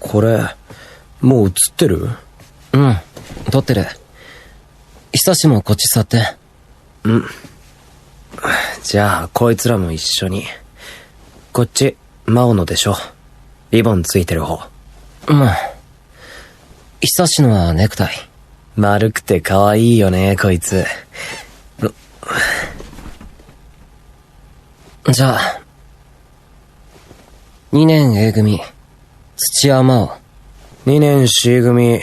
これ、もう映ってる？うん、撮ってる。久しもこっち座って。うん。じゃあ、こいつらも一緒に。こっち、マオのでしょ。リボンついてる方。うん。久しのはネクタイ。丸くて可愛いよね、こいつ。じゃあ、2年 A 組、土屋真央。2年 C 組、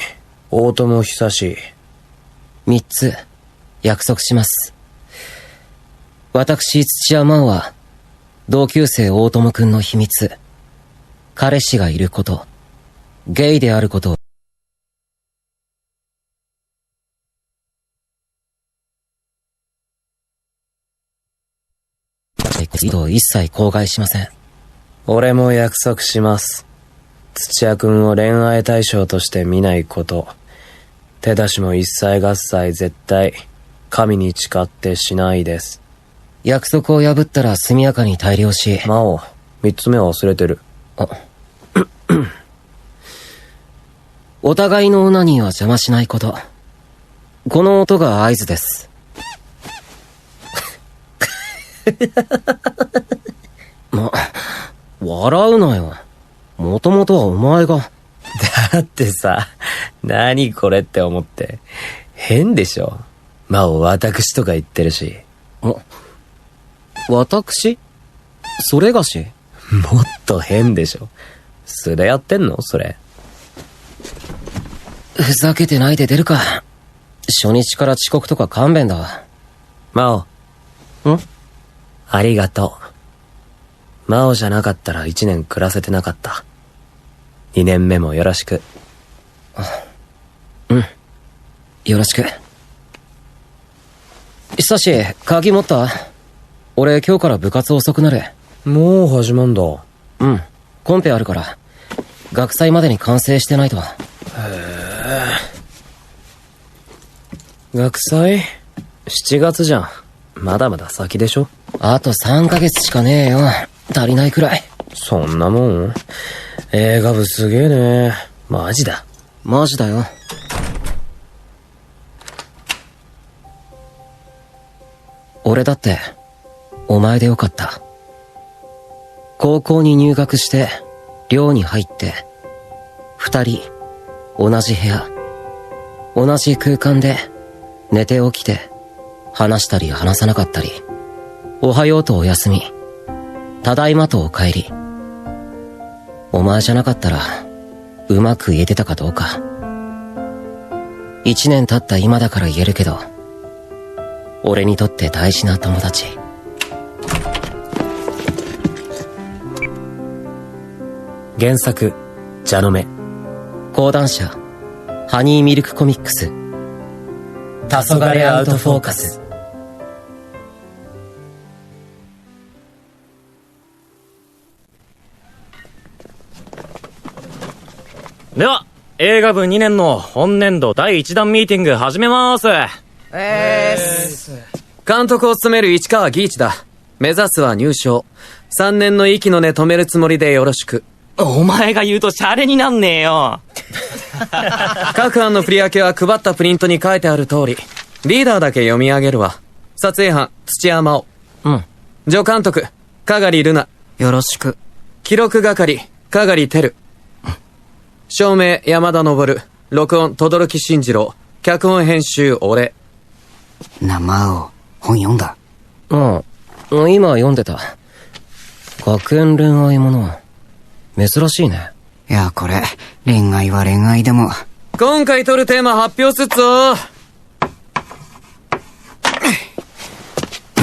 大友久志。3つ、約束します。私、土屋真央は、同級生大友くんの秘密、彼氏がいること、ゲイであることを、一切口外しません。俺も約束します。土屋くんを恋愛対象として見ないこと。手出しも一切合切絶対、神に誓ってしないです。約束を破ったら速やかに大量し。真央、3つ目は忘れてる。お互いのオナニーは邪魔しないこと。この音が合図です。笑うなよ。もともとはお前が。だってさ、何これって思って。変でしょ。真央、私とか言ってるし。私？それがし？もっと変でしょ。素でやってんのそれ。ふざけてないで出るか。初日から遅刻とか勘弁だわ。真央。ありがとう。真央じゃなかったら1年暮らせてなかった。2年目もよろしく。うん。よろしく。久し、鍵持った？俺今日から部活遅くなる。もう始まんだ。うん。コンペあるから。学祭までに完成してないと。へえ。学祭 ?7 月じゃん。まだまだ先でしょ。あと3ヶ月しかねえよ。足りないくらい。そんなもん？映画部すげえね。マジだ。マジだよ。俺だって、お前でよかった。高校に入学して、寮に入って、2人、同じ部屋、同じ空間で、寝て起きて、話したり話さなかったり、おはようとおやすみ、ただいまとお帰り。お前じゃなかったら、うまく言えてたかどうか。1年経った今だから言えるけど、俺にとって大事な友達。原作、𝔹𝕃ℂ。講談社、ハニーミルクコミックス。黄昏アウトフォーカス。では、映画部2年の本年度第1弾ミーティング始めます。監督を務める市川義一だ。目指すは入賞。3年の息の根止めるつもりでよろしく。お前が言うとシャレになんねえよ。各案の振り分けは配ったプリントに書いてある通り。リーダーだけ読み上げるわ。撮影班、土屋真央。うん。助監督、香刈ルナ。よろしく。記録係、香刈照。照明、山田昇。録音、轟慎次郎。脚本編集、俺。生を本読んだ？うん。今読んでた。学園恋愛もの。珍しいね。いや、これ、恋愛は恋愛でも。今回撮るテーマ発表すっぞ。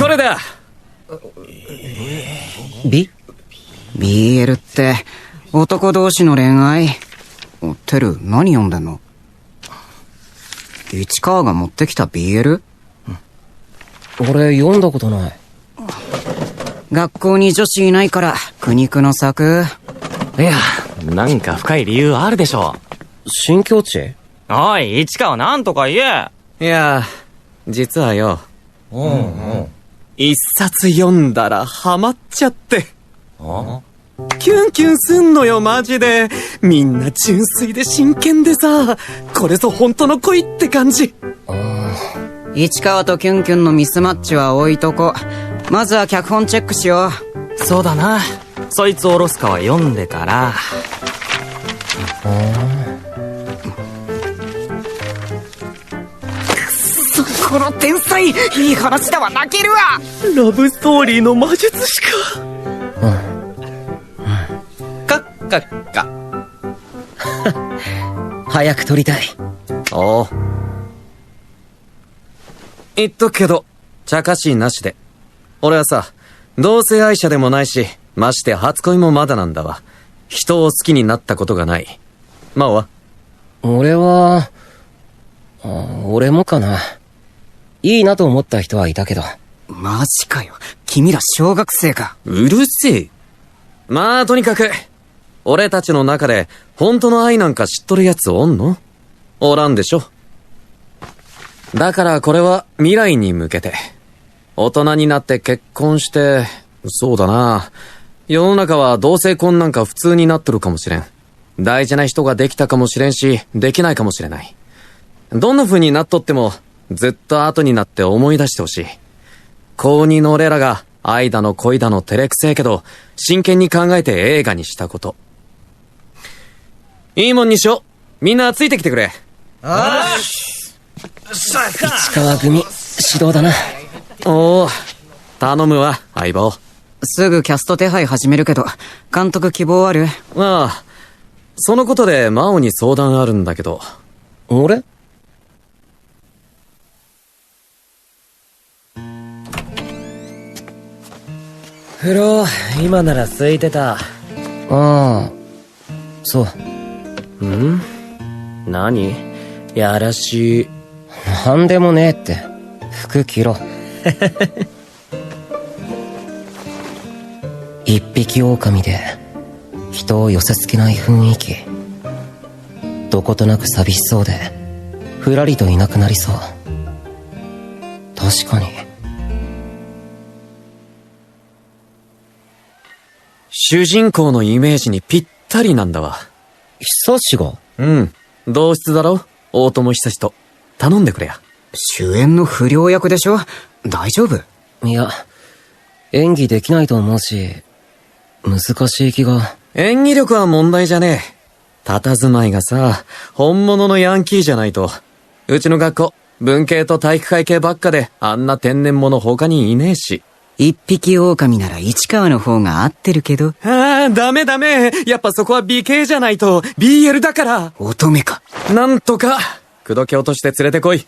これだ。BL って、男同士の恋愛？テル、何読んでんの？市川が持ってきた BL？俺読んだことない。学校に女子いないから苦肉の策。いや、なんか深い理由あるでしょ。新境地？おい、市川なんとか言え。いや、実はよ。一冊読んだらハマっちゃって。キュンキュンすんのよマジで。みんな純粋で真剣でさ、これぞ本当の恋って感じ。市川とキュンキュンのミスマッチは置いとこ。まずは脚本チェックしよう。そうだな。そいつおろすかは読んでから。この天才、いい話だわ、泣けるわ。ラブストーリーの魔術師か。カッカッカ。早く撮りたい。おう。言っとくけど、茶化しなしで。俺はさ、同性愛者でもないし、まして初恋もまだなんだわ。人を好きになったことがない。真央は？俺もかな。いいなと思った人はいたけど。マジかよ。君ら小学生か。うるせえ。まあ、とにかく、俺たちの中で、本当の愛なんか知っとるやつおんの？おらんでしょ。だからこれは未来に向けて。大人になって結婚して、そうだな。世の中は同性婚なんか普通になっとるかもしれん。大事な人ができたかもしれんし、できないかもしれない。どんな風になっとっても、ずっと後になって思い出してほしい。高2の俺らが愛だの恋だの照れくせえけど、真剣に考えて映画にしたこと。いいもんにしよう。みんなついてきてくれ。市川組、指導だな。おお、頼むわ、相棒。すぐキャスト手配始めるけど、監督希望ある？ああ、そのことで真央に相談あるんだけど。俺？風呂、今なら空いてた。ああ、そう。何？やらしい。なんでもねえって。服着ろ。一匹狼で人を寄せ付けない雰囲気。どことなく寂しそうでふらりといなくなりそう。確かに。主人公のイメージにぴったりなんだわ。久しが？うん。同室だろ？大友久志と。頼んでくれや。主演の不良役でしょ？大丈夫？いや、演技できないと思うし、難しい気が。演技力は問題じゃねえ。佇まいがさ、本物のヤンキーじゃないと。うちの学校、文系と体育会系ばっかで、あんな天然物他にいねえし。一匹狼なら市川の方が合ってるけど。ああ、ダメダメ。やっぱそこは美形じゃないと、BL だから。乙女か。なんとか、口説き落として連れてこい。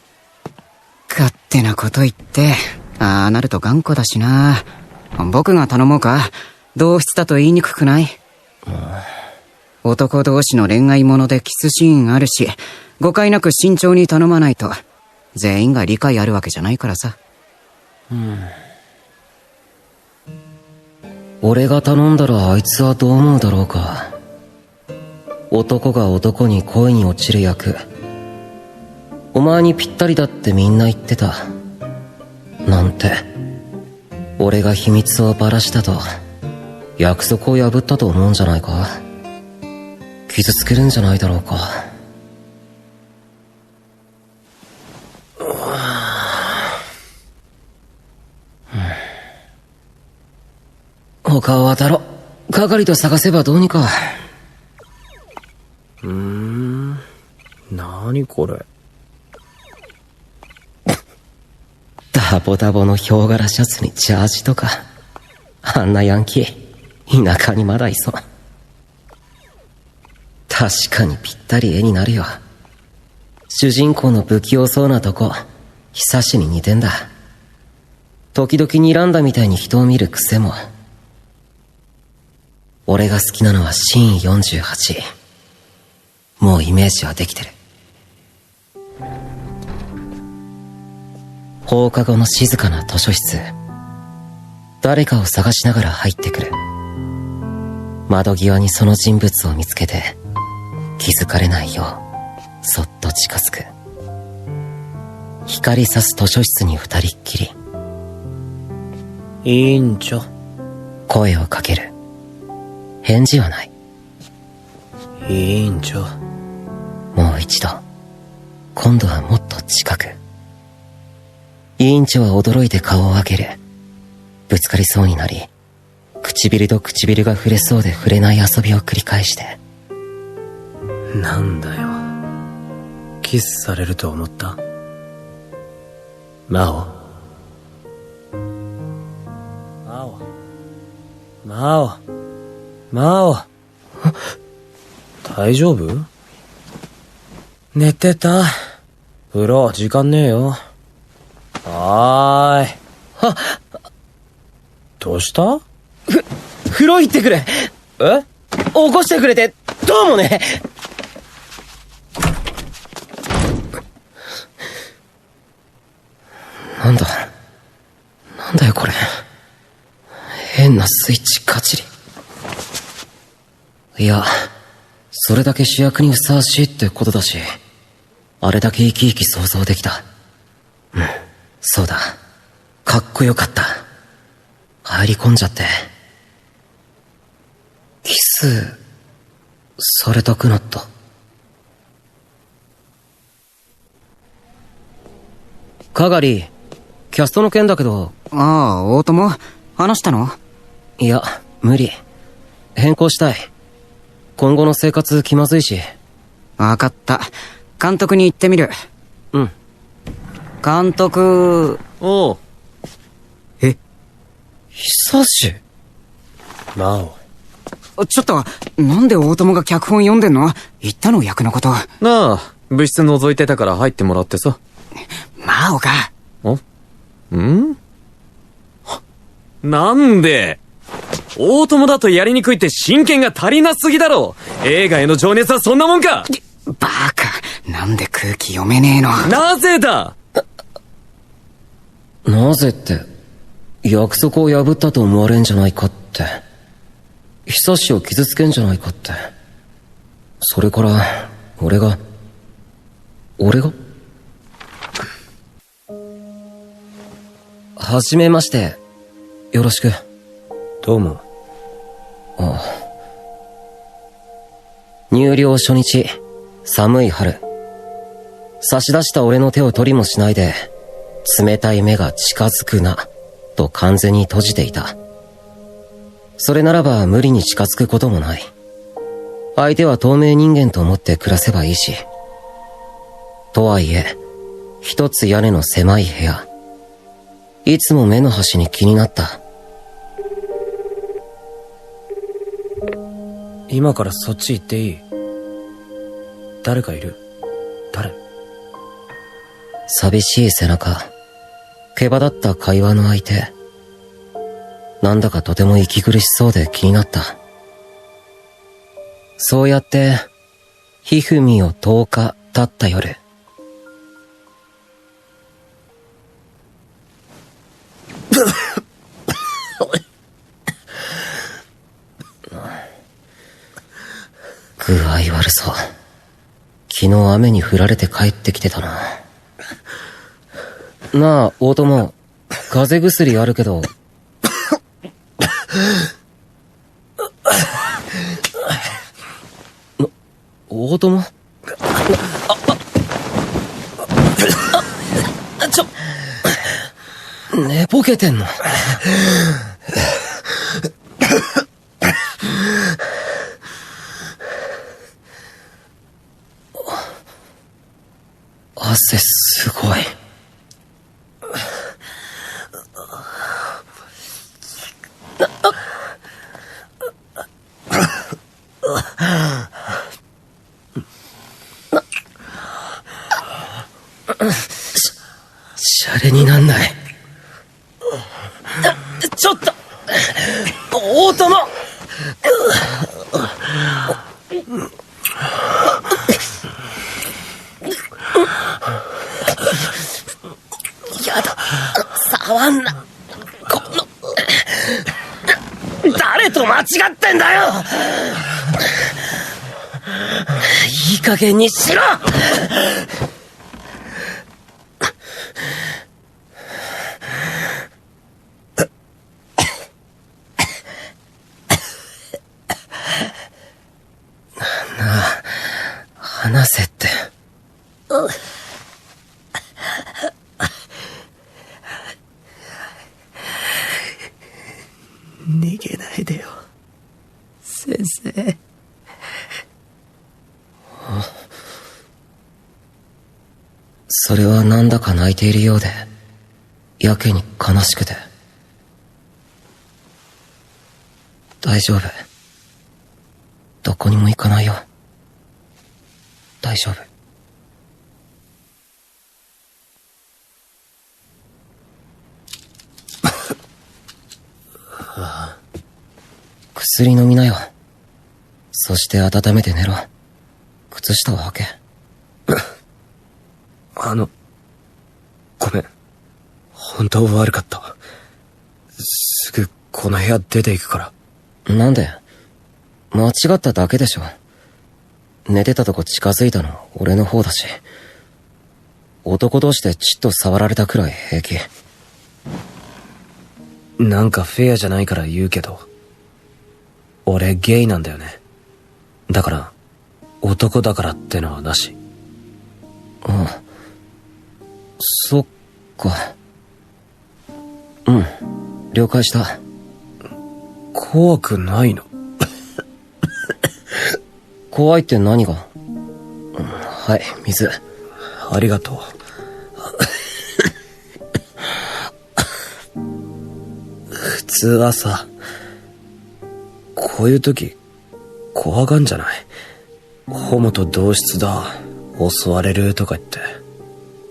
勝手なこと言って。ああなると頑固だしな。僕が頼もうか。同室だと言いにくくない？男同士の恋愛ものでキスシーンあるし、誤解なく慎重に頼まないと全員が理解あるわけじゃないからさ。俺が頼んだらあいつはどう思うだろうか。男が男に恋に落ちる役、お前にぴったりだってみんな言ってたなんて。俺が秘密をばらしたと約束を破ったと思うんじゃないか。傷つけるんじゃないだろうか。他を当たろ。係と探せばどうにか。何これ。ダボダボのヒョウ柄シャツにジャージとか。あんなヤンキー、田舎にまだいそう。確かにぴったり絵になるよ。主人公の不器用そうなとこ、久しに似てんだ。時々睨んだみたいに人を見る癖も。俺が好きなのはシーン48。もうイメージはできてる。放課後の静かな図書室。誰かを探しながら入ってくる。窓際にその人物を見つけて、気づかれないようそっと近づく。光さす図書室に二人っきり。いいんちゃ。声をかける。返事はない。委員長。もう一度、今度はもっと近く。委員長は驚いて顔を上げる。ぶつかりそうになり、唇と唇が触れそうで触れない遊びを繰り返して。なんだよ。キスされると思った？マオ。マオ。大丈夫？寝てた。風呂、時間ねえよ。はーい。どうした？風呂行ってくれ。え？起こしてくれて、どうもね。なんだよこれ。変なスイッチかじり。いや、それだけ主役にふさわしいってことだし、あれだけ生き生き想像できた。うん、そうだ。かっこよかった。入り込んじゃって。キス、されたくなった。かがり、キャストの件だけど。ああ、大友話したの？いや、無理。変更したい。今後の生活気まずいし。わかった。監督に言ってみる。うん。監督。おう。久し。マオ。ちょっと、なんで大友が脚本読んでんの？言ったの役のこと。なあ、部室覗いてたから入ってもらってさ。マオが。ん？なんで？大友だとやりにくいって真剣が足りなすぎだろ。映画への情熱はそんなもんか。バカ。なんで空気読めねえの？なぜだ？なぜって、約束を破ったと思われんじゃないかって。久しを傷つけんじゃないかって。それから、俺がはじめまして。よろしく。どうも。ああ。入寮初日、寒い春。差し出した俺の手を取りもしないで、冷たい目が近づくな、と完全に閉じていた。それならば無理に近づくこともない。相手は透明人間と思って暮らせばいいし。とはいえ、一つ屋根の狭い部屋。いつも目の端に気になった。今からそっち行っていい？誰かいる？誰？寂しい背中。毛羽立った会話の相手。なんだかとても息苦しそうで気になった。そうやって、ひふみを10日経った夜。具合悪そう。昨日雨に降られて帰ってきてたな。なあ、大友。風邪薬あるけど。大友？寝ぼけてんの？汗すごい。シャレになんない。ちょっと大友。やだ、触んな。この誰と間違ってんだよ。いい加減にしろ。離せって。逃げないでよ、先生。それはなんだか泣いているようで、やけに悲しくて。大丈夫。どこにも行かないよ。大丈夫。薬飲みなよ。そして温めて寝ろ。靴下を履け。ごめん。本当悪かった。すぐこの部屋出て行くから。なんで？間違っただけでしょ。寝てたとこ近づいたの俺の方だし。男同士でちっと触られたくらい平気。なんかフェアじゃないから言うけど、俺ゲイなんだよね。だから男だからってのはなし。ああ、そっか。うん、了解した。怖くないの？怖いって何が？はい、水。ありがとう。普通はさ、こういう時怖がんじゃない？ホモと同室だ、襲われるとか言って。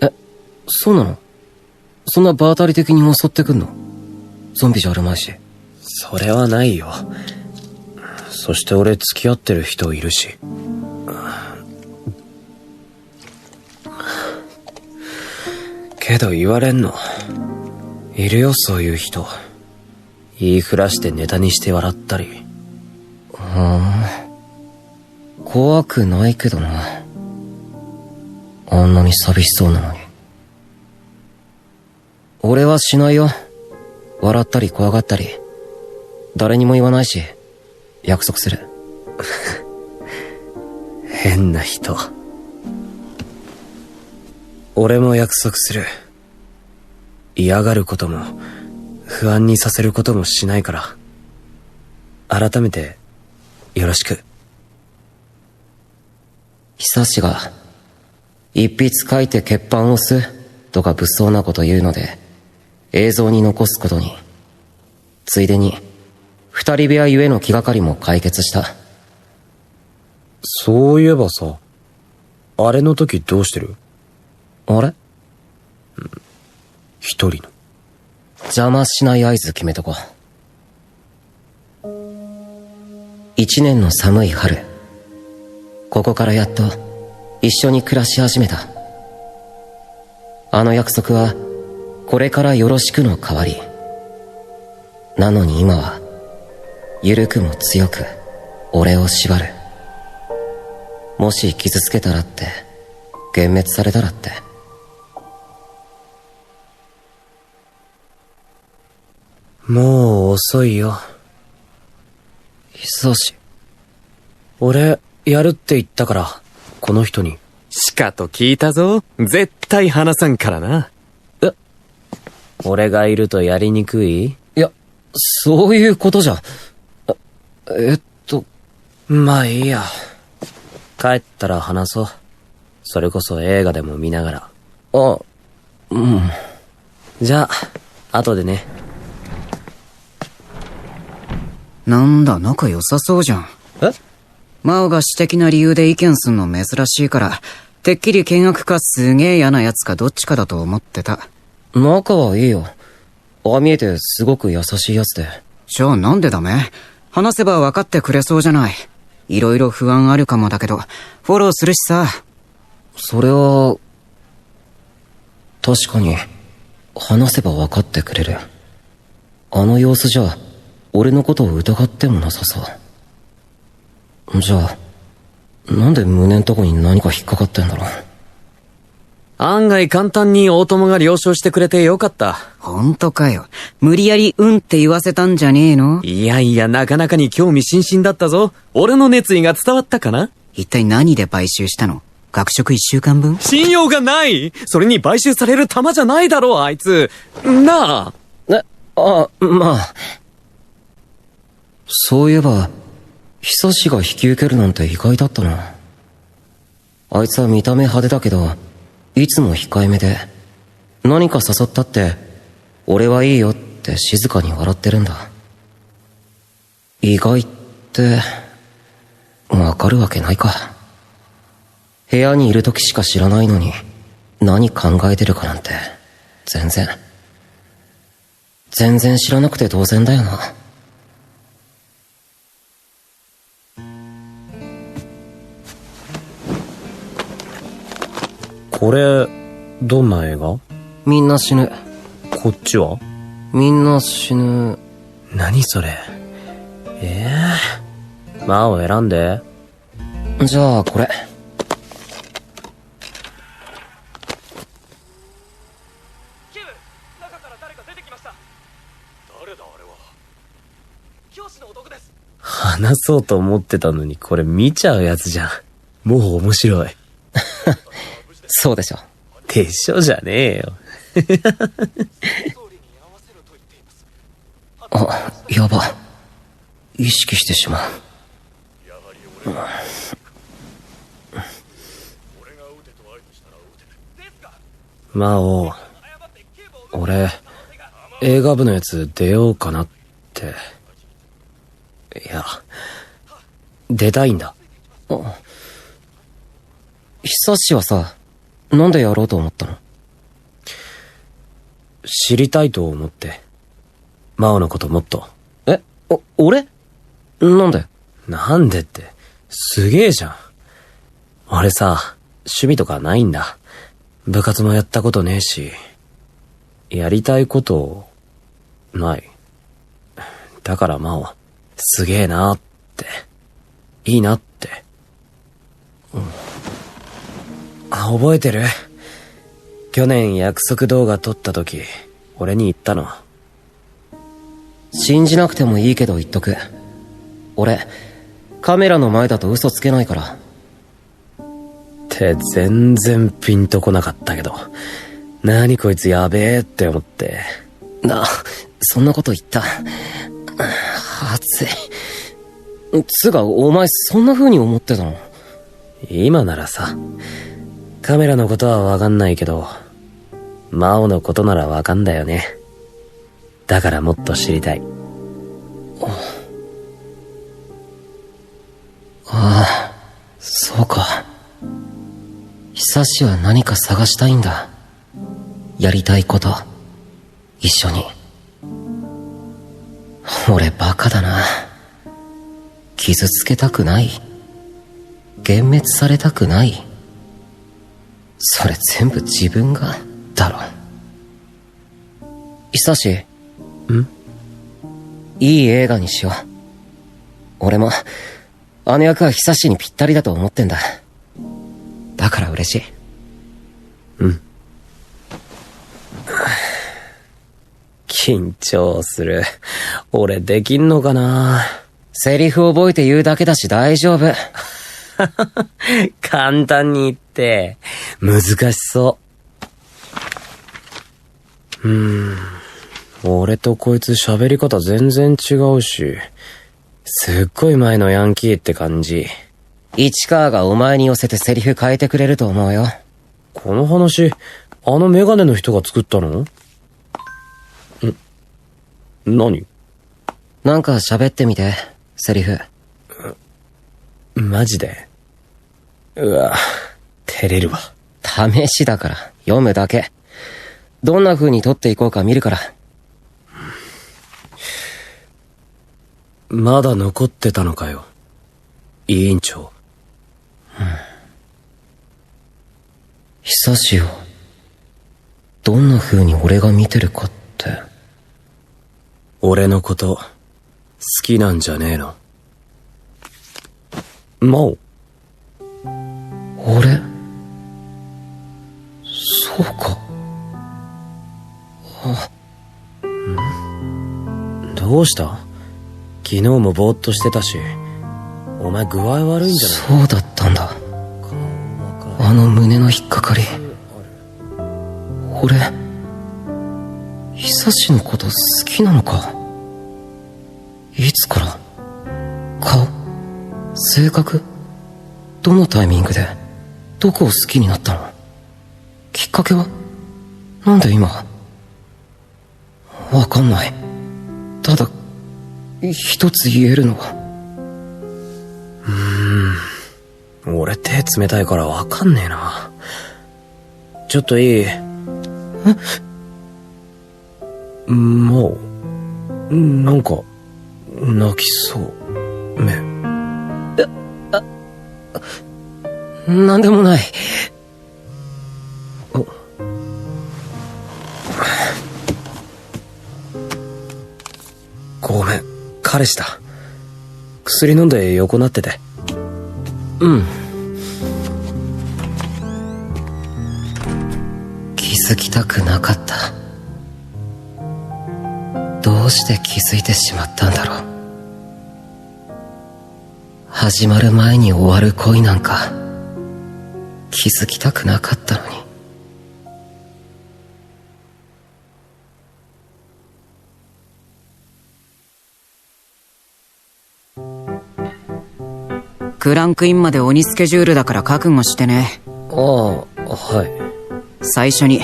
え、そうなの？そんな場当たり的に襲ってくんの？ゾンビじゃあるまいし。それはないよ。そして俺付き合ってる人いるし。けど言われんの。いるよ、そういう人。言いふらしてネタにして笑ったり。怖くないけどな。あんなに寂しそうなのに。俺はしないよ。笑ったり怖がったり。誰にも言わないし、約束する。変な人。俺も約束する。嫌がることも不安にさせることもしないから。改めてよろしく。久志が一筆書いて欠板を押すとか物騒なこと言うので映像に残すことに、ついでに二人部屋ゆえの気がかりも解決した。そういえばさ、あれの時どうしてる？あれ？一人の。邪魔しない合図決めとこう。一年の寒い春、ここからやっと一緒に暮らし始めた。あの約束はこれからよろしくの代わり。なのに今は緩くも強く俺を縛る。もし傷つけたらって、幻滅されたらって。もう遅いよ。久し。俺やるって言ったから、この人に。しかと聞いたぞ。絶対話さんからな。俺がいるとやりにくい？いや、そういうことじゃ。まあいいや。帰ったら話そう。それこそ映画でも見ながら。あ、うん。じゃあ、後でね。なんだ、仲良さそうじゃん。マオが私的な理由で意見すんの珍しいから、てっきり見学かすげえ嫌な奴かどっちかだと思ってた。仲はいいよ。ああ見えてすごく優しい奴で。じゃあなんでダメ？話せば分かってくれそうじゃない。いろいろ不安あるかもだけど、フォローするしさ。それは、確かに、話せば分かってくれる。あの様子じゃ、俺のことを疑ってもなさそう。じゃあ、なんで胸んとこに何か引っかかってんだろう。案外簡単に大友が了承してくれてよかった。ほんとかよ。無理やりうんって言わせたんじゃねえの？いやいや、なかなかに興味津々だったぞ。俺の熱意が伝わったかな？一体何で買収したの？学食1週間分。信用がない。それに買収される玉じゃないだろ、あいつ。なあ。まあ。そういえば、久志が引き受けるなんて意外だったな。あいつは見た目派手だけど、いつも控えめで、何か誘ったって、俺はいいよって静かに笑ってるんだ。意外って、わかるわけないか。部屋にいる時しか知らないのに、何考えてるかなんて、全然知らなくて当然だよな。これ、どんな映画？みんな死ぬ。こっちは？みんな死ぬ。何それ？まあを選んで。じゃあこれ。キム、中から誰か出てきました。誰だあれは。教師の男です。話そうと思ってたのにこれ見ちゃうやつじゃん。もう面白い。そうでしょ。でしょじゃねえよ。あ、やば。意識してしまう。まあ俺、映画部のやつ出ようかなって。いや、出たいんだ。久志はさ、なんでやろうと思ったの？知りたいと思って。真央のこともっと。俺？なんで？なんでって、すげえじゃん。俺さ、趣味とかないんだ。部活もやったことねえし、やりたいことない。だから真央、すげえなって、いいなって。覚えてる？去年約束動画撮った時、俺に言ったの。信じなくてもいいけど言っとく。俺、カメラの前だと嘘つけないから。って全然ピンとこなかったけど、何こいつやべえって思って。そんなこと言った。熱い。つが、お前そんな風に思ってたの？今ならさ、カメラのことはわかんないけど、真央のことならわかんだよね。だからもっと知りたい。ああ、そうか。久志は何か探したいんだ。やりたいこと、一緒に。俺バカだな。傷つけたくない。幻滅されたくない。それ全部自分が、だろ。久志。いい映画にしよう。俺も、あの役は久志にぴったりだと思ってんだ。だから嬉しい。緊張する。俺できんのかな？セリフ覚えて言うだけだし大丈夫。簡単に言って、難しそう。俺とこいつ喋り方全然違うし、すっごい前のヤンキーって感じ。市川がお前に寄せてセリフ変えてくれると思うよ。この話、あのメガネの人が作ったの？何？なんか喋ってみて、セリフ。マジで？うわ、照れるわ。試しだから、読むだけ。どんな風に撮っていこうか見るから。まだ残ってたのかよ、委員長。久志を、どんな風に俺が見てるかって。俺のこと、好きなんじゃねえの？真央？俺？そうか。どうした？昨日もぼーっとしてたし、お前具合悪いんじゃない？そうだったんだ。顔わかあの胸の引っかかり。俺、久志のこと好きなのか？いつから？顔？性格？どのタイミングでどこを好きになったの？きっかけは？なんで今？わかんない。ただ一つ言えるのは、俺手冷たいからわかんねえな。ちょっといい？もうなんか泣きそう。なんでもない。ごめん、彼氏だ。薬飲んで横なってて。気づきたくなかった。どうして気づいてしまったんだろう。始まる前に終わる恋なんか気づきたくなかったのに。クランクインまで鬼スケジュールだから覚悟してね。ああ、はい。最初に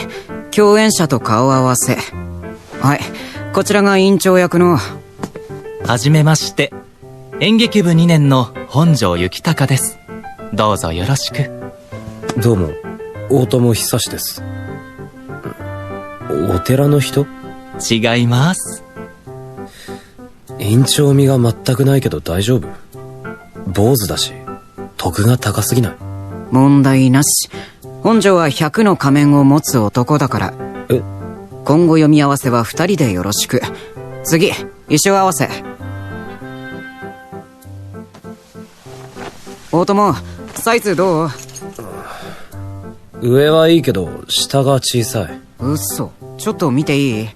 共演者と顔合わせ。はい、こちらが委員長役の。はじめまして、演劇部2年の本庄行孝です。どうぞよろしく。どうも、大友久志です。お寺の人？違います。院長味が全くないけど大丈夫？坊主だし徳が高すぎない？問題なし。本庄は100の仮面を持つ男だから。今後読み合わせは2人でよろしく。次、衣装合わせ。大友、サイズどう？上はいいけど下が小さい。嘘。ちょっと見ていい？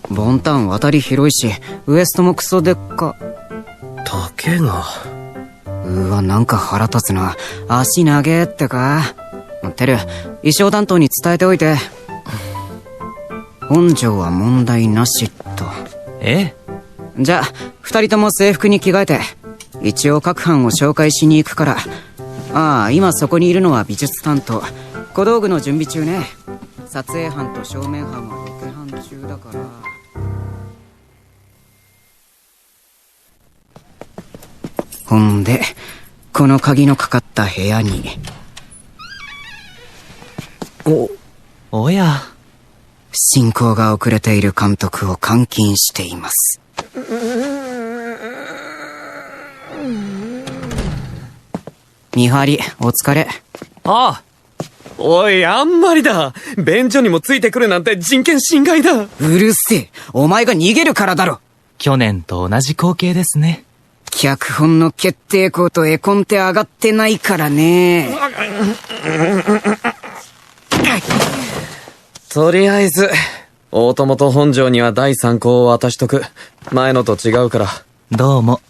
ボンタン渡り広いしウエストもクソでっか。丈が。うわ、なんか腹立つな。足長えってか。てる、衣装担当に伝えておいて。本庄は問題なしと。じゃあ2人とも制服に着替えて。一応各班を紹介しに行くから。ああ、今そこにいるのは美術担当。小道具の準備中ね。撮影班と正面班はロケ班中だから。ほんでこの鍵のかかった部屋に。おや。進行が遅れている監督を監禁しています。見張りお疲れ。ああ。おい、あんまりだ。便所にもついてくるなんて人権侵害だ。うるせえ、お前が逃げるからだろ。去年と同じ光景ですね。脚本の決定校と絵コンテ上がってないからね。とりあえず大友と本庄には第3項を渡しとく。前のと違うから。どうも。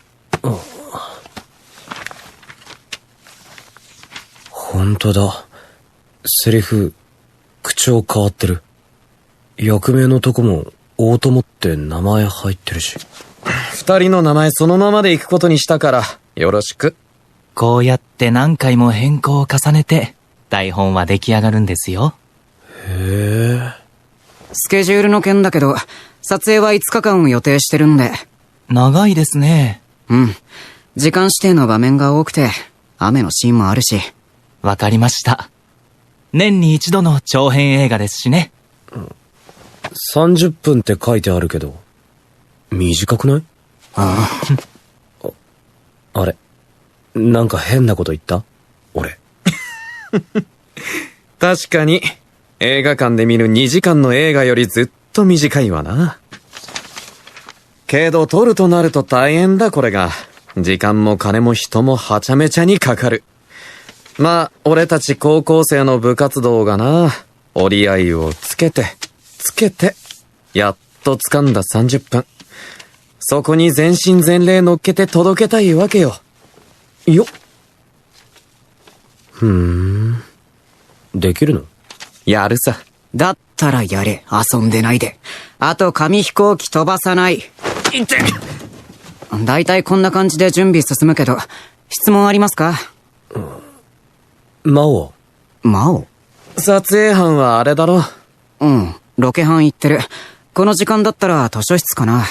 本当だ。セリフ口調変わってる。役名のとこも大友って名前入ってるし。2人の名前そのままで行くことにしたからよろしく。こうやって何回も変更を重ねて台本は出来上がるんですよ。へえ。スケジュールの件だけど撮影は5日間を予定してるんで。長いですね。時間指定の場面が多くて雨のシーンもあるし。わかりました。年に一度の長編映画ですしね。30分って書いてあるけど短くない？あれ、なんか変なこと言った？俺。確かに映画館で見る2時間の映画よりずっと短いわな。けど撮るとなると大変だ。これが時間も金も人もはちゃめちゃにかかる。まあ俺たち高校生の部活動がな、折り合いをつけてやっと掴んだ30分。そこに全身全霊乗っけて届けたいわけよ。よっ。できるの？やるさ。だったらやれ、遊んでないで。あと紙飛行機飛ばさない。だいたいこんな感じで準備進むけど、質問ありますか？魔王。魔王？撮影班はあれだろ？うん、ロケ班行ってる。この時間だったら図書室かな。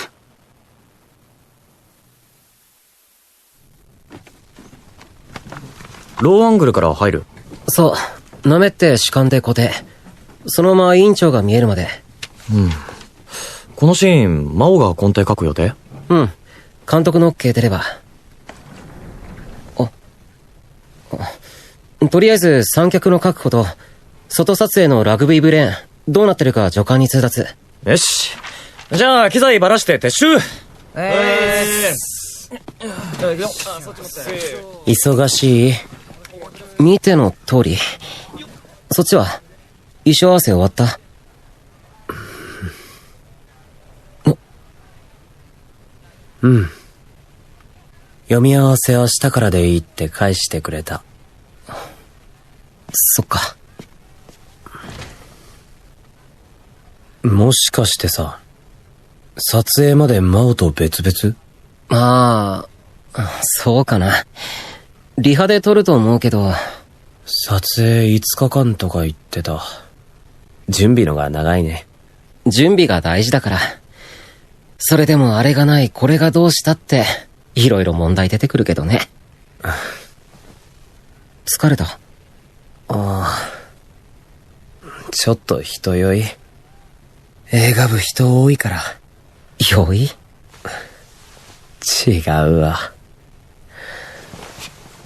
ローアングルから入る。そう。舐めって主観で固定。そのまま委員長が見えるまで。このシーン、魔王が根底書く予定？監督の OK 出れば。とりあえず三脚の確保と、外撮影のラグビーブレーン、どうなってるか助監に通達。よし。じゃあ、機材ばらして撤収。忙しい？見ての通り。そっちは衣装合わせ終わった？読み合わせは明日からでいいって返してくれた。そっか。もしかしてさ、撮影まで真央と別々？そうかな。リハで撮ると思うけど。撮影5日間とか言ってた。準備のが長いね。準備が大事だから。それでもあれがないこれがどうしたって、いろいろ問題出てくるけどね。疲れた？ちょっと人酔い。映画部人多いから。酔い？違うわ。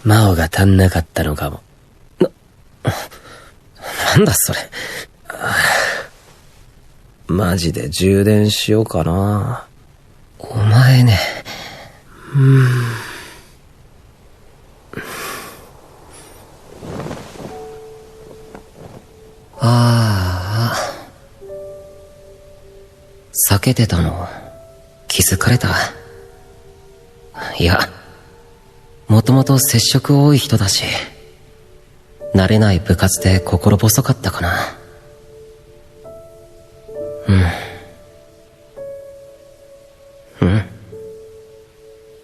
真央が足んなかったのかも。なんだそれ。マジで充電しようかな。お前ね。避けてたの気づかれた？いや、もともと接触多い人だし、慣れない部活で心細かったかな。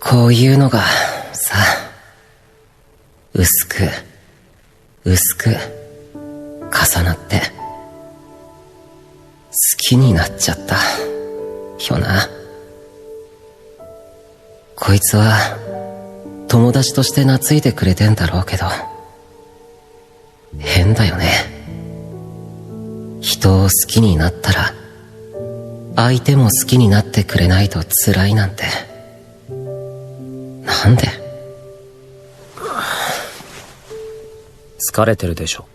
こういうのがさ、薄く薄く重なって好きになっちゃったよな。こいつは友達として懐いてくれてんだろうけど、変だよね。人を好きになったら相手も好きになってくれないと辛いなんて。なんで？疲れてるでしょ。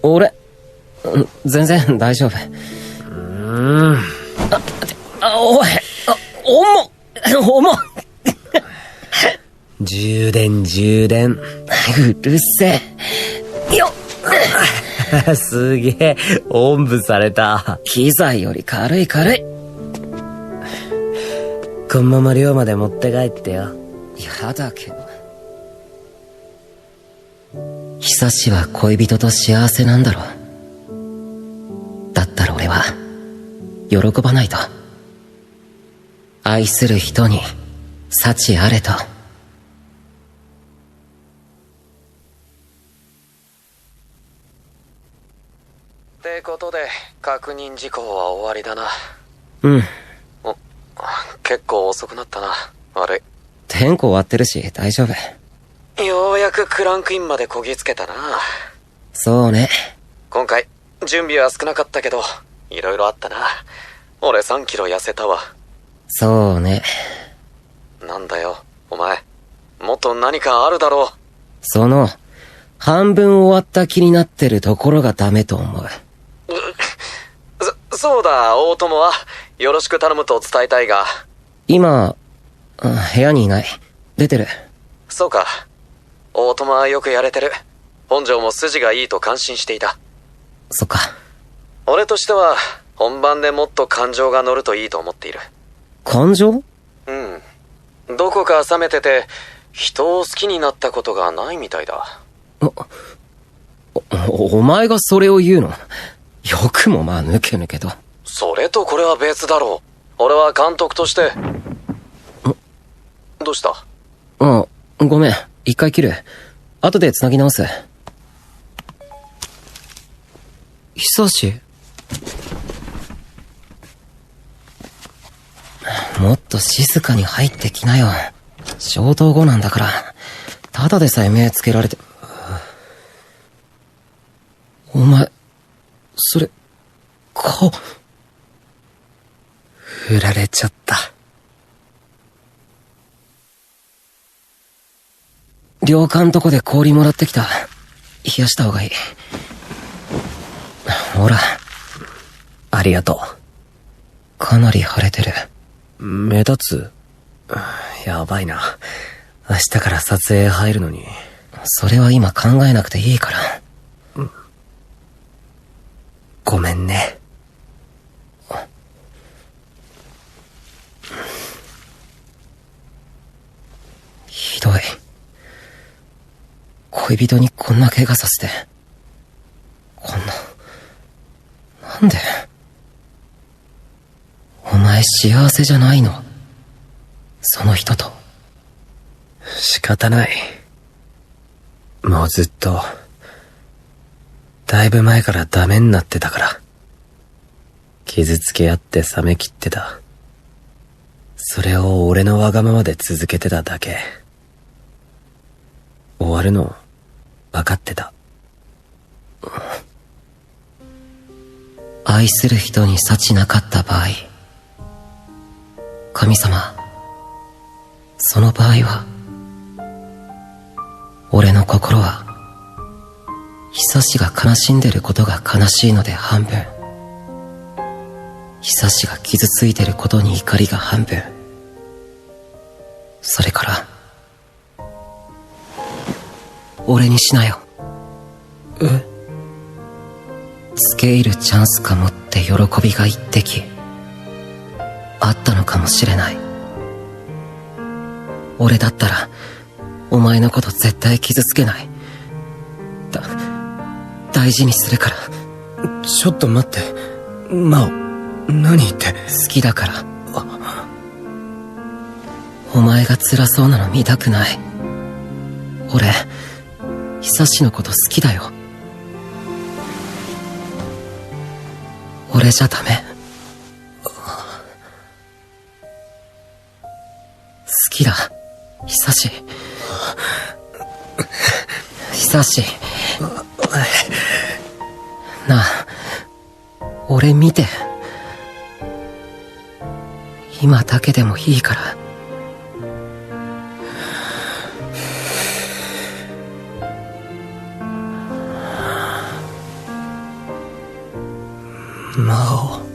俺、全然大丈夫。おい、重っ充電。うるせえ。よっすげえ、おんぶされた。機材より軽い。このまま寮まで持って帰ってよ。やだけど。久しは恋人と幸せなんだろう。だったら俺は喜ばないと。愛する人に幸あれと。ってことで確認事項は終わりだな。結構遅くなったな。悪い。点呼終わってるし大丈夫。ようやくクランクインまでこぎつけたな。そうね。今回準備は少なかったけどいろいろあったな。俺3キロ痩せたわ。そうね。なんだよお前、もっと何かあるだろう。その半分終わった気になってるところがダメと思う。そうだ、大友はよろしく頼むと伝えたいが。今部屋にいない。出てる。そうか。大友はよくやれてる。本庄も筋がいいと感心していた。そっか。俺としては本番でもっと感情が乗るといいと思っている。感情？どこか冷めてて人を好きになったことがないみたいだ。お前がそれを言うの？よくもまあ抜け抜けと。それとこれは別だろう。俺は監督として。どうした？あ、ごめん。一回切る。後で繋ぎ直す。久し。もっと静かに入ってきなよ。消灯後なんだから。ただでさえ目つけられて。お前、それ、顔。振られちゃった。旅館とこで氷もらってきた。冷やした方がいい。ほら。ありがとかなり腫れてる。目立つ？やばいな。明日から撮影入るのに。それは今考えなくていいから。ごめんね。ひどい。恋人にこんな怪我させて。こんな。なんで？お前幸せじゃないの？その人と。仕方ない。もうずっと、だいぶ前からダメになってたから。傷つけ合って冷めきってた。それを俺のわがままで続けてただけ。終わるの、分かってた。愛する人に幸なかった場合、神様、その場合は、俺の心は、久しが悲しんでることが悲しいので半分、久しが傷ついてることに怒りが半分、それから、俺にしなよ。付け入るチャンスかもって喜びが一滴あったのかもしれない。俺だったらお前のこと絶対傷つけない。大事にするから。ちょっと待って。真央、何言って。好きだから。お前が辛そうなの見たくない。俺久しのこと好きだよ。俺じゃダメ。好きだ、久し。久し。なあ、俺見て。今だけでもいいから。真央。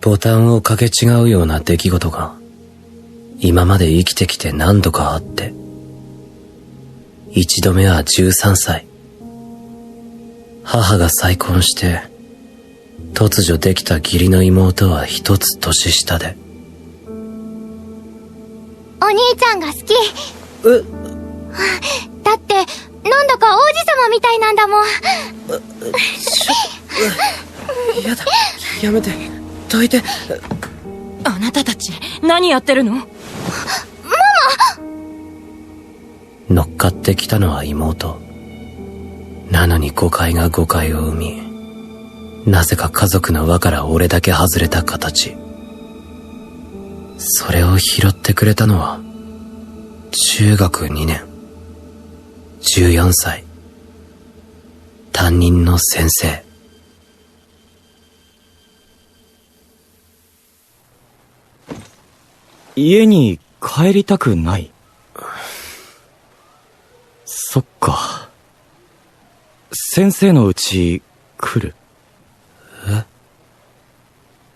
ボタンを掛け違うような出来事が今まで生きてきて何度かあって、一度目は13歳。母が再婚して突如できた義理の妹は一つ年下で。お兄ちゃんが好き。だってなんだか王子様みたいなんだもん。やだ、やめて、どいて。あなたたち何やってるの？ママ！乗っかってきたのは妹。なのに誤解が誤解を生み、なぜか家族の輪から俺だけ外れた形。それを拾ってくれたのは中学2年、14歳、担任の先生。家に帰りたくない。そっか。先生のうち来る？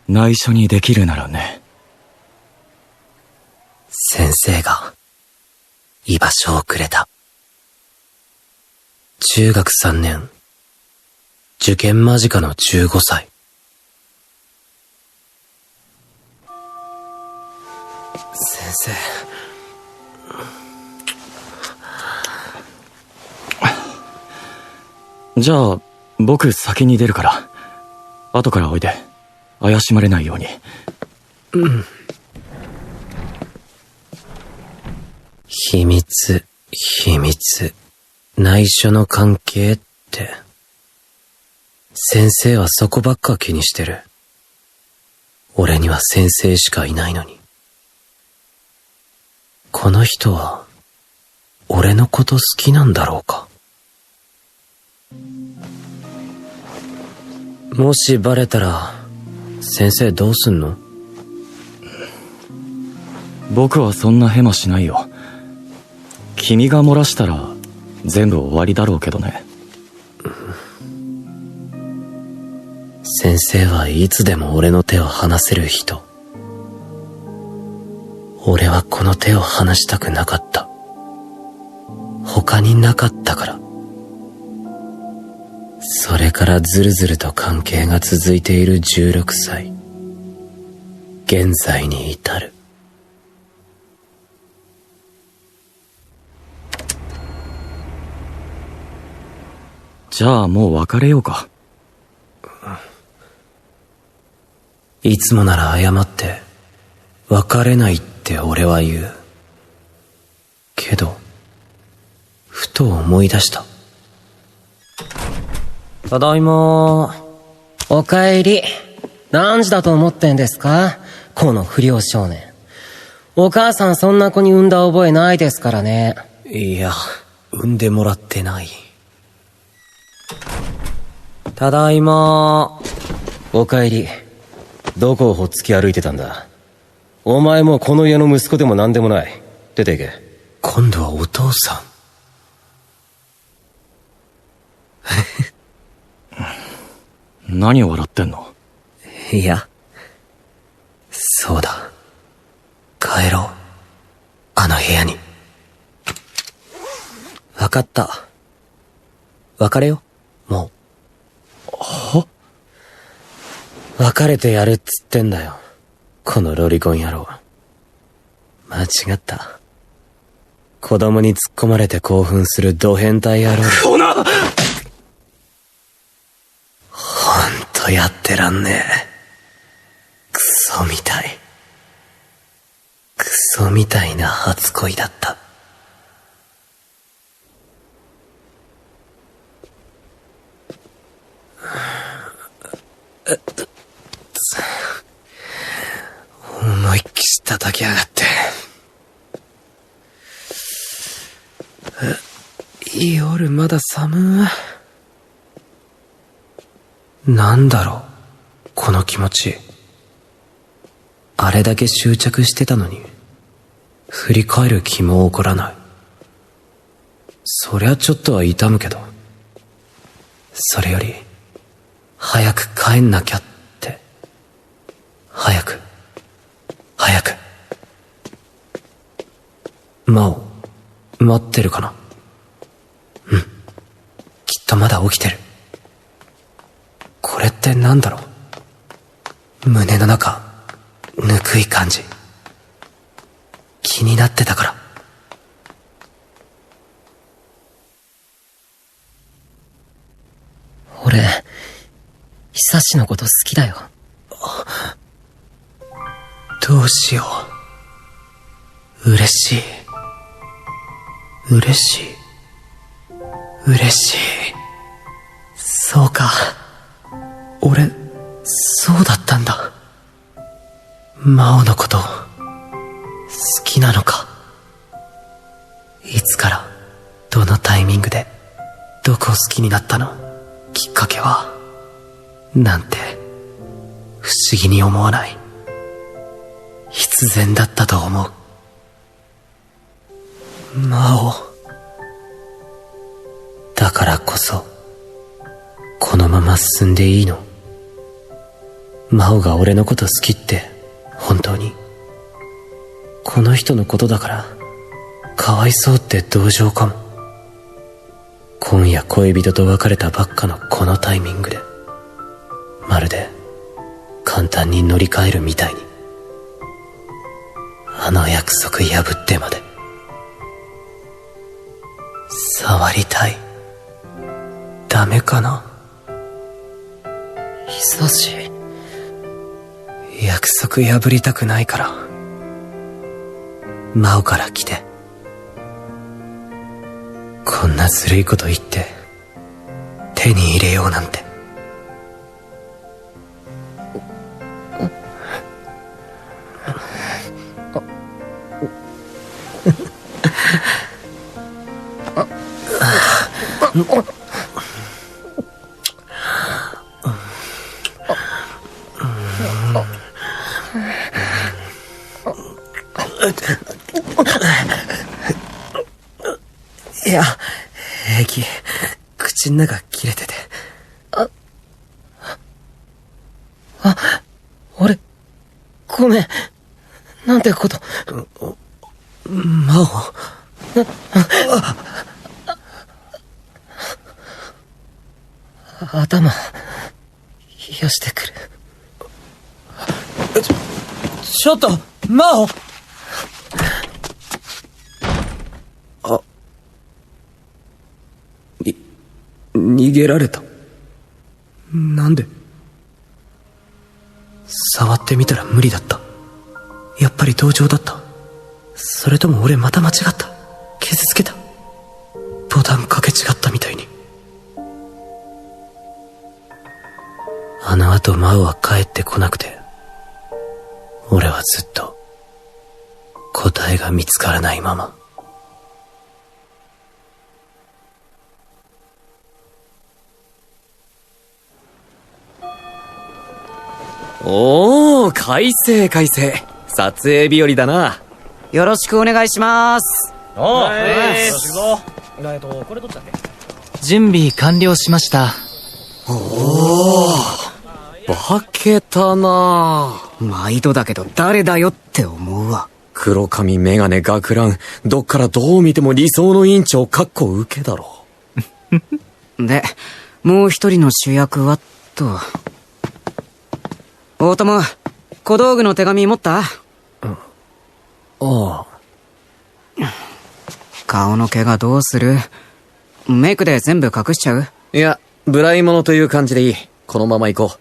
内緒にできるならね。先生が居場所をくれた。中学3年、受験間近の15歳。先生。じゃあ、僕先に出るから、後からおいで。怪しまれないように。うん。秘密、内緒の関係って。先生はそこばっか気にしてる。俺には先生しかいないのに。この人は、俺のこと好きなんだろうか。もしバレたら、先生どうすんの？僕はそんなヘマしないよ。君が漏らしたら、全部終わりだろうけどね。先生はいつでも俺の手を離せる人。俺はこの手を離したくなかった。他になかったから。それからずるずると関係が続いている16歳。現在に至る。じゃあもう別れようか。いつもなら謝って、別れないって俺は言う。けど、ふと思い出した。ただいま。おかえり。何時だと思ってんですか？この不良少年。お母さんそんな子に産んだ覚えないですからね。いや、産んでもらってない。ただいま。おかえり。どこをほっつき歩いてたんだ？お前もこの家の息子でも何でもない。出て行け。今度はお父さん。何を笑ってんの？いや、そうだ。帰ろう。あの部屋に。わかった。別れよ。もう。は？別れてやるっつってんだよ。このロリコン野郎。間違った。子供に突っ込まれて興奮するド変態野郎。こな！ほんとやってらんねえ。クソみたい。クソみたいな初恋だった。思いっきし叩きやがって。夜まだ寒い。なんだろう、この気持ち。あれだけ執着してたのに、振り返る気も起こらない。そりゃちょっとは痛むけど、それより、早く帰んなきゃって。早く。真央、待ってるかな？うん。きっとまだ起きてる。これってなんだろう？胸の中、ぬくい感じ。気になってたから。俺、久しのこと好きだよ。どうしよう。嬉しい。そうか。俺、そうだったんだ。真央のこと、好きなのか。いつから、どのタイミングで、どこを好きになったの？きっかけは、なんて、不思議に思わない。必然だったと思う。真央。だからこそ、このまま進んでいいの？真央が俺のこと好きって、本当に。この人のことだから、かわいそうって同情かも。今夜恋人と別れたばっかのこのタイミングで、まるで簡単に乗り換えるみたいに、あの約束破ってまで触りたい。ダメかな。久し。約束破りたくないから真央から来て。こんなずるいこと言って手に入れようなんて。いや、平気。口ん中切れてて。俺、ごめん。なんてこと。真央。頭、冷やしてくる。ちょっと、真央。逃げられた。なんで？触ってみたら無理だった。やっぱり同情だった。それとも俺また間違った。傷つけた。ボタンかけ違ったみたいに。あの後真央は帰ってこなくて、俺はずっと答えが見つからないまま。おー、快晴快晴。撮影日和だな。よろしくお願いします。おう、これどっちだっけ？準備完了しました。化けたな。毎度だけど誰だよって思うわ。黒髪メガネ学ラン、どっからどう見ても理想の院長かっこ受けだろ。で、もう一人の主役はと。大友、小道具の手紙持った？ああ。顔の毛がどうする？メイクで全部隠しちゃう？いや、無頼者という感じでいい。このまま行こ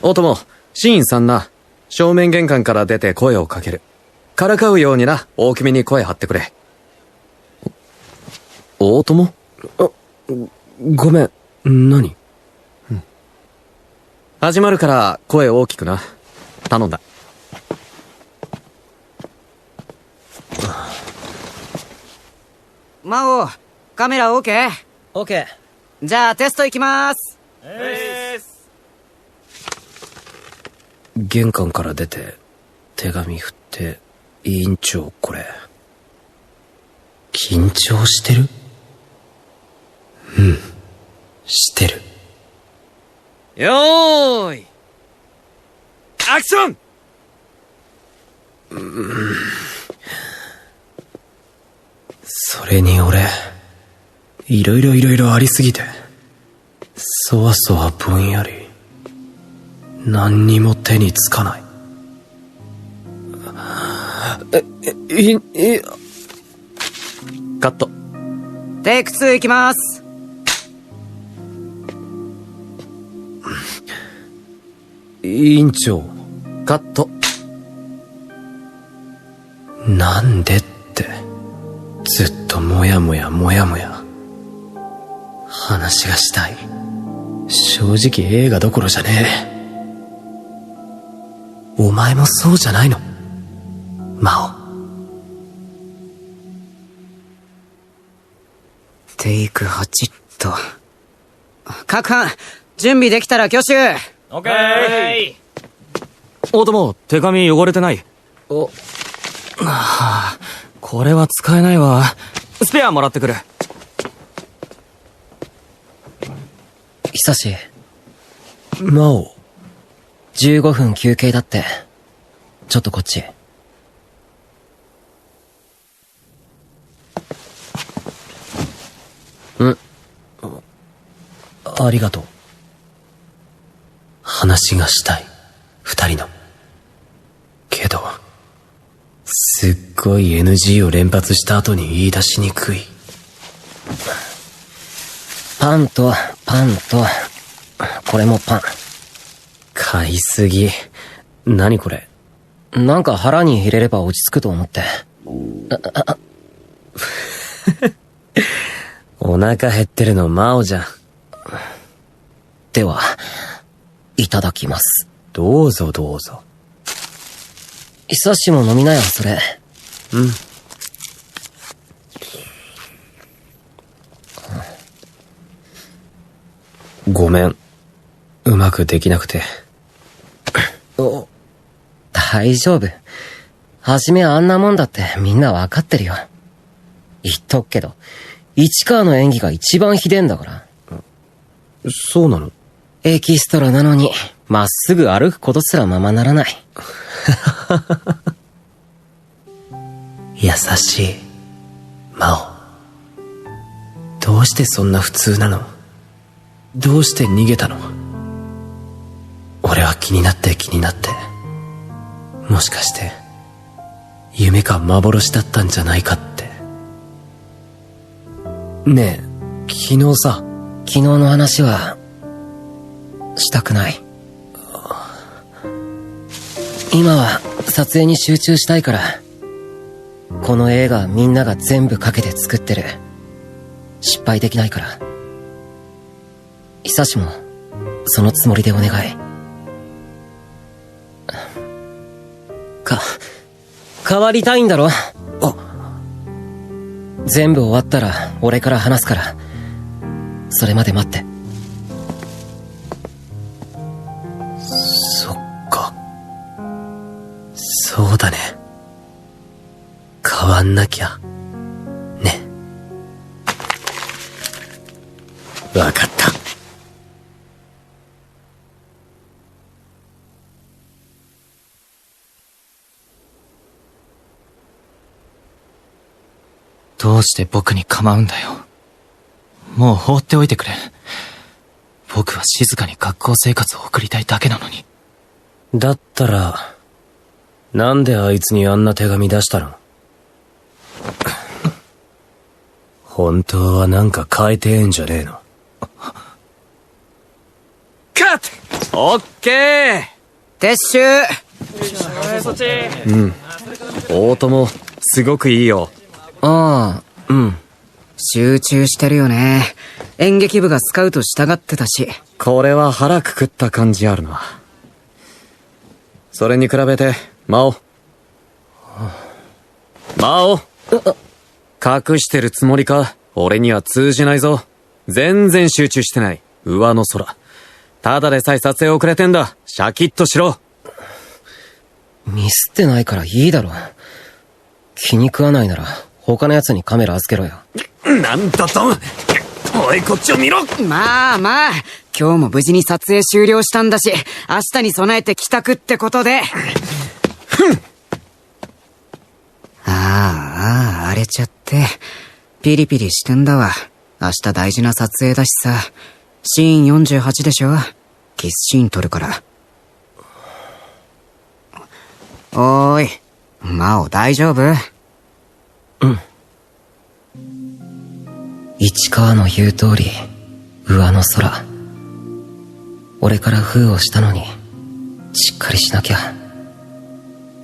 う。大友、シーン3な。正面玄関から出て声をかける。からかうようにな、大きめに声張ってくれ。大友？ごめん、何？始まるから声大きくな。頼んだ。魔王、カメラ OK？ OK。じゃあテスト行きまーす。玄関から出て手紙振って、委員長これ緊張してる？してる。よーいアクション。それに俺いろいろありすぎてそわそわぼんやり何にも手につかない。カット。テイク2行きまーす。委員長。カット。なんでってずっともやもや話がしたい。正直映画どころじゃねえ。お前もそうじゃないの真央。テイク8と。各班準備できたら挙手。オッケー。大友、手紙汚れてない？これは使えないわ。スペアもらってくる。久し。真央。15分休憩だって。ちょっとこっち。ありがとう。話がしたい。二人の。けど、すっごい NG を連発した後に言い出しにくい。パンと、これもパン。買いすぎ。何これ。なんか腹に入れれば落ち着くと思って。お腹減ってるのマオじゃん。では、いただきます。どうぞどうぞ。久しも飲みなよ、それ。うん。ごめん。うまくできなくて。大丈夫。はじめあんなもんだってみんなわかってるよ。言っとくけど、市川の演技が一番ひでえんだから。そうなの？エキストラなのに、まっすぐ歩くことすらままならない。優しい。マオ。どうしてそんな普通なの？どうして逃げたの？俺は気になって。もしかして、夢か幻だったんじゃないかって。ねえ、昨日さ。昨日の話は、したくない。今は撮影に集中したいから、この映画みんなが全部かけて作ってる。失敗できないから。久しも、そのつもりでお願い。変わりたいんだろ？全部終わったら俺から話すから、それまで待って。そっか。そうだね。変わんなきゃ。ね。わかった。どうして僕に構うんだよ。もう放っておいてくれ。僕は静かに学校生活を送りたいだけなのに。だったら、なんであいつにあんな手紙出したの？本当はなんか変えてえんじゃねえの？カット！オッケー！撤収！そっち。大友、すごくいいよ。ああ、うん。集中してるよね。演劇部がスカウトしたがってたし。これは腹くくった感じあるな。それに比べて、魔王。隠してるつもりか？俺には通じないぞ。全然集中してない。上の空。ただでさえ撮影遅れてんだ。シャキッとしろ。ミスってないからいいだろ。気に食わないなら、他の奴にカメラ預けろよ。なんだと？おい、こっちを見ろ！まあ、今日も無事に撮影終了したんだし、明日に備えて帰宅ってことで。荒れちゃって。ピリピリしてんだわ。明日大事な撮影だしさ。シーン48でしょ？キスシーン撮るから。おーい、マオ大丈夫？うん。市川の言う通り、上の空。俺から封をしたのに、しっかりしなきゃ。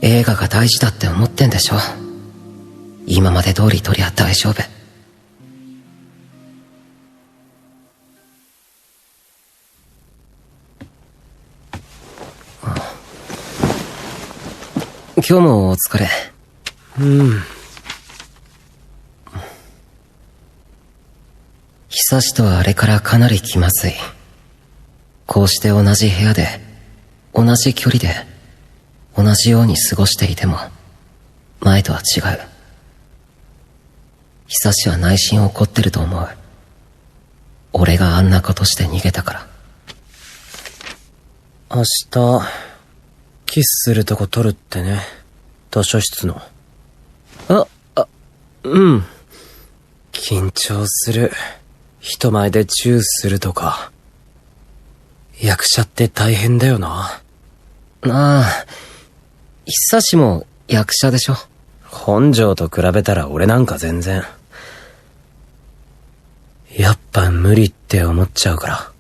映画が大事だって思ってんでしょ。今まで通り撮りゃ大丈夫。今日もお疲れ。久しとはあれからかなり気まずい。こうして同じ部屋で、同じ距離で、同じように過ごしていても、前とは違う。久しは内心怒ってると思う。俺があんなことして逃げたから。明日、キスするとこ撮るってね。図書室の。うん。緊張する。人前でチューするとか。役者って大変だよな。ああ、久しも役者でしょ。本庄と比べたら俺なんか全然。やっぱ無理って思っちゃうか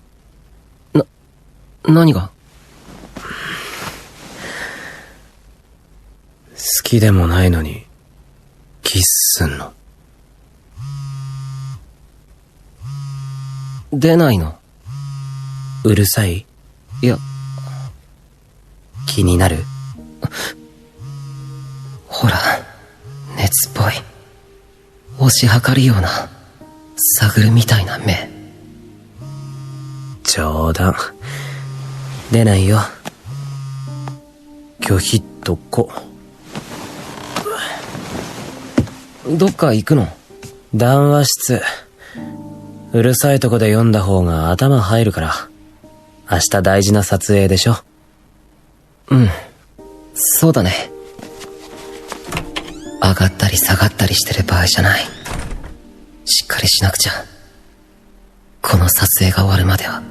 ら。何が？好きでもないのに、キスすんの。出ないの？うるさい？いや、気になる？ほら、熱っぽい。推し量るような、探るみたいな目。冗談。出ないよ。拒否っとこ。どっか行くの？談話室。うるさいとこで読んだ方が頭入るから。明日大事な撮影でしょ。うん。そうだね。上がったり下がったりしてる場合じゃない。しっかりしなくちゃ。この撮影が終わるまでは。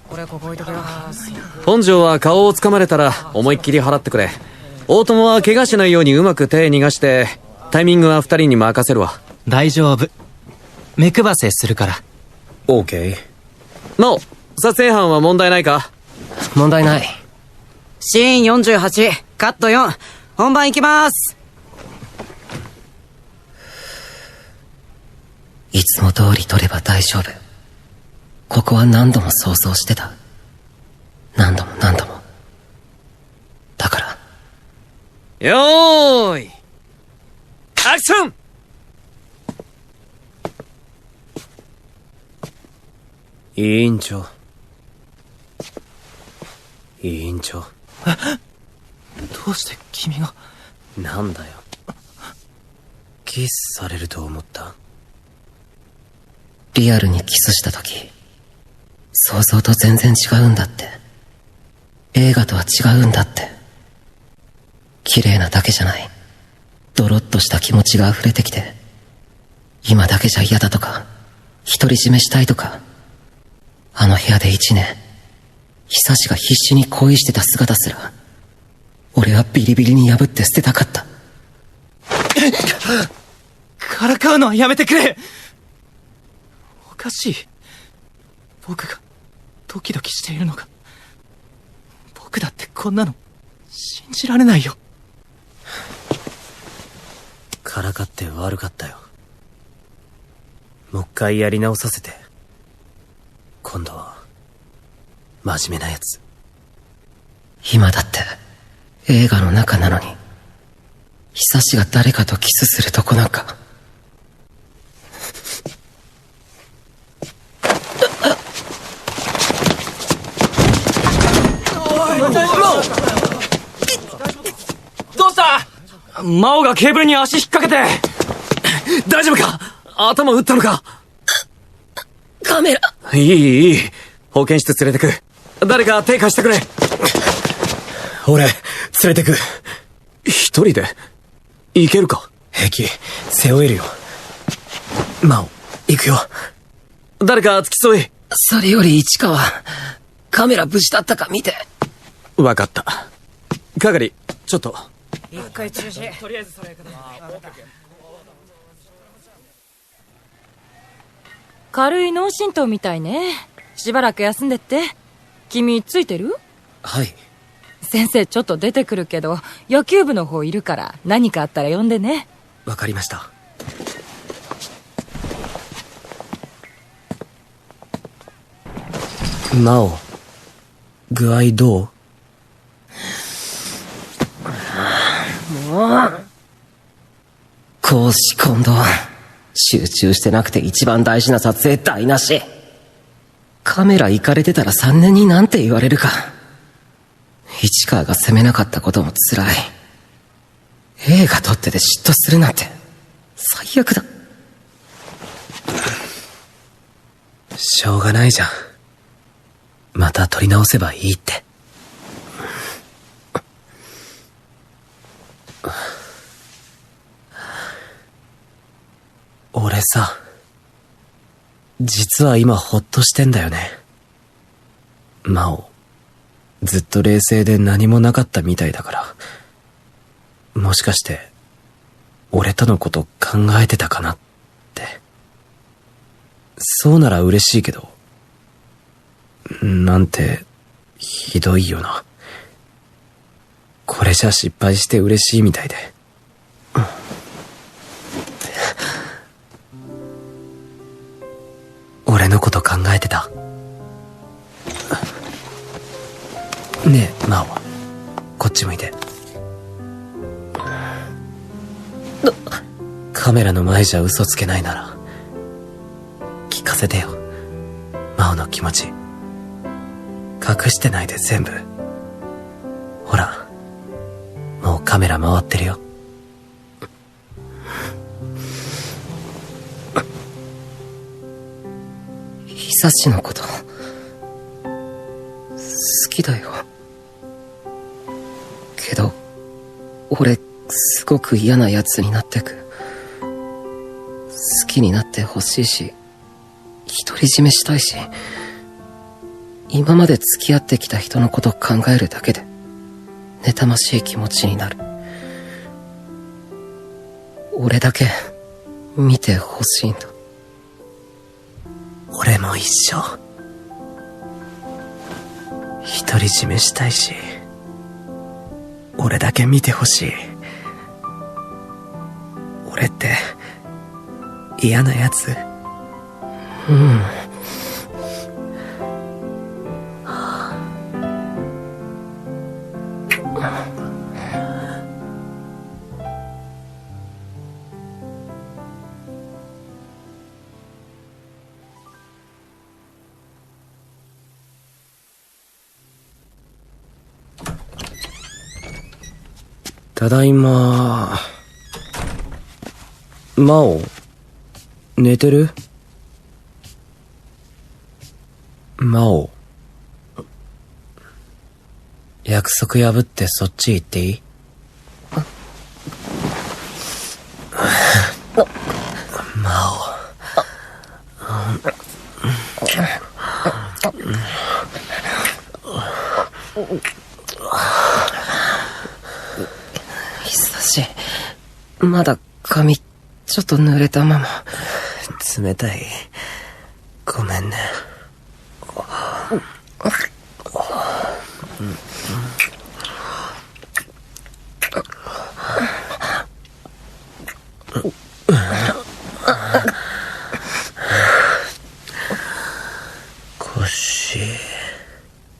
これここ置いとくよ。本庄は顔をつかまれたら思いっきり払ってくれ。大友は怪我しないようにうまく手逃がして、タイミングは二人に任せるわ。大丈夫。目配せするから。オーケー。なお、撮影班は問題ないか？問題ない。シーン48、カット4、本番行きます。いつも通り撮れば大丈夫。ここは何度も想像してた。何度も何度も。だから。よーい、アクション！委員長。委員長。どうして君が。なんだよ。キスされると思った？リアルにキスした時、想像と全然違うんだって。映画とは違うんだって。綺麗なだけじゃない。ドロッとした気持ちが溢れてきて、今だけじゃ嫌だとか、独り占めしたいとか、あの部屋で1年、久志が必死に恋してた姿すら、俺はビリビリに破って捨てたかった。からかうのはやめてくれ。おかしい。僕がドキドキしているのか。僕だってこんなの信じられないよ。からかって悪かったよ。もう一回やり直させて。今度は真面目なやつ。今だって映画の中なのに、久志が誰かとキスするとこなんか。どうした？魔王がケーブルに足引っ掛けて。大丈夫か？頭打ったのか？カメラ。いい。保健室連れてく。誰か手貸してくれ。俺、連れてく。一人で行けるか？平気、背負えるよ。真央、行くよ。誰か付き添い。それより市川、カメラ無事だったか見て。わかった。係、ちょっと。一回中止。とりあえずそれから。軽い脳震盪みたいね。しばらく休んでって。君ついてる？はい。先生ちょっと出てくるけど、野球部の方いるから何かあったら呼んでね。わかりました。真央、具合どう？公私混同。集中してなくて一番大事な撮影台無し。カメラ行かれてたら3年になんて言われるか。市川が責めなかったことも辛い。映画撮ってて嫉妬するなんて最悪だ。しょうがないじゃん。また撮り直せばいいって。俺さ、実は今ほっとしてんだよね。真央、ずっと冷静で何もなかったみたいだから。もしかして、俺とのこと考えてたかなって。そうなら嬉しいけど、なんて、ひどいよな。これじゃ失敗して嬉しいみたいで。俺のこと考えてた？ねえ、真央。こっち向いて。カメラの前じゃ嘘つけないなら、聞かせてよ。真央の気持ち。隠してないで全部。ほら、もうカメラ回ってるよ。久しのこと好きだよ。けど俺すごく嫌な奴になってく。好きになってほしいし、独り占めしたいし、今まで付き合ってきた人のこと考えるだけで妬ましい気持ちになる。俺だけ見てほしいんだ。俺も一緒。独り占めしたいし、俺だけ見てほしい。俺って嫌なやつ？うん。ただいま。真央、寝てる？真央、約束破ってそっち行っていい？真央。久し、まだ髪ちょっと濡れたまま。冷たい。ごめんね。腰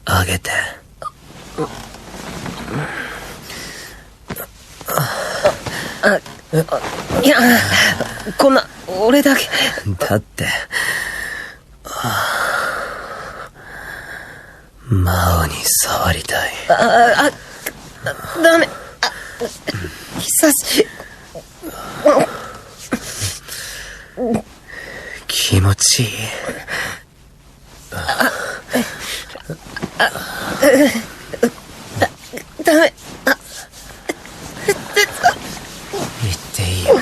上げて。いや、こんな俺だけ。だって、真央に触りたい。ダメ。久し。気持ちいい。ダメ。言っていいよ。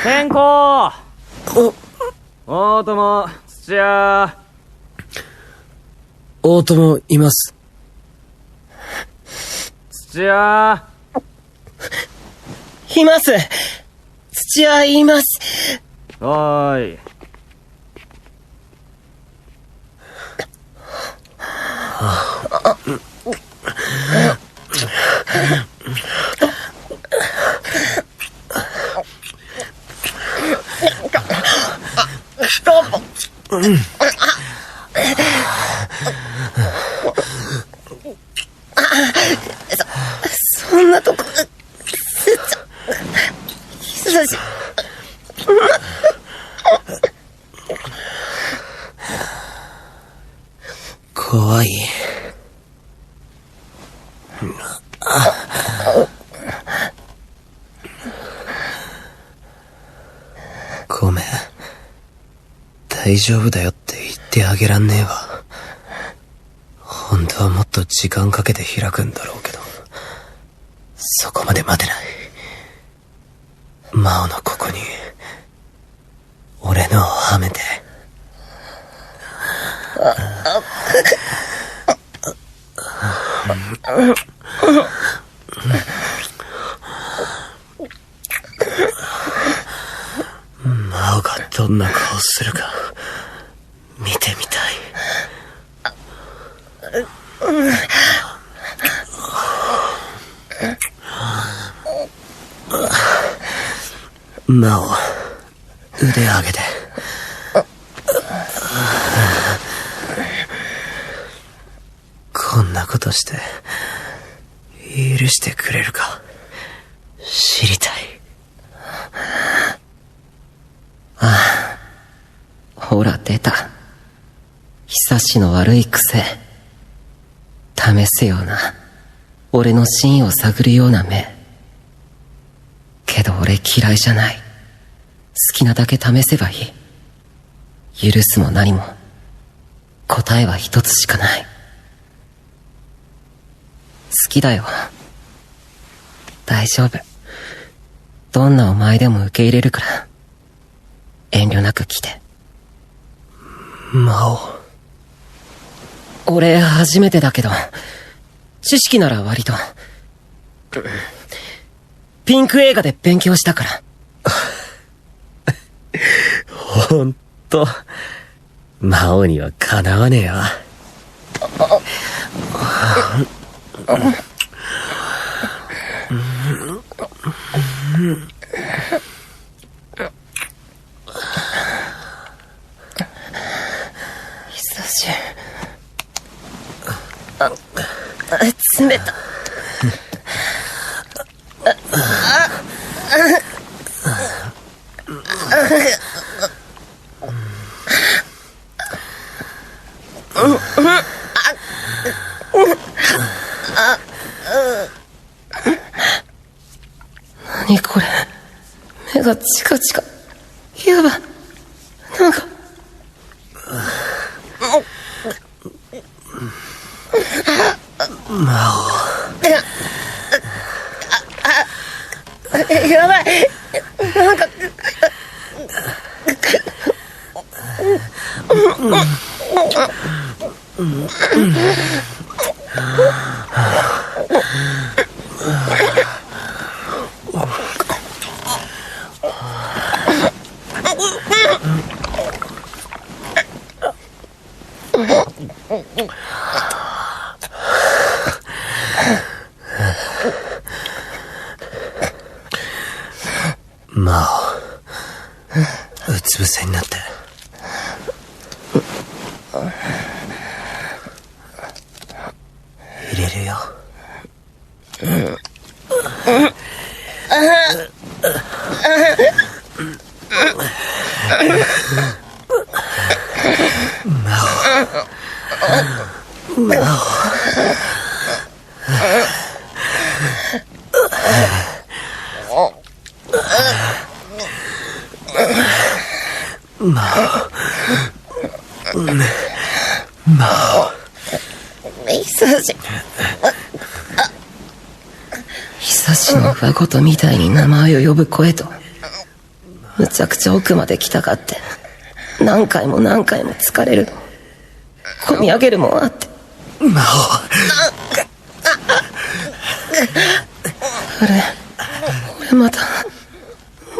天候。大友、土屋。大友います。土屋。います。土屋います。おーい。そんなとこ久し。怖い。ごめん。大丈夫だよって言ってあげらんねえわ。本当はもっと時間かけて開くんだろうけど、そこまで待てない。真央のここに俺のをはめて。真央がどんな顔するか見てみたい。真央、腕上げて。こんなことして許してくれるか知りたい。ああ、ほら出た。久しの悪い癖。試すような、俺の真意を探るような目。けど俺嫌いじゃない。好きなだけ試せばいい。許すも何も、答えは一つしかない。好きだよ。大丈夫。どんなお前でも受け入れるから。遠慮なく来て。真央。俺初めてだけど、知識なら割と。ピンク映画で勉強したから。ほんと、真央にはかなわねえわ。久し冷た。何これ、目がチカチカ。やば、なんかやばい、なんか真央、うつ伏せになって。入れるよ。久しの上言みたいに名前を呼ぶ声と、むちゃくちゃ奥まで来たかって、何回も何回も疲れるの。込み上げるもんあって。真央、俺また、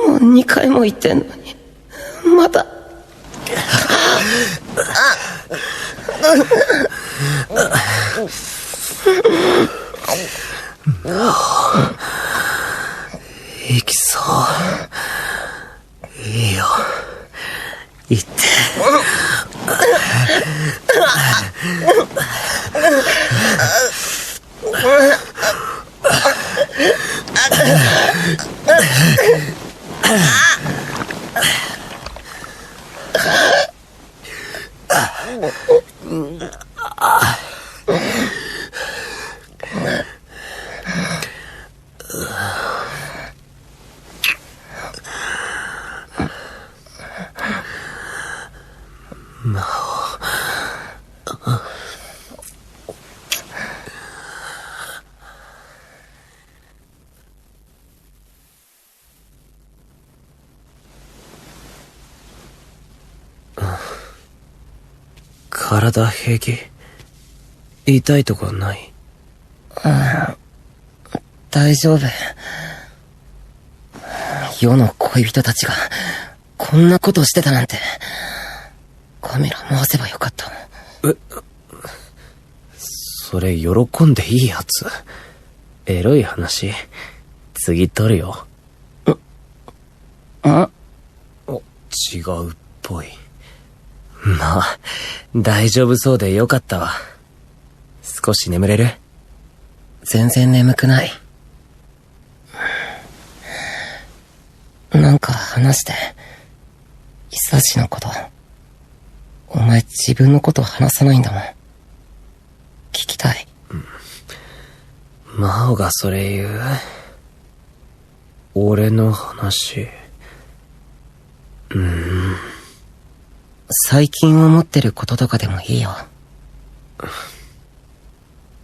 もう2回も言ってんのに、また。行きそう。いいよ、行って。体平気？痛いとこない？大丈夫。世の恋人たちがこんなことしてたなんて。カメラ回せばよかった。それ喜んでいいやつ？エロい話？次撮るよ。違うっぽい。まあ大丈夫そうでよかったわ。少し眠れる？全然眠くない。なんか話して。久しのこと。お前自分のこと話さないんだもん。聞きたい。真央がそれ言う？俺の話。最近思ってることとかでもいいよ。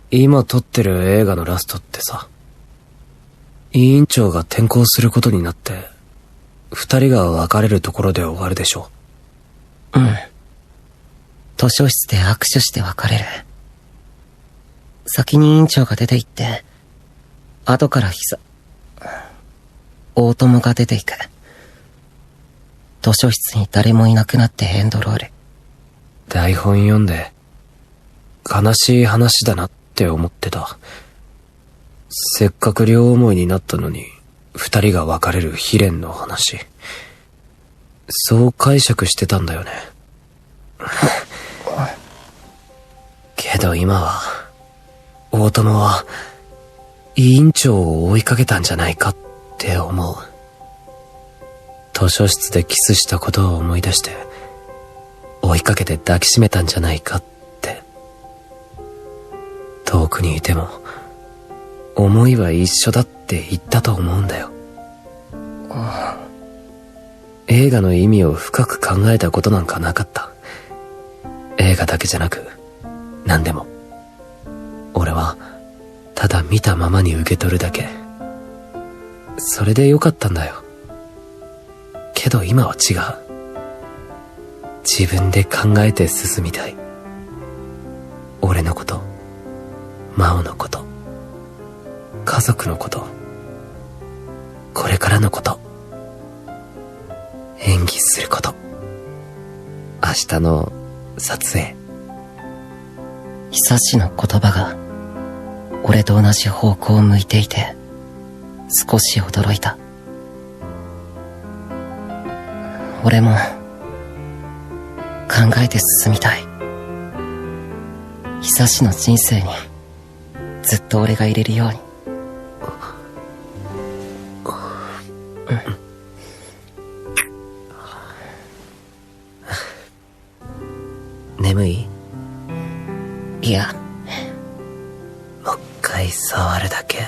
今撮ってる映画のラストってさ、委員長が転校することになって、二人が別れるところで終わるでしょ？図書室で握手して別れる。先に委員長が出て行って、後から大友が出て行く。図書室に誰もいなくなってエンドロール。台本読んで、悲しい話だなって思ってた。せっかく両思いになったのに、二人が別れる悲恋の話。そう解釈してたんだよね。けど今は、大友は、委員長を追いかけたんじゃないかって思う。図書室でキスしたことを思い出して、追いかけて抱きしめたんじゃないかって。遠くにいても、思いは一緒だって言ったと思うんだよ。映画の意味を深く考えたことなんかなかった。映画だけじゃなく、何でも。俺は、ただ見たままに受け取るだけ。それでよかったんだよ。けど今は違う。自分で考えて進みたい。俺のこと、真央のこと、家族のこと、これからのこと、演技すること、明日の撮影。久しの言葉が俺と同じ方向を向いていて少し驚いた。俺も考えて進みたい。久しの人生にずっと俺がいれるように。眠い？いや、もう一回触るだけ。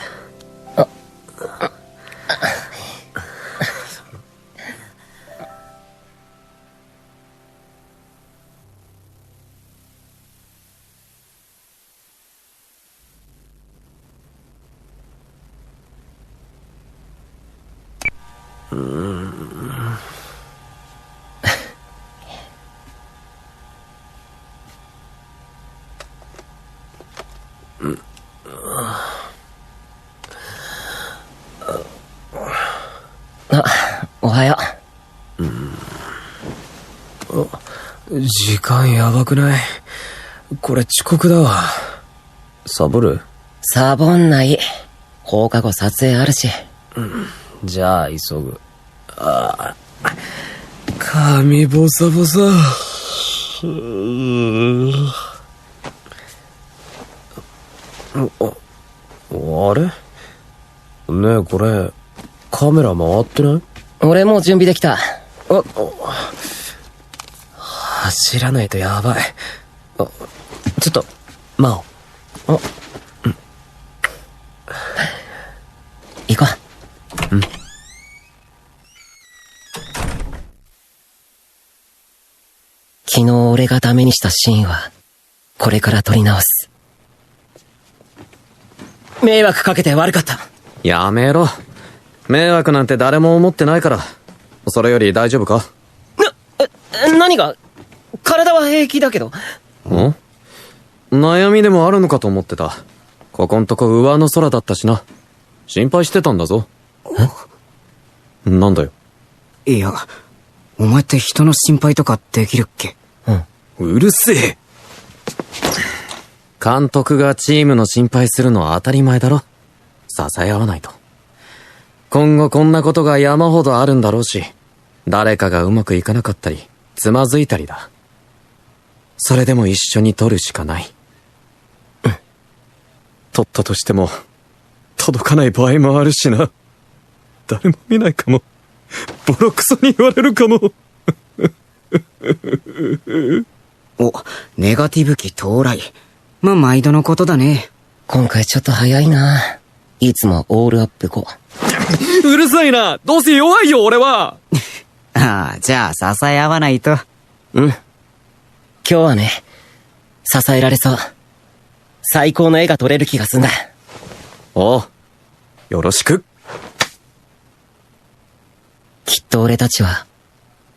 おはよう。時間やばくない？これ遅刻だわ。サボる？サボんない。放課後撮影あるし。じゃあ急ぐ。髪ボサボサ。あれ？ねえ、これカメラ回ってない？俺もう準備できた。走らないとやばい。ちょっと真央。行こう。昨日俺がダメにしたシーンはこれから撮り直す。迷惑かけて悪かった。やめろ。迷惑なんて誰も思ってないから。それより大丈夫か？何が？体は平気だけど。ん？悩みでもあるのかと思ってた。ここんとこ上の空だったしな。心配してたんだぞ。なんだよ。いや、お前って人の心配とかできるっけ？うるせえ。監督がチームの心配するのは当たり前だろ。支え合わないと。今後こんなことが山ほどあるんだろうし、誰かがうまくいかなかったり、つまずいたりだ。それでも一緒に取るしかない。取ったとしても、届かない場合もあるしな。誰も見ないかも。ボロクソに言われるかも。お、ネガティブ期到来。まあ、毎度のことだね。今回ちょっと早いな。いつもオールアップ後。うるさいな。どうせ弱いよ、俺は。ああ、じゃあ支え合わないと。今日はね、支えられそう。最高の絵が撮れる気がすんだ。おう。よろしく。きっと俺たちは、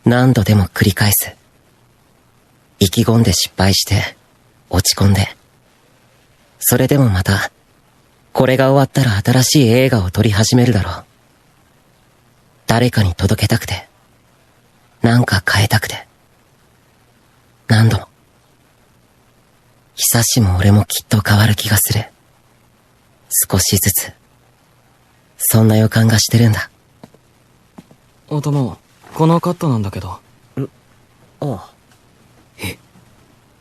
何度でも繰り返す。意気込んで失敗して、落ち込んで。それでもまた、これが終わったら新しい映画を撮り始めるだろう。誰かに届けたくて、なんか変えたくて。何度も。久しも俺もきっと変わる気がする。少しずつ。そんな予感がしてるんだ。お供、このカットなんだけど。ああ。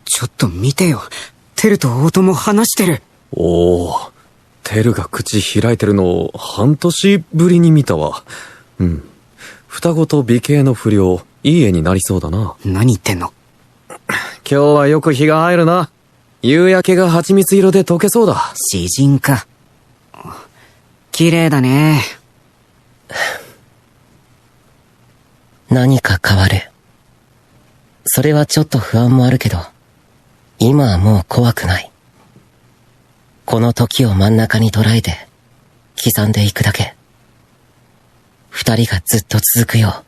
ちょっと見てよ。テルと大友話してる。おお。テルが口開いてるのを半年ぶりに見たわ。双子と美形の不良、いい絵になりそうだな。何言ってんの？今日はよく日が入るな。夕焼けが蜂蜜色で溶けそうだ。詩人か。綺麗だね。何か変わる。それはちょっと不安もあるけど、今はもう怖くない。この時を真ん中に捉えて、刻んでいくだけ。二人がずっと続くよ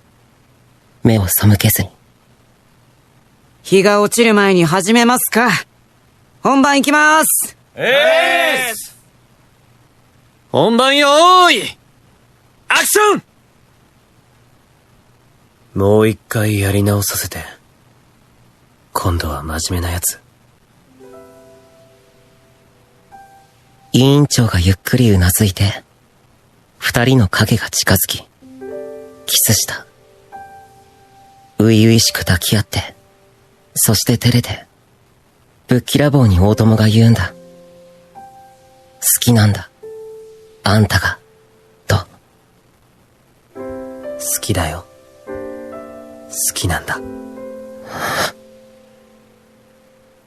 う、目を背けずに。日が落ちる前に始めますか。本番行きます。本番よーいアクション。もう一回やり直させて。今度は真面目なやつ。委員長がゆっくりうなずいて、二人の影が近づき、キスした。初々しく抱き合って、そして照れて、ぶっきらぼうに大友が言うんだ。好きなんだ。あんたが、と。好きだよ。好きなんだ。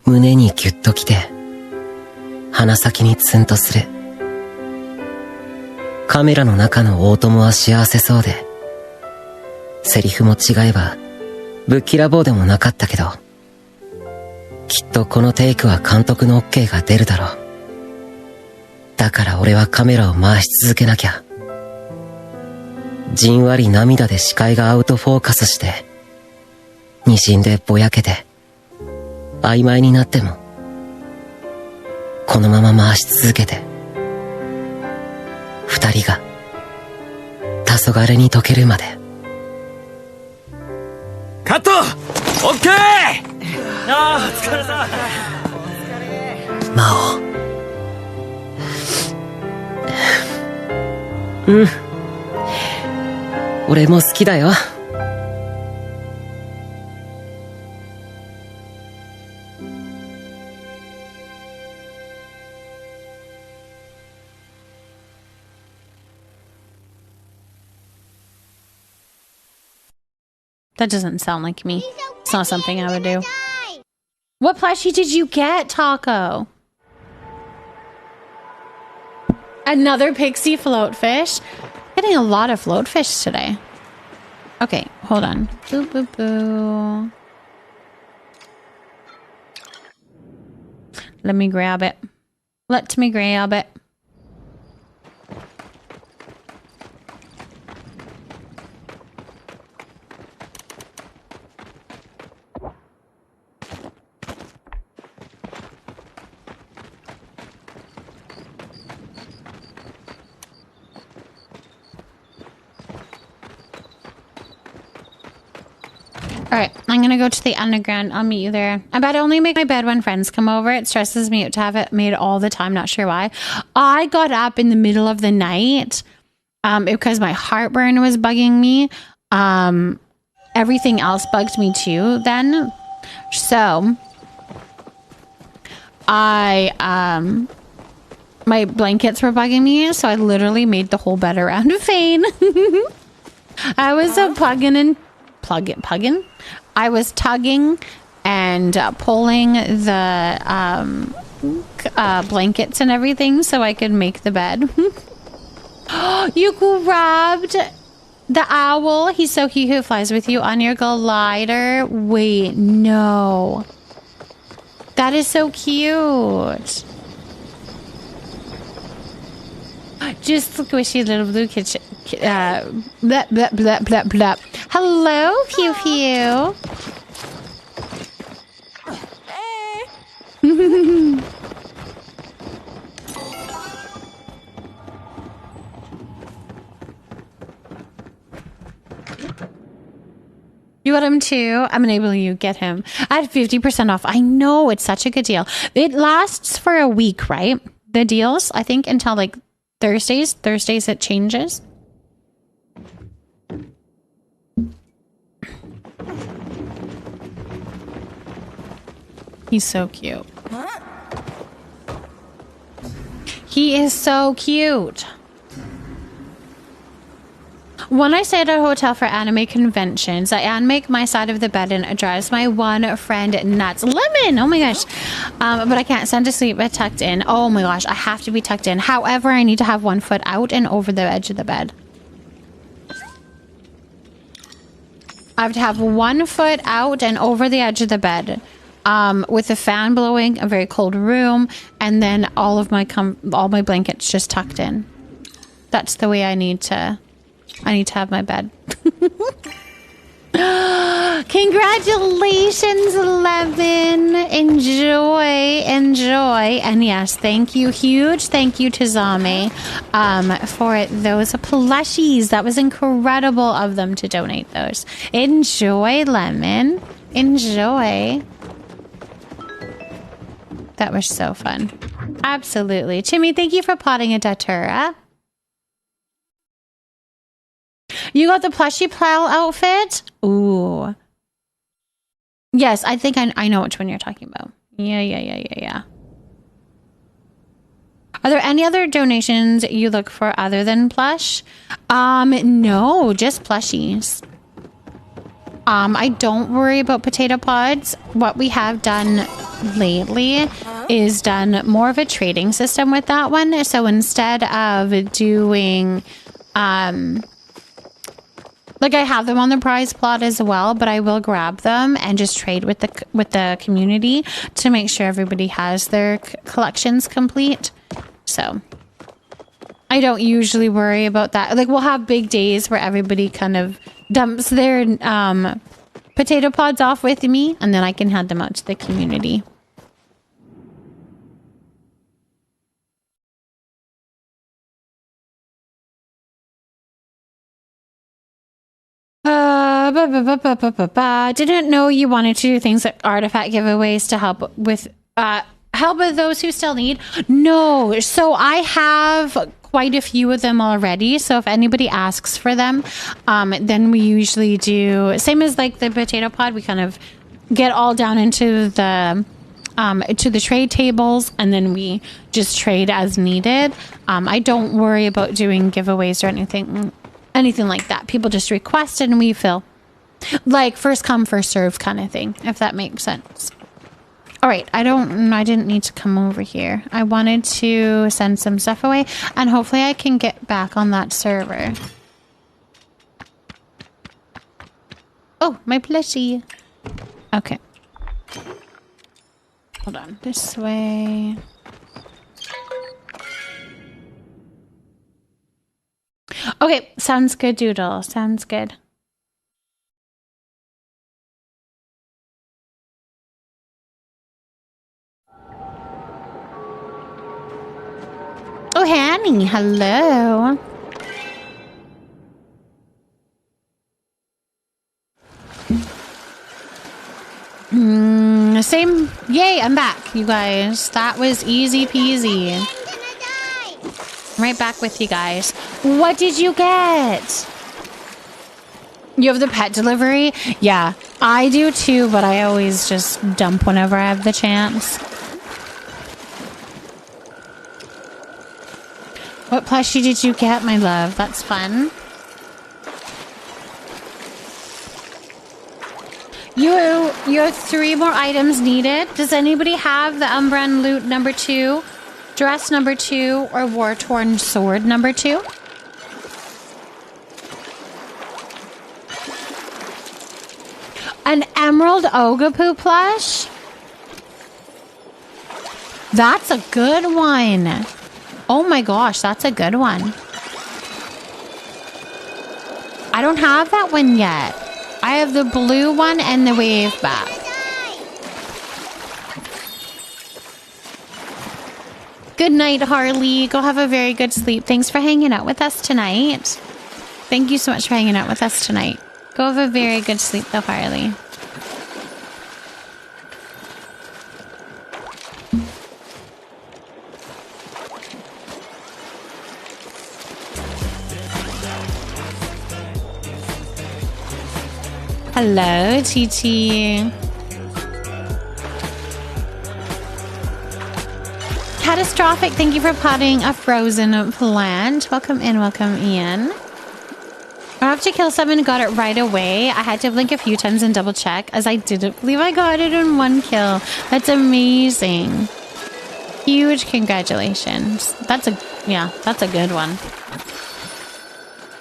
胸にギュッときて、鼻先にツンとする。カメラの中の大友は幸せそうで、セリフも違えば、ぶっきらぼうでもなかったけど、きっとこのテイクは監督の OK が出るだろう。だから俺はカメラを回し続けなきゃ。じんわり涙で視界がアウトフォーカスして、滲んでぼやけて、曖昧になっても、このまま回し続けて、二人が、黄昏に溶けるまで。カット！オッケー！ああ、お疲れさ。魔王。俺も好きだよ。That doesn't sound like me. It's not something I would do. What plushie did you get, Taco? Another pixie floatfish? Getting a lot of floatfish today. Okay, hold on. Boo, boo, boo. Let me grab it. Let me grab it. Alright, I'm gonna go to the underground. I'll meet you there. I bet I only make my bed when friends come over. It stresses me out to have it made all the time. Not sure why. I got up in the middle of the night because my heartburn was bugging me. Everything else bugged me too then. So my blankets were bugging me, so I literally made the whole bed around a fan. I was plugging. I was tugging and pulling the blankets and everything so I could make the bed. You grabbed the owl. He's so cute. Who flies with you on your glider? Wait, no. That is so cute. Just squishy little blue kitchen. Blah, blah, blah, blah, blah. Hello, Pew Pew. Hey. You got him too? I'm enabling you. Get him. I had 50% off. I know. It's such a good deal. It lasts for a week, right? The deals, I think, until like Thursdays. Thursdays it changes. He's so cute. He is so cute. When I stay at a hotel for anime conventions, I unmake my side of the bed and it drives my one friend nuts. Lemon! Oh my gosh. But I can't stand to sleep tucked in. Oh my gosh, I have to be tucked in. However, I need to have one foot out and over the edge of the bed. I have to have one foot out and over the edge of the bed. With the fan blowing, a very cold room, and then all my blankets just tucked in. That's the way I need to have my bed. Congratulations, Levin. Enjoy. And yes, thank you. Huge thank you to Zame for those plushies. That was incredible of them to donate those. Enjoy, Lemon. Enjoy. That was so fun. Absolutely. Timmy, thank you for potting a datura. You got the plushie plow outfit? Ooh. Yes, I think I know which one you're talking about. Yeah. Are there any other donations you look for other than plush? No, just plushies. I don't worry about potato pods. What we have done lately is done more of a trading system with that one. So instead of doing, like I have them on the prize plot as well, but I will grab them and just trade with the community to make sure everybody has their collections complete. So I don't usually worry about that. Like we'll have big days where everybody kind of dumps their potato pods off with me, and then I can hand them out to the community. Didn't know you wanted to do things like artifact giveaways to help with those who still need. No, so I have quite a few of them already. So if anybody asks for them, then we usually do same as like the potato pod. We kind of get all down into the to the trade tables, and then we just trade as needed. I don't worry about doing giveaways or anything like that. People just request and we fill. Like first come, first serve kind of thing, if that makes sense. All right, I didn't need to come over here. I wanted to send some stuff away, and hopefully I can get back on that server. Oh, my plushie. Okay. Hold on, this way. Okay, sounds good, Doodle. Sounds good. Oh, Hanny, hello. Same. Yay, I'm back, you guys. That was easy peasy. Right back with you guys. What did you get? You have the pet delivery? Yeah, I do too, but I always just dump whenever I have the chance. What plushie did you get, my love? That's fun. You have 3 more items needed. Does anybody have the Umbran loot number 2, dress number 2, or war-torn sword number 2? An emerald Ogapu plush? That's a good one. Oh my gosh, that's a good one. I don't have that one yet. I have the blue one and the wave back. Good night, Harley. Go have a very good sleep. Thanks for hanging out with us tonight. Thank you so much for hanging out with us tonight. Go have a very good sleep, though, Harley. Hello, TT. Catastrophic, thank you for potting a frozen plant. Welcome in, welcome in. I have to kill someone and got it right away. I had to blink a few times and double check as I didn't believe I got it in 1 kill. That's amazing. Huge congratulations. That's a good one.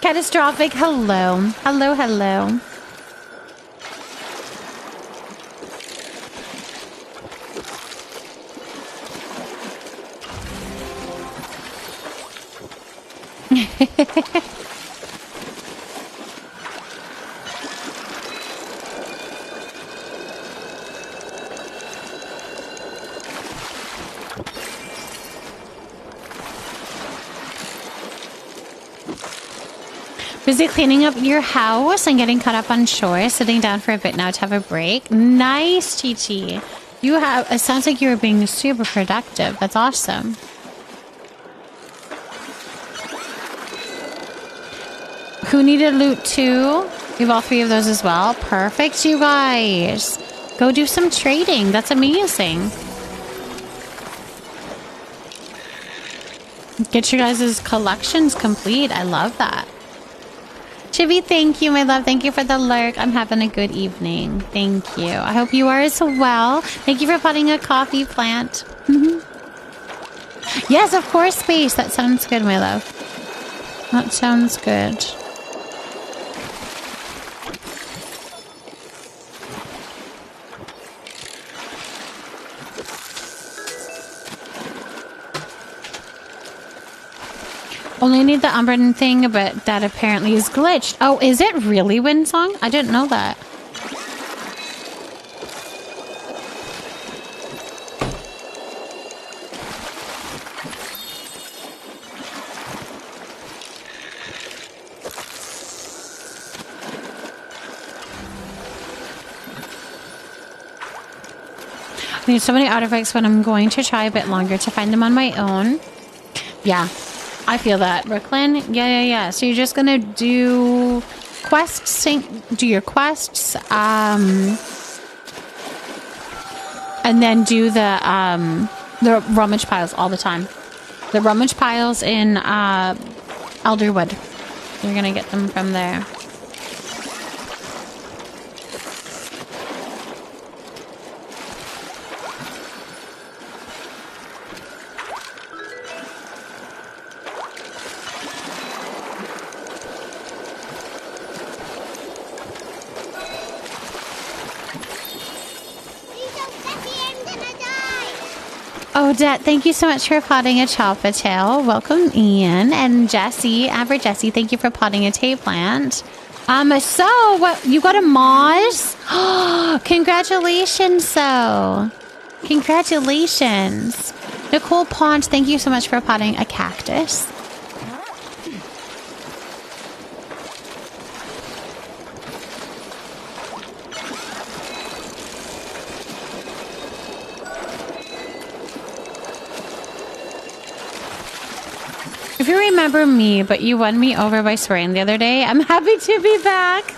Catastrophic, hello. Hello, hello. Busy cleaning up your house and getting caught up on chores. Sitting down for a bit now to have a break. Nice, TT. It sounds like you were being super productive. That's awesome. Who needed loot too? We have all 3 of those as well. Perfect, you guys. Go do some trading. That's amazing. Get your guys' collections complete. I love that. Chibi, thank you, my love. Thank you for the lurk. I'm having a good evening. Thank you. I hope you are as well. Thank you for potting a coffee plant. Yes, of course, Space. That sounds good, my love. That sounds good. Only need the Umbran thing, but that apparently is glitched. Oh, is it really Windsong? I didn't know that. I need so many artifacts, but I'm going to try a bit longer to find them on my own. Yeah. I feel that, Brooklyn. Yeah. So you're just gonna do quests, do your quests, and then do the rummage piles all the time. The rummage piles in Elderwood. You're gonna get them from there. Odette, thank you so much for potting a 𝔹𝕃ℂ𝔻. Welcome in. And Jessie, Amber Jessie, thank you for potting a tea plant. So, what, you got a Moz? Congratulations, so. Congratulations. Nicole Pont, thank you so much for potting a cactus. If you remember me, but you won me over by swearing the other day, I'm happy to be back.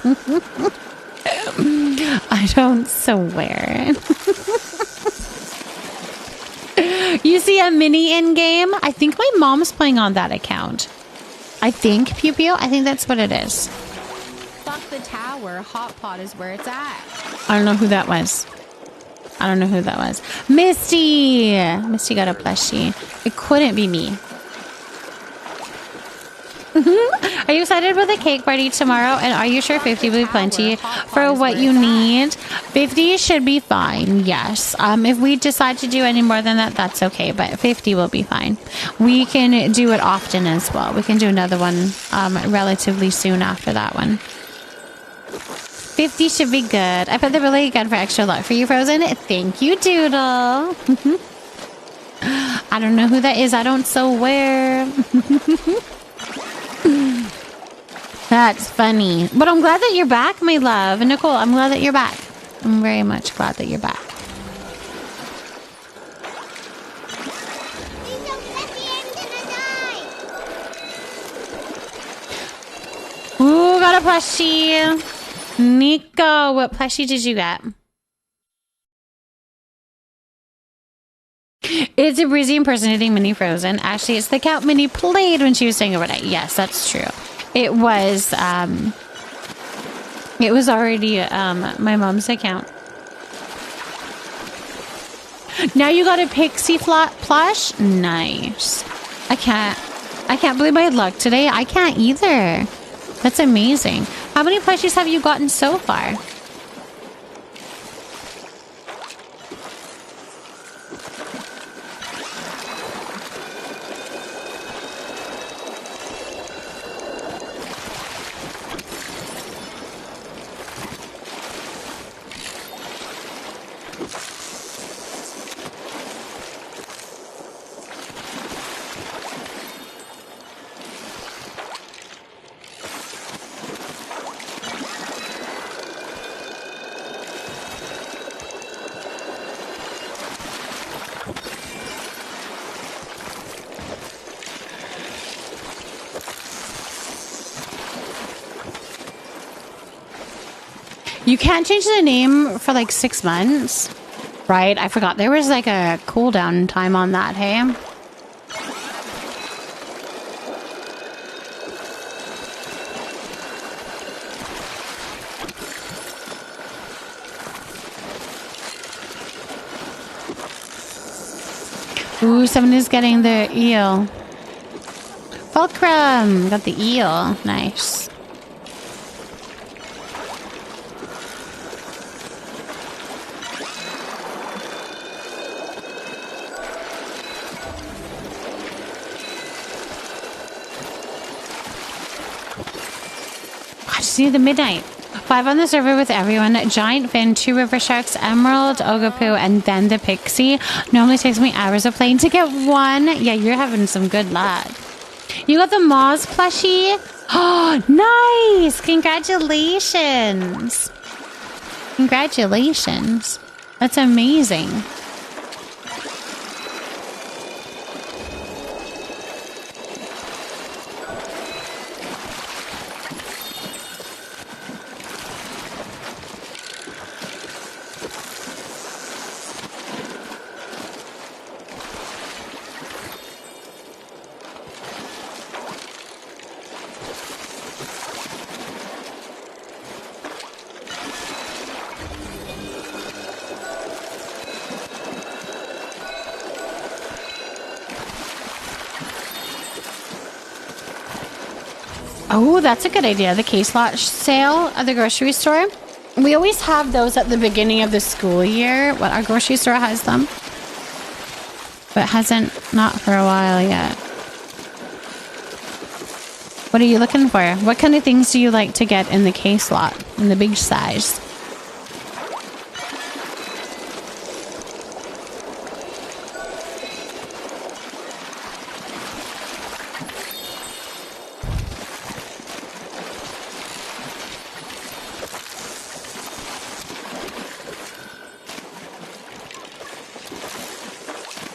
I don't swear. You see a mini in-game? I think my mom's playing on that account. I think, Pew Pew. I think that's what it is. Fuck the tower. Hot pot is where it's at. I don't know who that was. I don't know who that was. Misty! Misty got a plushie. It couldn't be me. Are you excited about the cake party tomorrow? And are you sure 50 will be plenty for what you need? 50 should be fine, yes. If we decide to do any more than that, that's okay. But 50 will be fine. We can do it often as well. We can do another one relatively soon after that one. 50 should be good. I put the really good for extra luck for you, Frozen. Thank you, Doodle. I don't know who that is. I don't swear. That's funny. But I'm glad that you're back, my love. Nicole, I'm glad that you're back. I'm very much glad that you're back. Ooh, got a plushie. Nico, what plushie did you get? It's a Breezy impersonating Mini Frozen. Actually, it's the account Mini played when she was saying overnight. Yes, that's true. It was already my mom's account. Now you got a Pixie plush? Nice. I can't believe my luck today. I can't either. That's amazing. How many plushies have you gotten so far? You can't change the name for like 6 months, right? I forgot. There was like a cooldown time on that, hey? Ooh, someone is getting the eel. Fulcrum got the eel. Nice. See the midnight. 5 on the server with everyone. Giant fin, 2 river sharks, emerald, Ogapoo, and then the pixie. Normally takes me hours of playing to get 1. Yeah, you're having some good luck. You got the Moz plushie? Oh, nice! Congratulations! Congratulations. That's amazing. Oh, that's a good idea. The case lot sale at the grocery store. We always have those at the beginning of the school year. Well, our grocery store has them. But hasn't, not for a while yet. What are you looking for? What kind of things do you like to get in the case lot? In the big size?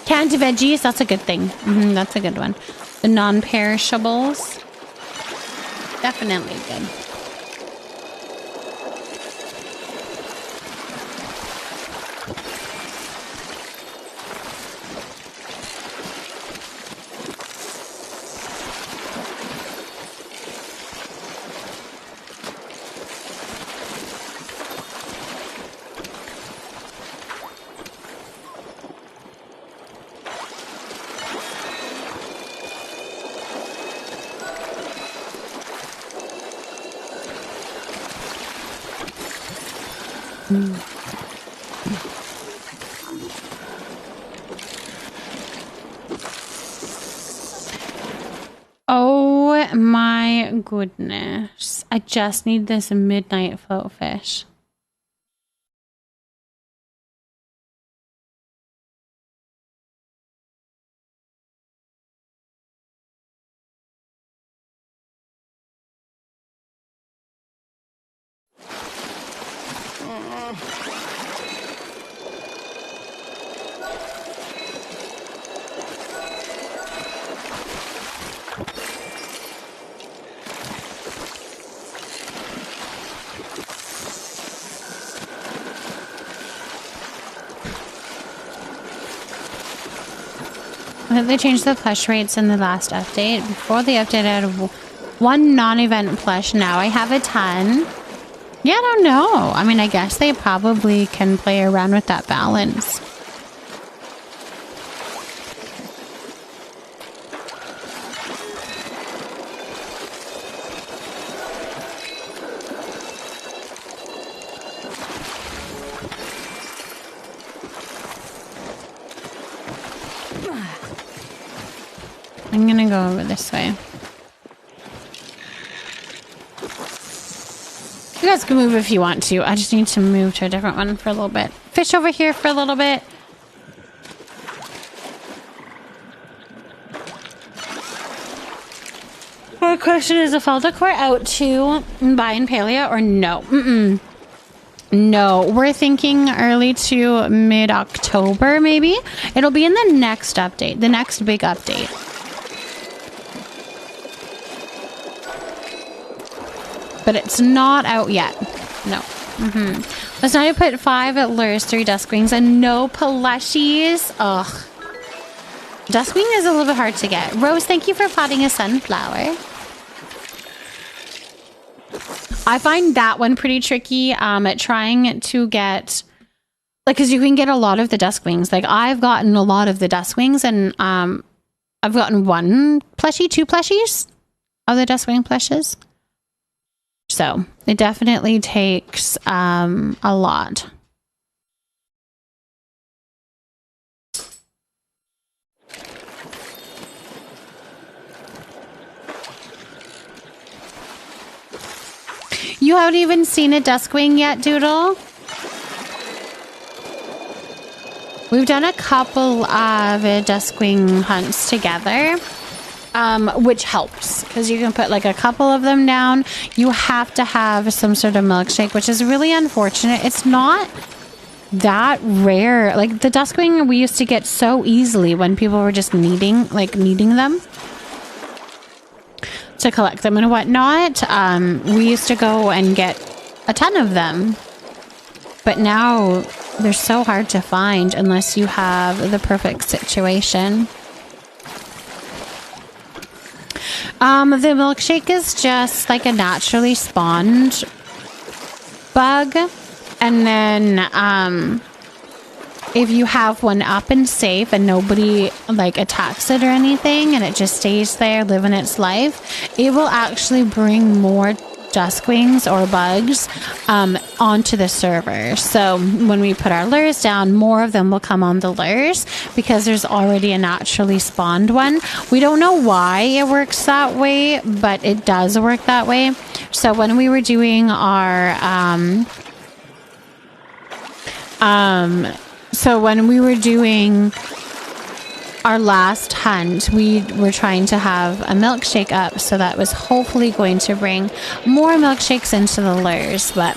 Canned veggies, that's a good thing. That's a good one. The non-perishables. Definitely good. Oh my goodness. I just need this midnight float fish. I think they changed the plush rates in the last update. Before the update, I had one non-event plush. Now I have a ton. Yeah, I don't know. I mean, I guess they probably can play around with that balance. I'm gonna go over this way. You guys can move if you want to. I just need to move to a different one for a little bit. Fish over here for a little bit. My question is, if I'll decor out to buy in Palea or no? No, we're thinking early to mid-October, maybe. It'll be in the next update, the next big update. But it's not out yet. No. Let's now put 5 lures, 3 duskwings, and no plushies. Ugh. Duskwing is a little bit hard to get. Rose, thank you for potting a sunflower. I find that one pretty tricky. Trying to get, like, because you can get a lot of the duskwings. Like, I've gotten a lot of the duskwings, and I've gotten 1 plushie, 2 plushies of the duskwing plushes. So it definitely takes a lot. You haven't even seen a duskwing yet, Doodle? We've done a couple of duskwing hunts together. Which helps because you can put like a couple of them down. You have to have some sort of milkshake, which is really unfortunate. It's not that rare. Like the duskwing we used to get so easily when people were just needing them to collect them and whatnot. We used to go and get a ton of them, but now they're so hard to find unless you have the perfect situation. The milkshake is just like a naturally spawned bug. And then, if you have one up and safe and nobody like attacks it or anything and it just stays there living its life, it will actually bring more duskwings or bugs onto the server. So when we put our lures down, more of them will come on the lures because there's already a naturally spawned one. We don't know why it works that way, but it does work that way. So when we were doing our our last hunt, we were trying to have a milkshake up, so that was hopefully going to bring more milkshakes into the lures. But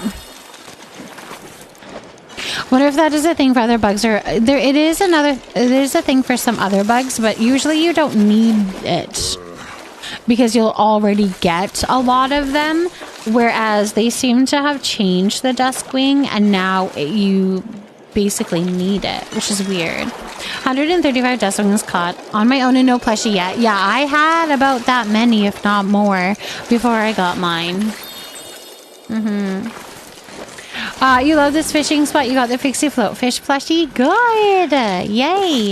Wonder if that is a thing for other bugs, or there it is another. There's a thing for some other bugs, but usually you don't need it because you'll already get a lot of them. Whereas they seem to have changed the Duskwing, and now you basically need it, which is weird. 135 Duskwings caught on my own and no plushie yet. Yeah, I had about that many, if not more, before I got mine. You love this fishing spot. You got the Fixie Float Fish plushie. Good. Yay.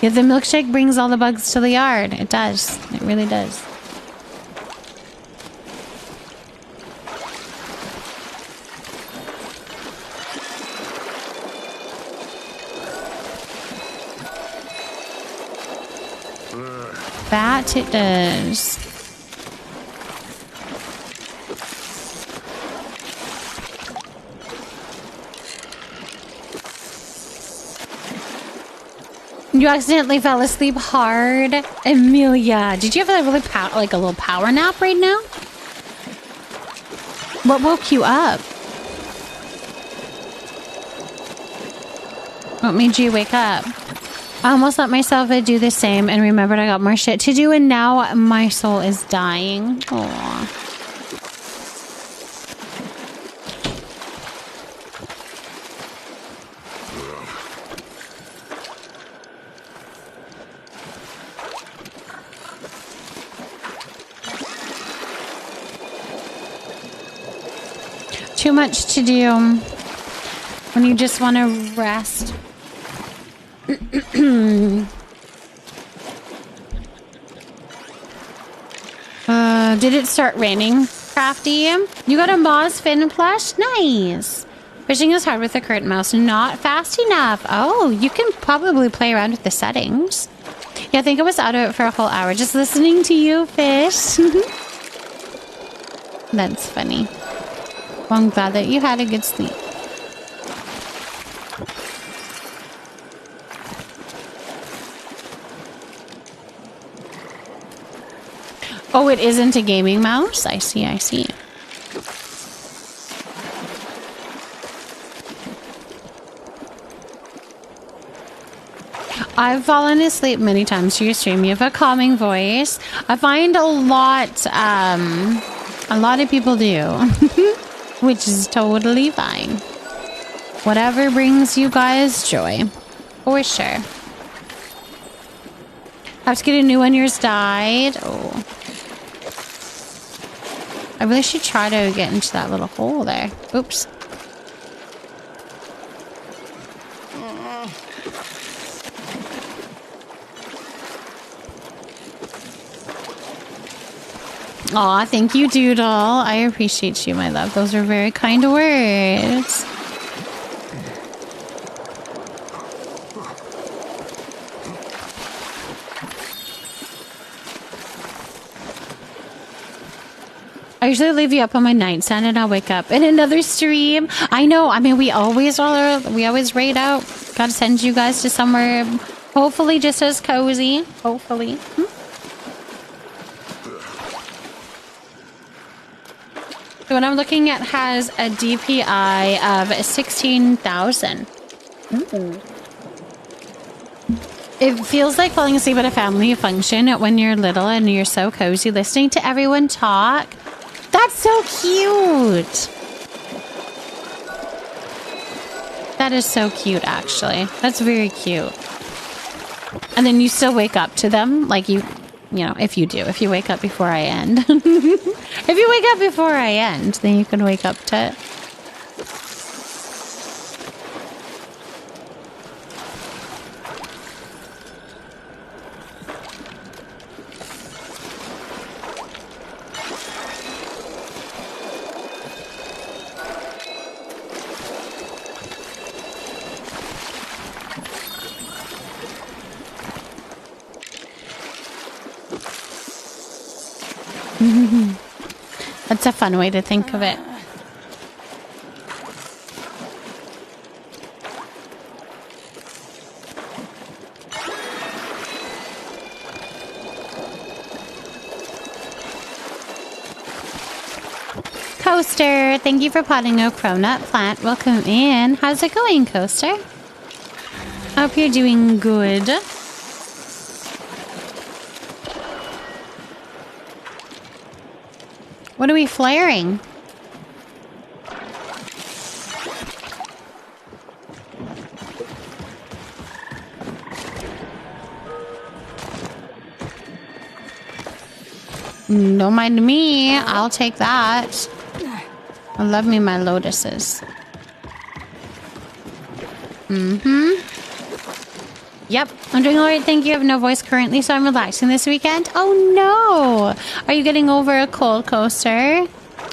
Yeah, the milkshake brings all the bugs to the yard. It does. It really does. That it does. You accidentally fell asleep hard, Amelia. Did you have a really like a little power nap right now? What woke you up? What made you wake up? I almost let myself do the same and remembered I got more shit to do, and now my soul is dying. Aww. Too much to do when you just want to rest. Did it start raining, Crafty? You got a Moz Fin plush? Nice. Fishing is hard with the current mouse, not fast enough. Oh, you can probably play around with the settings. Yeah, I think I was out of it for a whole hour just listening to you fish. That's funny. Well, I'm glad that you had a good sleep. Oh, it isn't a gaming mouse? I see, I see. I've fallen asleep many times to your stream. You have a calming voice. I find a lot of people do, which is totally fine. Whatever brings you guys joy, for sure. I have to get a new one. Yours died. Oh. I really should try to get into that little hole there. Oops. Aw, thank you, Doodle. I appreciate you, my love. Those are very kind words. I usually leave you up on my nightstand and I'll wake up in another stream. I know. I mean, we always raid out. Gotta send you guys to somewhere hopefully just as cozy. Hopefully. The one I'm looking at has a DPI of 16,000. It feels like falling asleep at a family function when you're little and you're so cozy listening to everyone talk. That's so cute. That is so cute, actually. That's very cute. And then you still wake up to them, like you know, if you do. If you wake up before I end. If you wake up before I end, then you can wake up to it. That's a fun way to think of it. Coaster, thank you for potting a cronut plant. Welcome in. How's it going, Coaster? Hope you're doing good. What are we flaring? Don't mind me. I'll take that. I love me my lotuses. Yep, I'm doing alright, thank you. I have no voice currently, so I'm relaxing this weekend. Oh no! Are you getting over a cold, Coaster? Oh,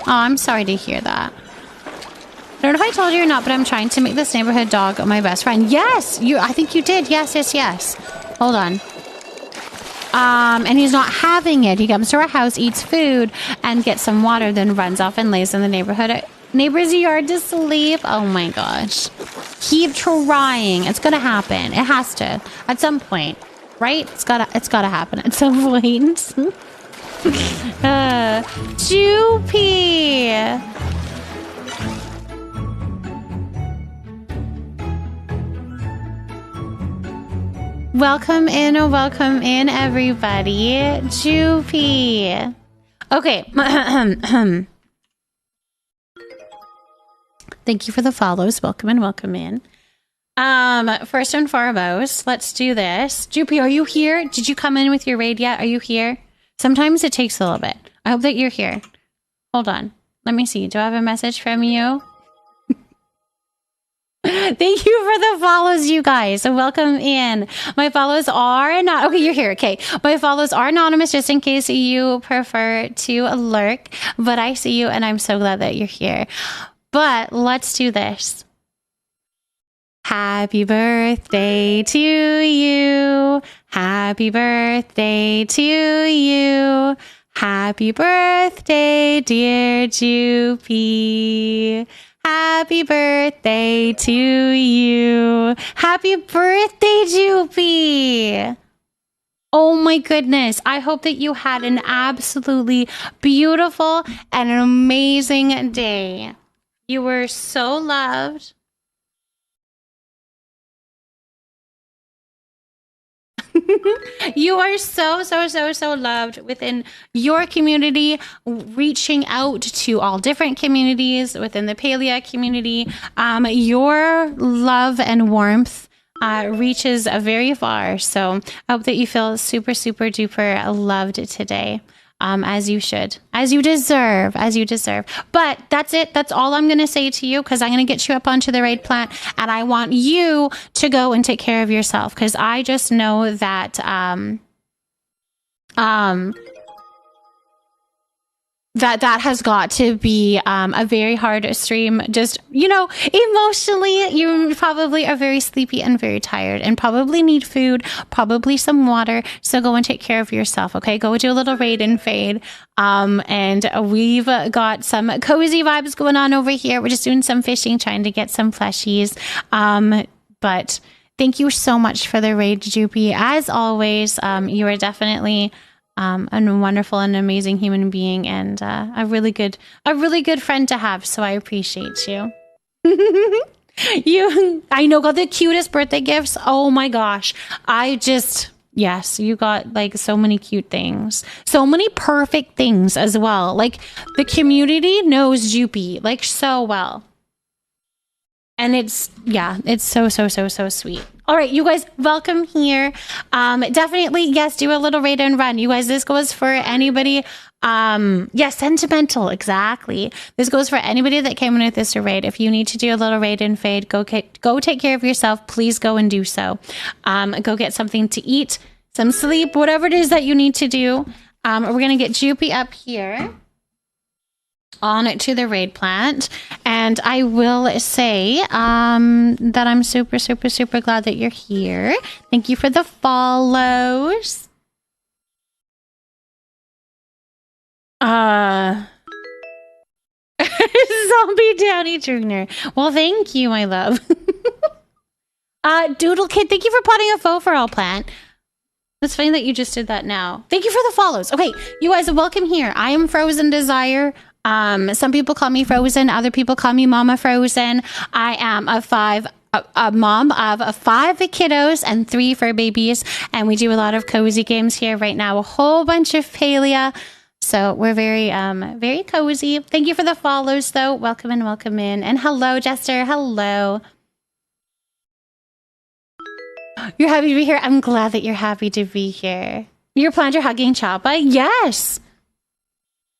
I'm sorry to hear that. I don't know if I told you or not, but I'm trying to make this neighborhood dog my best friend. Yes! I think you did. Yes. Hold on. And he's not having it. He comes to our house, eats food, and gets some water, then runs off and lays in the neighbor's yard to sleep. Oh my gosh. Keep trying. It's gonna happen. It has to. At some point. Right? It's gotta happen at some point. Joopy! Welcome in, everybody. Joopy. Okay. Thank you for the follows. Welcome in. First and foremost, let's do this. Joopy, are you here? Did you come in with your raid yet? Are you here? Sometimes it takes a little bit. I hope that you're here. Hold on. Let me see. Do I have a message from you? Thank you for the follows, you guys. Welcome in. My follows are not... Okay, you're here. Okay. My follows are anonymous just in case you prefer to lurk. But I see you and I'm so glad that you're here. But let's do this. Happy birthday to you. Happy birthday to you. Happy birthday, dear Joopy. Happy birthday to you. Happy birthday, Joopy. Oh my goodness. I hope that you had an absolutely beautiful and an amazing day. You were so loved. You are so loved within your community, reaching out to all different communities within the Palea community. Your love and warmth reaches very far. So I hope that you feel super duper loved today. As you should, as you deserve. But that's it. That's all I'm going to say to you, because I'm going to get you up onto the raid plant and I want you to go and take care of yourself, because I just know that, that has got to be a very hard stream. Just, emotionally, you probably are very sleepy and very tired and probably need food, probably some water. So go and take care of yourself, okay? Go do a little raid and fade. And we've got some cozy vibes going on over here. We're just doing some fishing, trying to get some fleshies. But thank you so much for the raid, Joopy. As always, you are definitely... a wonderful and amazing human being, and a really good friend to have. So I appreciate you. I know, got the cutest birthday gifts. Oh my gosh, yes, you got like so many cute things, so many perfect things as well. Like the community knows Joopy like so well. And it's so sweet. All right, you guys, welcome here. Definitely, yes, do a little raid and run. You guys, this goes for anybody. Sentimental, exactly. This goes for anybody that came in with this raid. If you need to do a little raid and fade, go take care of yourself. Please go and do so. Go get something to eat, some sleep, whatever it is that you need to do. We're going to get Joopy up here on to the raid plant, and I will say that I'm super glad that you're here. Thank you for the follows. Zombie Downy Jr. Well, thank you, my love. Doodle Kid, thank you for potting a faux for all plant. It's funny that you just did that now. Thank you for the follows. Okay, you guys, welcome here. I am Frozen Desire. Some people call me Frozen. Other people call me Mama Frozen. I am a mom of 5 kiddos and 3 fur babies. And we do a lot of cozy games here right now. A whole bunch of Palia. So we're very, very cozy. Thank you for the follows, though. Welcome in, welcome in. And hello, Jester. Hello. You're happy to be here? I'm glad that you're happy to be here. Your plants are hugging Choppa? Yes.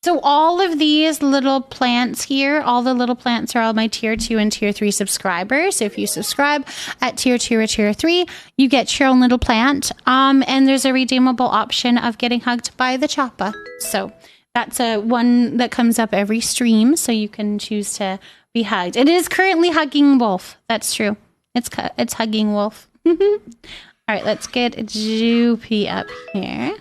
So all of these little plants here, all the little plants are all my tier 2 and tier 3 subscribers. So if you subscribe at tier 2 or tier 3, you get your own little plant. And there's a redeemable option of getting hugged by the Choppa. So that's one that comes up every stream. So you can choose to be hugged. It is currently hugging Wolf. That's true. It's hugging Wolf. All right, let's get Joopy up here.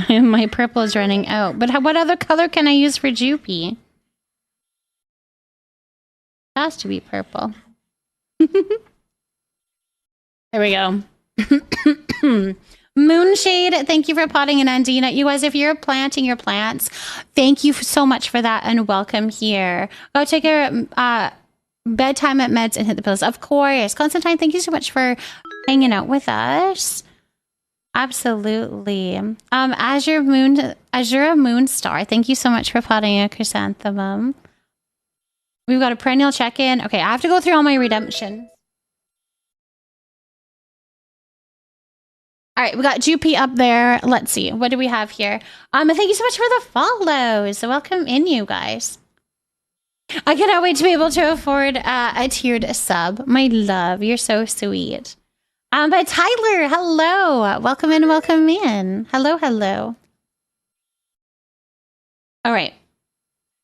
My purple is running out. But what other color can I use for Joopy? It has to be purple. There we go. Moonshade, thank you for potting in Andina. You guys, if you're planting your plants, thank you so much for that and welcome here. Go take a bedtime at meds and hit the pills. Of course. Constantine, thank you so much for hanging out with us. Absolutely. Azure Moonstar, thank you so much for potting a chrysanthemum. We've got a perennial check-in. Okay, I have to go through all my redemptions. All right, we got Joopy up there. Let's see. What do we have here? Thank you so much for the follows. Welcome in, you guys. I cannot wait to be able to afford a tiered sub. My love, you're so sweet. But Tyler, hello. Welcome in, welcome in. Hello, hello. All right.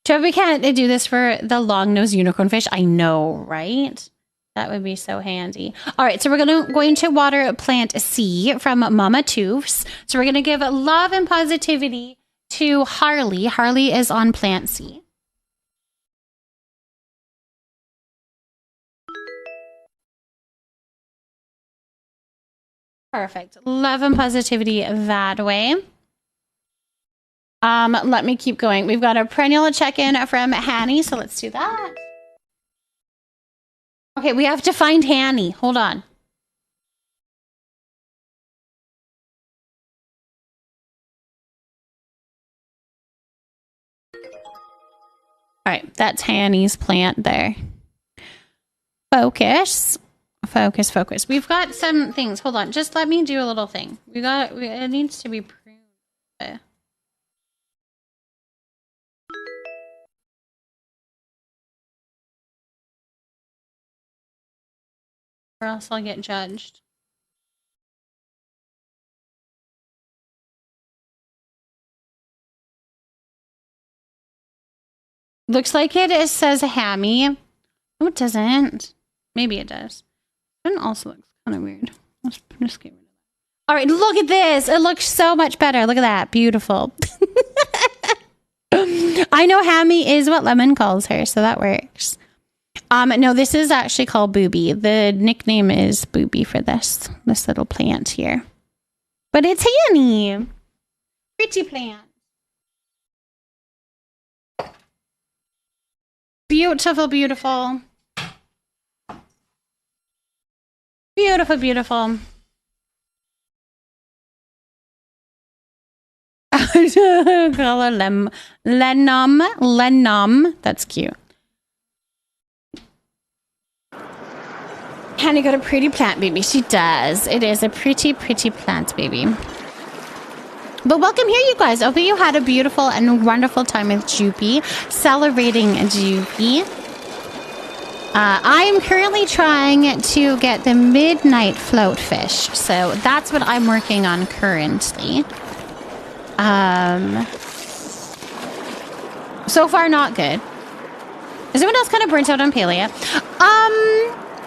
So we can't do this for the long-nosed unicorn fish. I know, right? That would be so handy. All right, so we're going to water plant C from Mama Toofs. So we're going to give love and positivity to Harley. Harley is on plant C. Perfect. Love and positivity that way. Let me keep going. We've got a perennial check-in from Hanny, so let's do that. Okay, we have to find Hanny. Hold on. All right, that's Hanny's plant there. Focus. Focus, focus. We've got some things. Hold on. Just let me do a little thing. It needs to be pruned. Or else I'll get judged. Looks like it says Hammy. No, it doesn't. Maybe it does. It also looks kind of weird. Let's just get rid of that. All right, look at this. It looks so much better. Look at that. Beautiful. I know Hammy is what Lemon calls her, so that works. No, this is actually called Booby. The nickname is Booby for this little plant here. But it's Hanny. Pretty plant. Beautiful, beautiful. Beautiful, beautiful. Call her Lenom. That's cute. Hanny got a pretty plant, baby. She does. It is a pretty, pretty plant, baby. But welcome here, you guys. I hope you had a beautiful and wonderful time with Joopy, celebrating Joopy. I am currently trying to get the midnight float fish, so that's what I'm working on currently. So far, not good. Is anyone else kind of burnt out on Palia?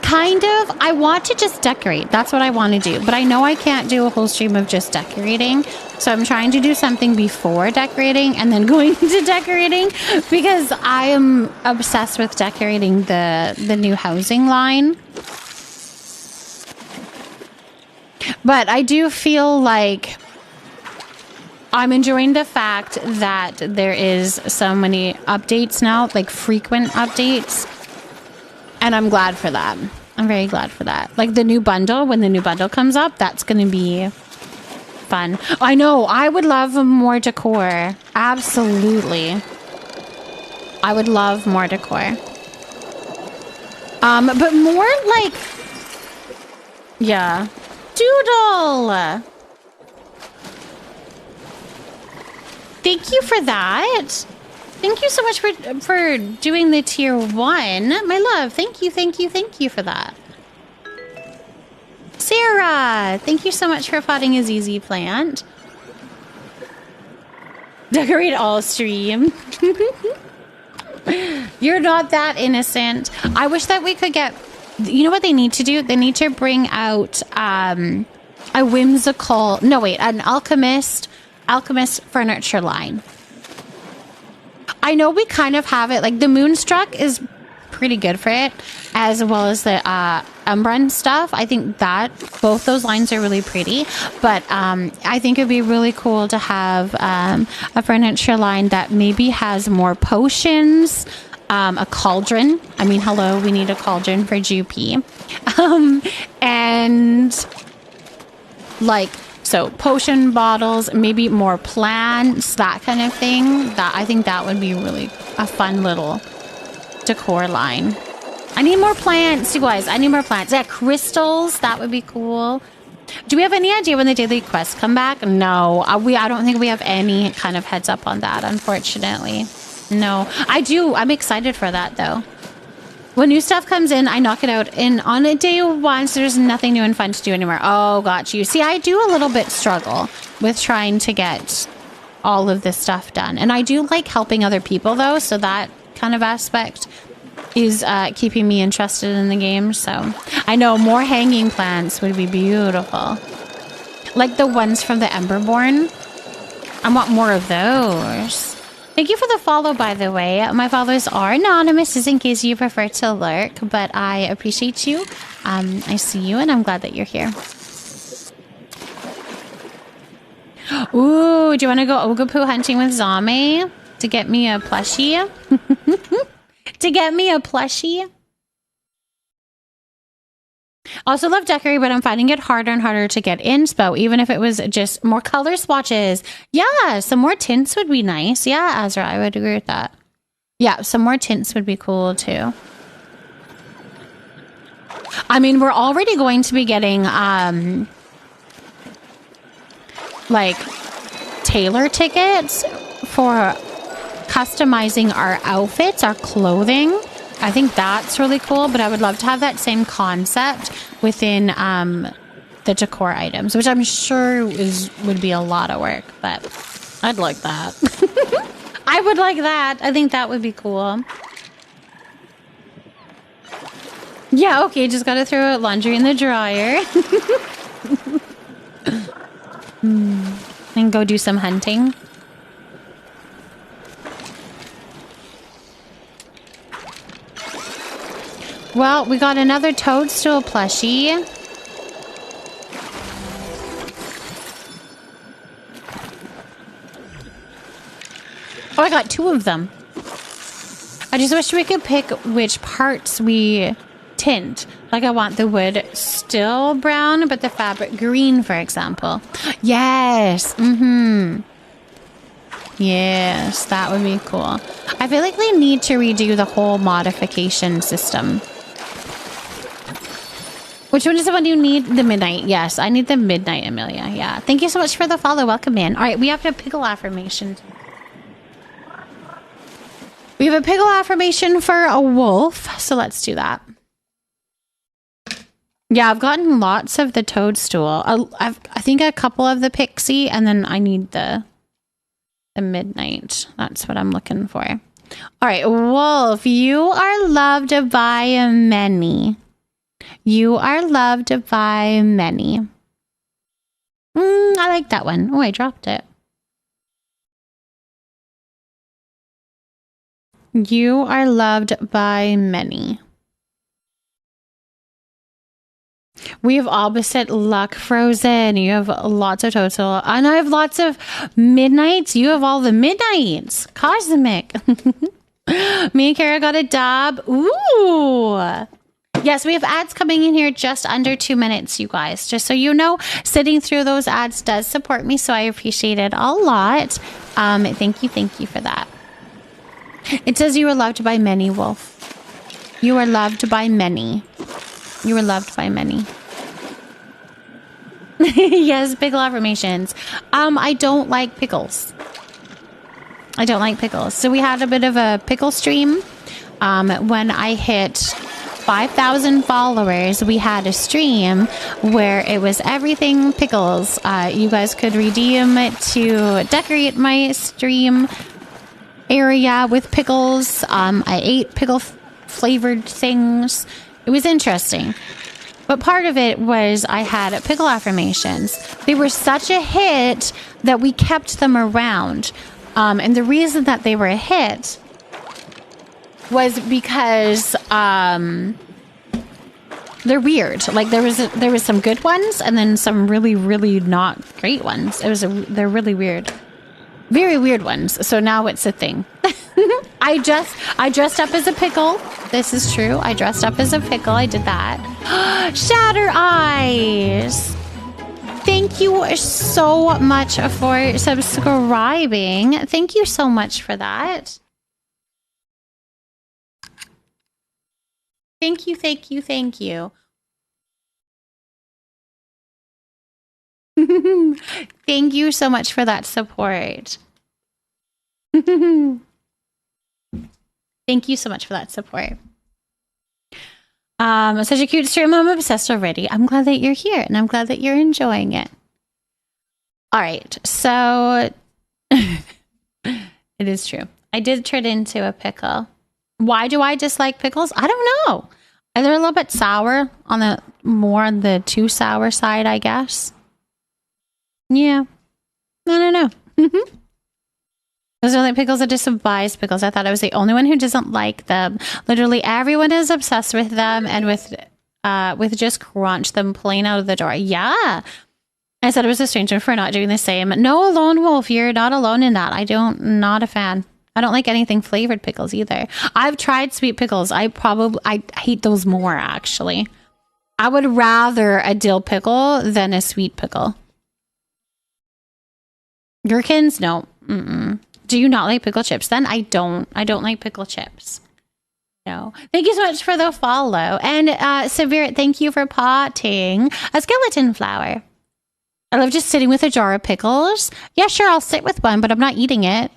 Kind of. I want to just decorate. That's what I want to do. But I know I can't do a whole stream of just decorating. So I'm trying to do something before decorating and then going into decorating because I am obsessed with decorating the new housing line. But I do feel like I'm enjoying the fact that there is so many updates now, like frequent updates. And I'm glad for that. I'm very glad for that. Like the new bundle, when the new bundle comes up, that's going to be fun. I know, I would love more decor. Absolutely. I would love more decor. But more like, yeah. Doodle! Thank you for that. Thank you so much for doing the tier 1. My love, thank you for that. Sarah, thank you so much for potting a ZZ plant. Decorate all stream. You're not that innocent. I wish that we could get... You know what they need to do? They need to bring out a whimsical... No, wait. An alchemist furniture line. I know we kind of have it. Like, the Moonstruck is pretty good for it, as well as the Umbran stuff. I think that both those lines are really pretty. But I think it'd be really cool to have a furniture line that maybe has more potions, a cauldron. I mean, hello, we need a cauldron for GP. And like, so potion bottles, maybe more plants, that kind of thing. That I think that would be really a fun little decor line. I need more plants, you guys. I need more plants. Yeah, crystals, that would be cool. Do we have any idea when the daily quests come back? No, I don't think we have any kind of heads up on that, unfortunately. No, I do. I'm excited for that, though. When new stuff comes in, I knock it out. And on a day once, there's nothing new and fun to do anymore. Oh, got you. See, I do a little bit struggle with trying to get all of this stuff done. And I do like helping other people, though. So that kind of aspect is keeping me interested in the game. So I know more hanging plants would be beautiful. Like the ones from the Emberborn. I want more of those. Thank you for the follow, by the way. My follows are anonymous, just in case you prefer to lurk, but I appreciate you. I see you, and I'm glad that you're here. Ooh, do you want to go Oogapoo hunting with 𝔹𝕃 to get me a plushie? To get me a plushie? Also love Decorate, but I'm finding it harder and harder to get inspo, even if it was just more color swatches. Yeah, some more tints would be nice. Yeah, Azra, I would agree with that. Yeah, some more tints would be cool too. I mean, we're already going to be getting like tailor tickets for customizing our outfits, our clothing. I think that's really cool, but I would love to have that same concept within the decor items, which I'm sure would be a lot of work, but I'd like that. I would like that. I think that would be cool. Yeah, okay, just gotta throw laundry in the dryer. And go do some hunting. Well, we got another toadstool plushie. Oh, I got 2 of them. I just wish we could pick which parts we tint. Like, I want the wood still brown, but the fabric green, for example. Yes. Yes, that would be cool. I feel like we need to redo the whole modification system. Which one is the one you need? The midnight. Yes, I need the midnight, Amelia. Yeah. Thank you so much for the follow. Welcome in. All right, we have to pickle affirmation. We have a pickle affirmation for a wolf, so let's do that. Yeah, I've gotten lots of the toadstool. I think a couple of the pixie, and then I need the midnight. That's what I'm looking for. All right, wolf, you are loved by many. You are loved by many. I like that one. Oh, I dropped it. You are loved by many. We have opposite luck frozen. You have lots of total. And I have lots of midnights. You have all the midnights. Cosmic. Me and Kara got a dub. Ooh. Yes, we have ads coming in here just under 2 minutes, you guys. Just so you know, sitting through those ads does support me, so I appreciate it a lot. Thank you for that. It says you are loved by many, Wolf. You are loved by many. You are loved by many. Yes, pickle affirmations. I don't like pickles. I don't like pickles. So we had a bit of a pickle stream. When I hit 5,000 followers, we had a stream where it was everything pickles. You guys could redeem it to decorate my stream area with pickles. I ate pickle flavored things. It was interesting. But part of it was I had pickle affirmations. They were such a hit that we kept them around. And the reason that they were a hit was because they're weird. Like there was some good ones and then some really, really not great ones. They're really weird. Very weird ones. So now it's a thing. I dressed up as a pickle. This is true. I dressed up as a pickle. I did that. Shatter Eyes. Thank you so much for subscribing. Thank you so much for that. Thank you. Thank you. So much for that support. Thank you so much for that support. Such a cute stream. I'm obsessed already. I'm glad that you're here and I'm glad that you're enjoying it. All right. So it is true. I did turn into a pickle. Why do I dislike pickles? I don't know. They're a little bit sour on the too sour side, I guess. Yeah. I don't know. Those are like pickles. I despise pickles. I thought I was the only one who doesn't like them. Literally everyone is obsessed with them and with just crunch them plain out of the door. Yeah. I said I was a stranger for not doing the same. No, Lone Wolf, you're not alone in that. Not a fan. I don't like anything flavored pickles either. I've tried sweet pickles. I hate those more, actually. I would rather a dill pickle than a sweet pickle. Gherkins? No. Mm-mm. Do you not like pickle chips? Then I don't like pickle chips. No. Thank you so much for the follow. And Severe, thank you for potting a skeleton flower. I love just sitting with a jar of pickles. Yeah, sure, I'll sit with one, but I'm not eating it.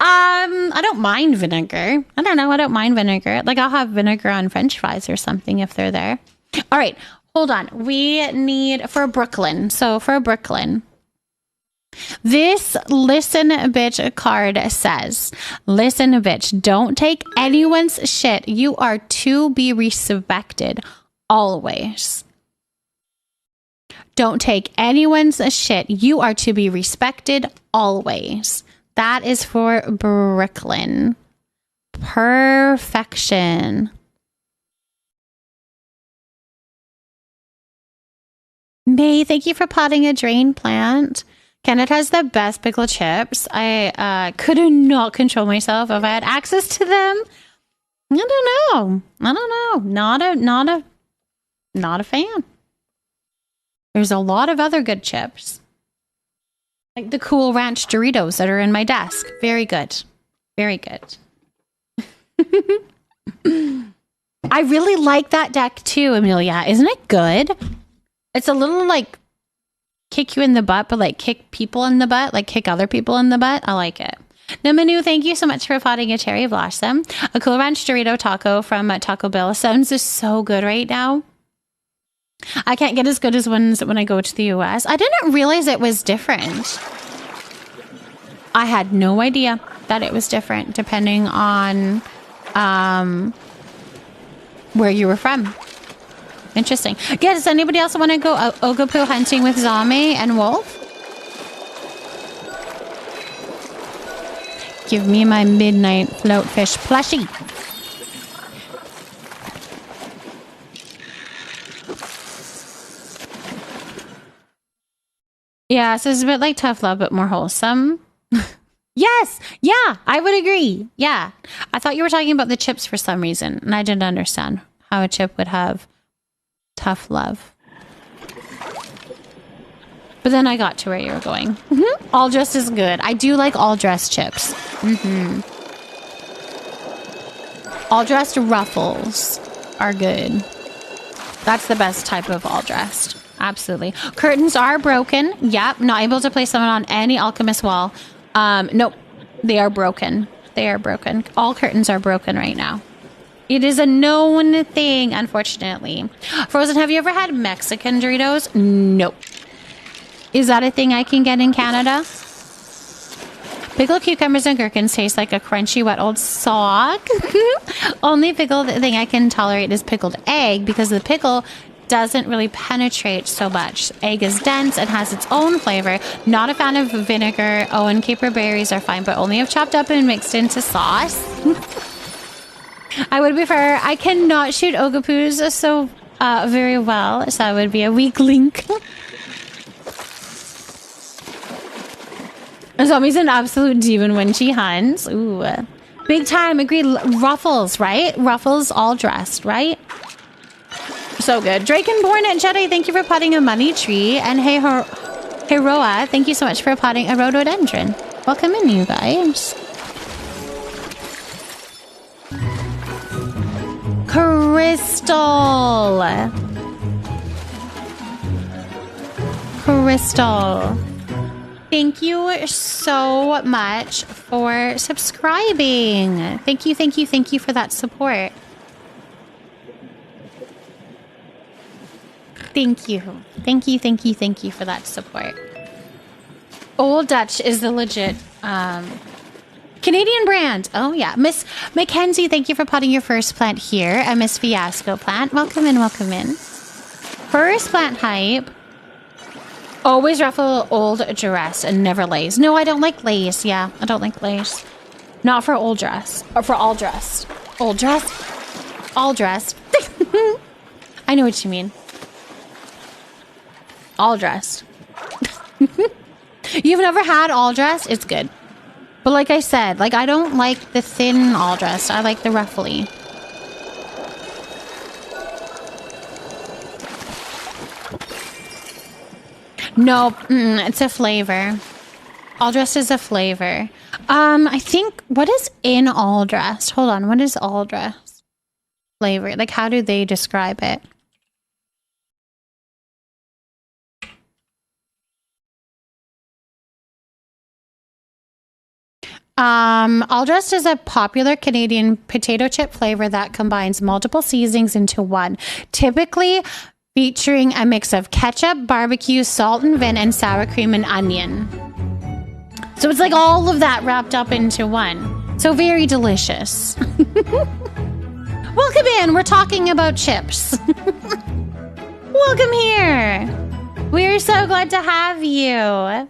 I don't mind vinegar. I don't know. I don't mind vinegar. Like I'll have vinegar on French fries or something if they're there. All right. Hold on. We need for Brooklyn. So for Brooklyn, this listen bitch card says, listen bitch, don't take anyone's shit. You are to be respected always. Don't take anyone's shit. You are to be respected always. That is for Brooklyn. Perfection. May, thank you for potting a drain plant. Canada has the best pickle chips. I could not control myself if I had access to them. I don't know. Not a fan. There's a lot of other good chips. Like the Cool Ranch Doritos that are in my desk. Very good. Very good. I really like that deck too, Amelia. Isn't it good? It's a little like kick you in the butt, but like kick people in the butt, like kick other people in the butt. I like it. Namanu, thank you so much for potting a cherry blossom. A Cool Ranch Dorito taco from Taco Bell. Sounds is so good right now. I can't get as good as ones when I go to the US. I didn't realize it was different. I had no idea that it was different depending on where you were from. Interesting. Yeah, does anybody else want to go Ogopu hunting with Zame and Wolf? Give me my midnight floatfish plushie. Yeah, so it's a bit like tough love, but more wholesome. Yes. Yeah, I would agree. Yeah. I thought you were talking about the chips for some reason, and I didn't understand how a chip would have tough love. But then I got to where you were going. All dressed is good. I do like all dressed chips. All dressed ruffles are good. That's the best type of all dressed. Absolutely. Curtains are broken. Yep. Not able to place them on any alchemist wall. Nope. They are broken. They are broken. All curtains are broken right now. It is a known thing, unfortunately. Frozen, have you ever had Mexican Doritos? Nope. Is that a thing I can get in Canada? Pickled cucumbers and gherkins taste like a crunchy, wet old sock. Only pickled thing I can tolerate is pickled egg because the pickle doesn't really penetrate so much. Egg is dense and has its own flavor. Not a fan of vinegar. Oh, and caper berries are fine, but only if chopped up and mixed into sauce. I would prefer. I cannot shoot Ogapoos so very well, so I would be a weak link. Zombie's an absolute demon when she hunts. Ooh. Big time. Agreed. Ruffles, right? Ruffles all dressed, right? So good. Drakenborn and Jedi, thank you for potting a money tree. And hey, Heroa, thank you so much for potting a rhododendron. Welcome in, you guys. Crystal. Thank you so much for subscribing. Thank you for that support. Thank you for that support. Old Dutch is the legit Canadian brand. Oh yeah. Miss Mackenzie, thank you for potting your first plant here. And Miss Fiasco plant. Welcome in. First plant hype. Always ruffle old dress and never lace. No, I don't like lace. Yeah, I don't like lace. Not for old dress. Or for all dressed. Old dress? All dressed. I know what you mean. All dressed. You've never had all dressed? It's good. But like I said, like I don't like the thin all dressed. I like the ruffly. No, it's a flavor. All dressed is a flavor. I think, what is in all dressed? Hold on, what is all dressed? Flavor, like how do they describe it? All dressed is a popular Canadian potato chip flavor that combines multiple seasonings into one. Typically featuring a mix of ketchup, barbecue, salt and vin, and sour cream and onion. So it's like all of that wrapped up into one. So very delicious. Welcome in. We're talking about chips. Welcome here. We're so glad to have you.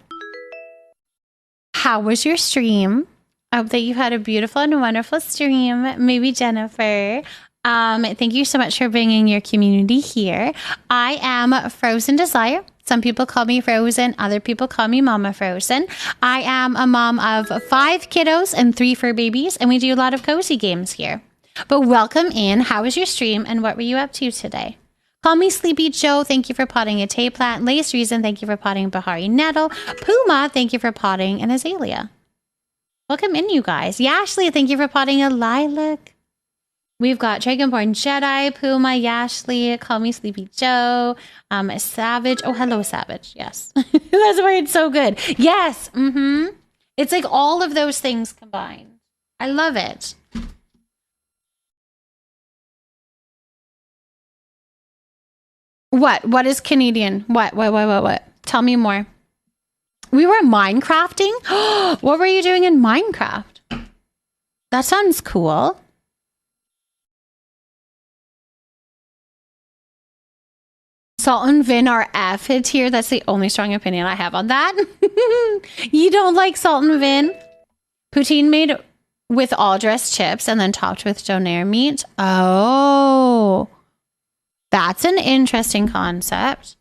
How was your stream? I hope that you had a beautiful and wonderful stream. Maybe Jennifer. Thank you so much for bringing your community here. I am Frozen Desire. Some people call me Frozen. Other people call me Mama Frozen. I am a mom of 5 kiddos and 3 fur babies, and we do a lot of cozy games here. But welcome in. How was your stream, and what were you up to today? Call me Sleepy Joe. Thank you for potting a Tay plant. Lace Reason. Thank you for potting Bahari Nettle. Puma. Thank you for potting an Azalea. Welcome in, you guys. Yashley. Thank you for potting a Lilac. We've got Dragonborn Jedi, Puma, Yashley, Call Me Sleepy Joe, Savage. Oh, hello, Savage. Yes. That's why it's so good. Yes. It's like all of those things combined. I love it. What? What is Canadian? What? Tell me more. We were Minecrafting? What were you doing in Minecraft? That sounds cool. Salt and Vin are F tier. That's the only strong opinion I have on that. You don't like Salt and Vin? Poutine made with all dressed chips and then topped with donair meat. Oh, that's an interesting concept.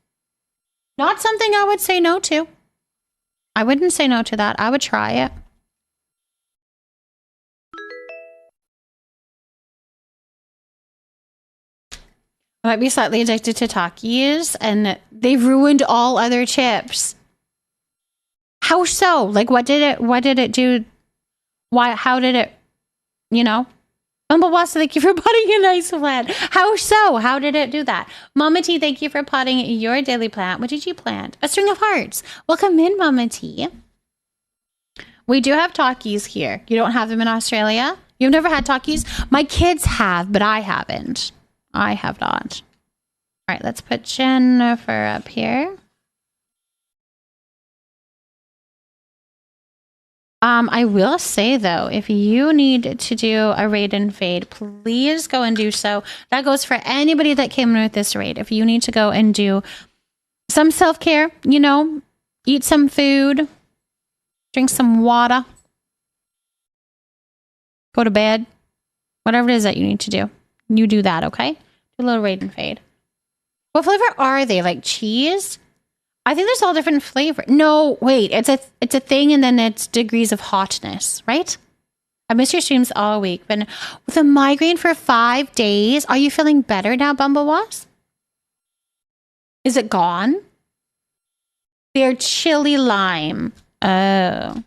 Not something I would say no to. I wouldn't say no to that. I would try it. I might be slightly addicted to Takis, and they've ruined all other chips. How so? Like, what did it do? How did it, you know? Bumbleboss, thank you for potting a nice plant. How so? How did it do that? Mama T, thank you for potting your daily plant. What did you plant? A string of hearts. Welcome in, Mama T. We do have Takis here. You don't have them in Australia? You've never had Takis? My kids have, but I haven't. I have not. All right, let's put Jennifer up here. I will say, though, if you need to do a raid and fade, please go and do so. That goes for anybody that came in with this raid. If you need to go and do some self-care, you know, eat some food, drink some water, go to bed, whatever it is that you need to do, you do that, okay? Do a little raid and fade. What flavor are they? Like cheese? I think there's all different flavors. No, wait. It's a thing, and then it's degrees of hotness, right? I missed your streams all week, but with a migraine for 5 days, are you feeling better now, Bumblewas? Is it gone? They're chili lime. Oh.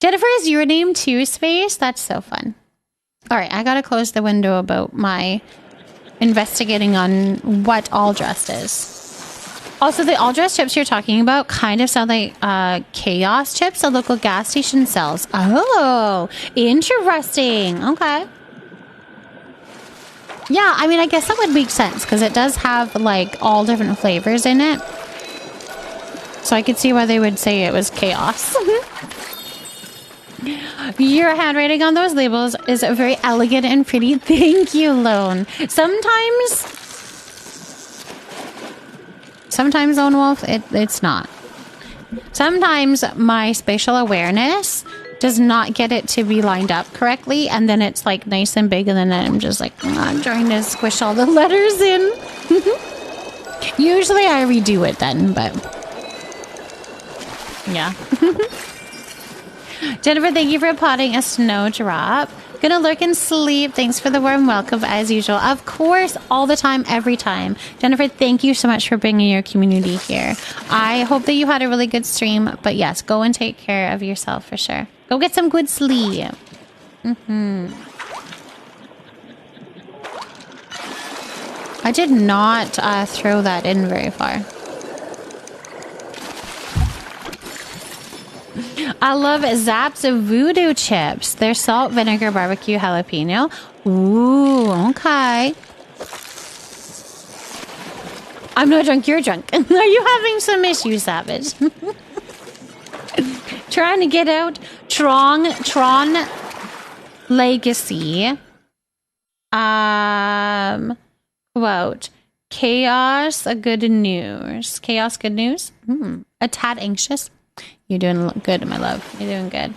Jennifer, is your name too, Space? That's so fun. All right, I gotta close the window about my investigating on what all dressed is. Also, the all dressed chips you're talking about kind of sound like chaos chips a local gas station sells. Oh, interesting. Okay. Yeah, I mean, I guess that would make sense because it does have like all different flavors in it. So I could see why they would say it was chaos. Your handwriting on those labels is very elegant and pretty. Thank you, Lone. Sometimes, Lone Wolf, it's not. Sometimes my spatial awareness does not get it to be lined up correctly, and then it's like nice and big, and then I'm just like, I'm trying to squish all the letters in. Usually I redo it then, but yeah. Jennifer, thank you for potting a snowdrop. Gonna lurk and sleep. Thanks for the warm welcome as usual. Of course, all the time, every time. Jennifer, thank you so much for bringing your community here. I hope that you had a really good stream. But yes, go and take care of yourself for sure. Go get some good sleep. I did not throw that in very far. I love Zapp's Voodoo chips. They're salt, vinegar, barbecue, jalapeno. Ooh, okay. I'm not drunk, you're drunk. Are you having some issues, Savage? Trying to get out Tron Legacy. Quote. Chaos, good news. Chaos, good news? A tad anxious. You're doing good, my love. You're doing good.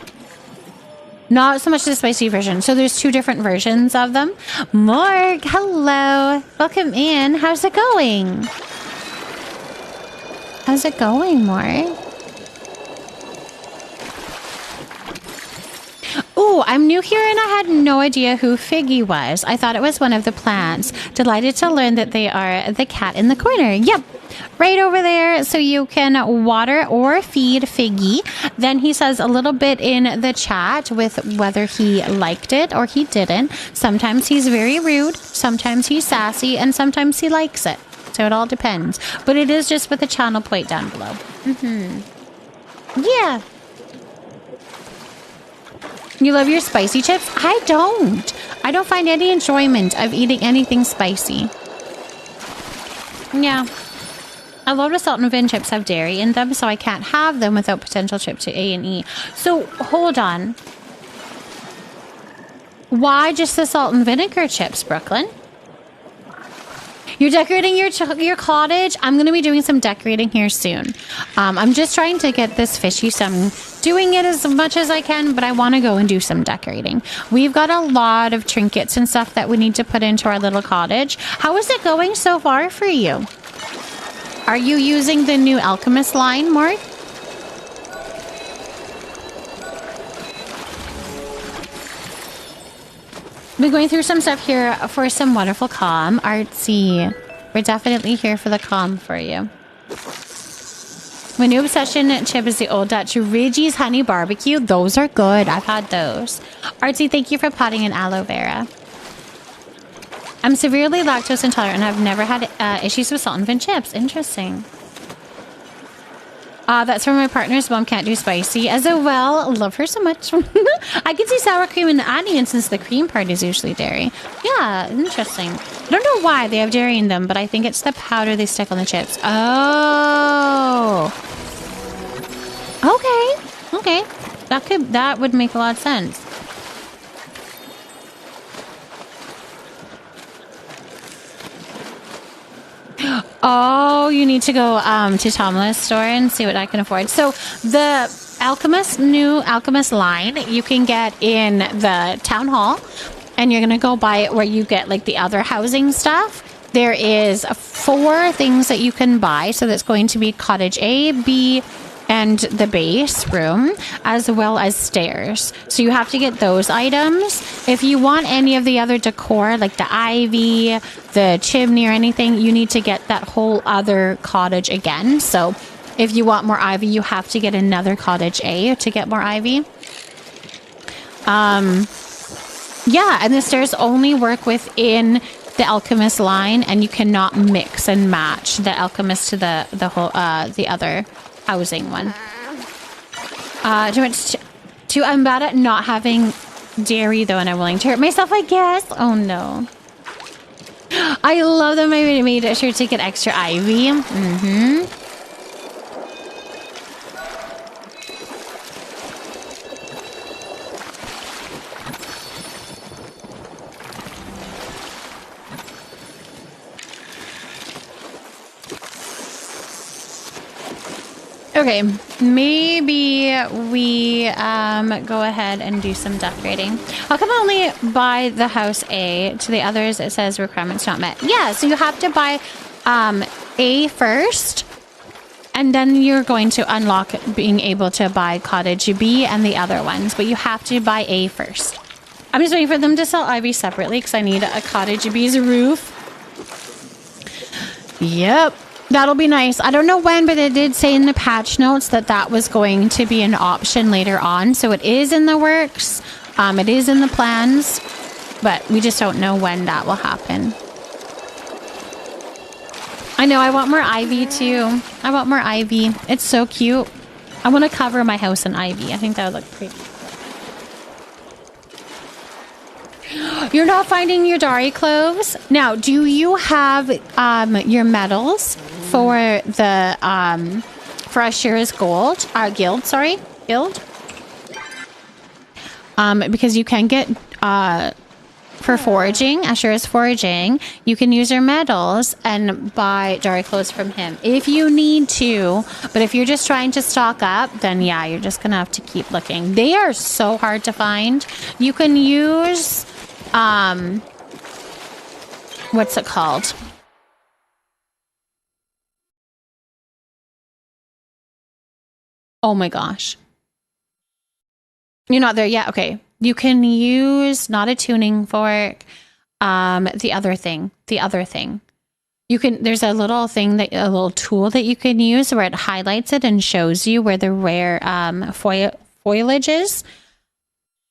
Not so much the spicy version. So there's 2 different versions of them. Morg, hello. Welcome in. How's it going? How's it going, Morg? Oh, I'm new here and I had no idea who Figgy was. I thought it was one of the plants. Delighted to learn that they are the cat in the corner. Yep. Right over there, so you can water or feed Figgy. Then he says a little bit in the chat with whether he liked it or he didn't. Sometimes he's very rude, sometimes he's sassy, and sometimes he likes it. So it all depends. But it is just with the channel plate down below. Yeah. You love your spicy chips? I don't. I don't find any enjoyment of eating anything spicy. Yeah. A lot of salt and vin chips have dairy in them, so I can't have them without potential trip to A&E. So, hold on. Why just the salt and vinegar chips, Brooklyn? You're decorating your cottage. I'm going to be doing some decorating here soon. I'm just trying to get this fishy, so I'm doing it as much as I can, but I want to go and do some decorating. We've got a lot of trinkets and stuff that we need to put into our little cottage. How is it going so far for you? Are you using the new Alchemist line, Mark? We're going through some stuff here for some wonderful calm. Artsy. We're definitely here for the calm for you. My new obsession chip is the Old Dutch Ridgie's Honey Barbecue. Those are good. I've had those. Artsy, thank you for potting in aloe vera. I'm severely lactose intolerant and I've never had issues with salt and vin chips. Interesting. That's from my partner's mom can't do spicy. As well, love her so much. I can see sour cream and onion since the cream part is usually dairy. Yeah, interesting. I don't know why they have dairy in them, but I think it's the powder they stick on the chips. Oh. Okay. That would make a lot of sense. Oh, you need to go to Tomla's store and see what I can afford. So the new Alchemist line you can get in the town hall, and you're gonna go buy it where you get like the other housing stuff. There is 4 things that you can buy. So that's going to be cottage A, B, and the base room, as well as stairs. So you have to get those items. If you want any of the other decor, like the ivy, the chimney, or anything, you need to get that whole other cottage again. So if you want more ivy, you have to get another cottage A to get more ivy. Yeah, and the stairs only work within the Alchemist line, and you cannot mix and match the Alchemist to the other housing one. I'm bad at not having dairy though, and I'm willing to hurt myself, I guess. Oh no. I love that my made sure to get extra ivy. Okay, maybe we go ahead and do some decorating. How come I only buy the house A? To the others, it says requirements not met. Yeah, so you have to buy A first, and then you're going to unlock being able to buy cottage B and the other ones, but you have to buy A first. I'm just waiting for them to sell ivy separately because I need a cottage B's roof. Yep. That'll be nice. I don't know when, but it did say in the patch notes that was going to be an option later on. So it is in the works. It is in the plans, but we just don't know when that will happen. I know. I want more ivy too. I want more ivy. It's so cute. I want to cover my house in ivy. I think that would look pretty. You're not finding your Dari cloves? Now, do you have your medals for the for Ashura's guild? Because you can get for foraging, Ashura's foraging, you can use your medals and buy Dari clothes from him if you need to. But if you're just trying to stock up, then yeah, you're just gonna have to keep looking. They are so hard to find. You can use what's it called? Oh my gosh. You're not there yet? Okay. You can use not a tuning fork, the other thing. You can, there's a little tool that you can use where it highlights it and shows you where the rare foliage is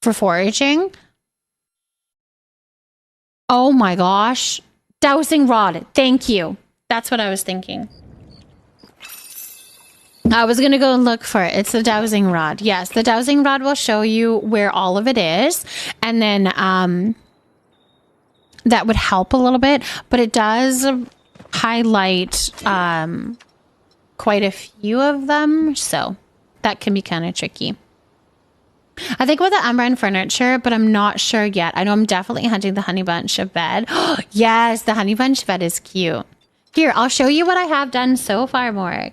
for foraging. Oh my gosh. Dowsing rod. Thank you. That's what I was thinking. I was going to go and look for it. It's the dowsing rod. Yes, the dowsing rod will show you where all of it is. And then that would help a little bit. But it does highlight quite a few of them. So that can be kind of tricky. I think with the Umbran furniture, but I'm not sure yet. I know I'm definitely hunting the honey bunch of bed. Yes, the honey bunch bed is cute. Here, I'll show you what I have done so far, Morg.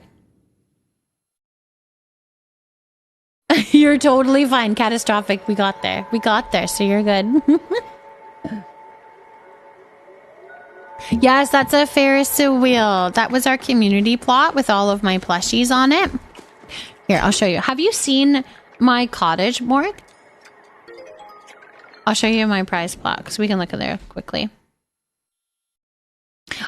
You're totally fine. Catastrophic. We got there. We got there, so you're good. Yes, that's a Ferris wheel. That was our community plot with all of my plushies on it. Here, I'll show you. Have you seen my cottage, Morg? I'll show you my prize plot because we can look at there quickly.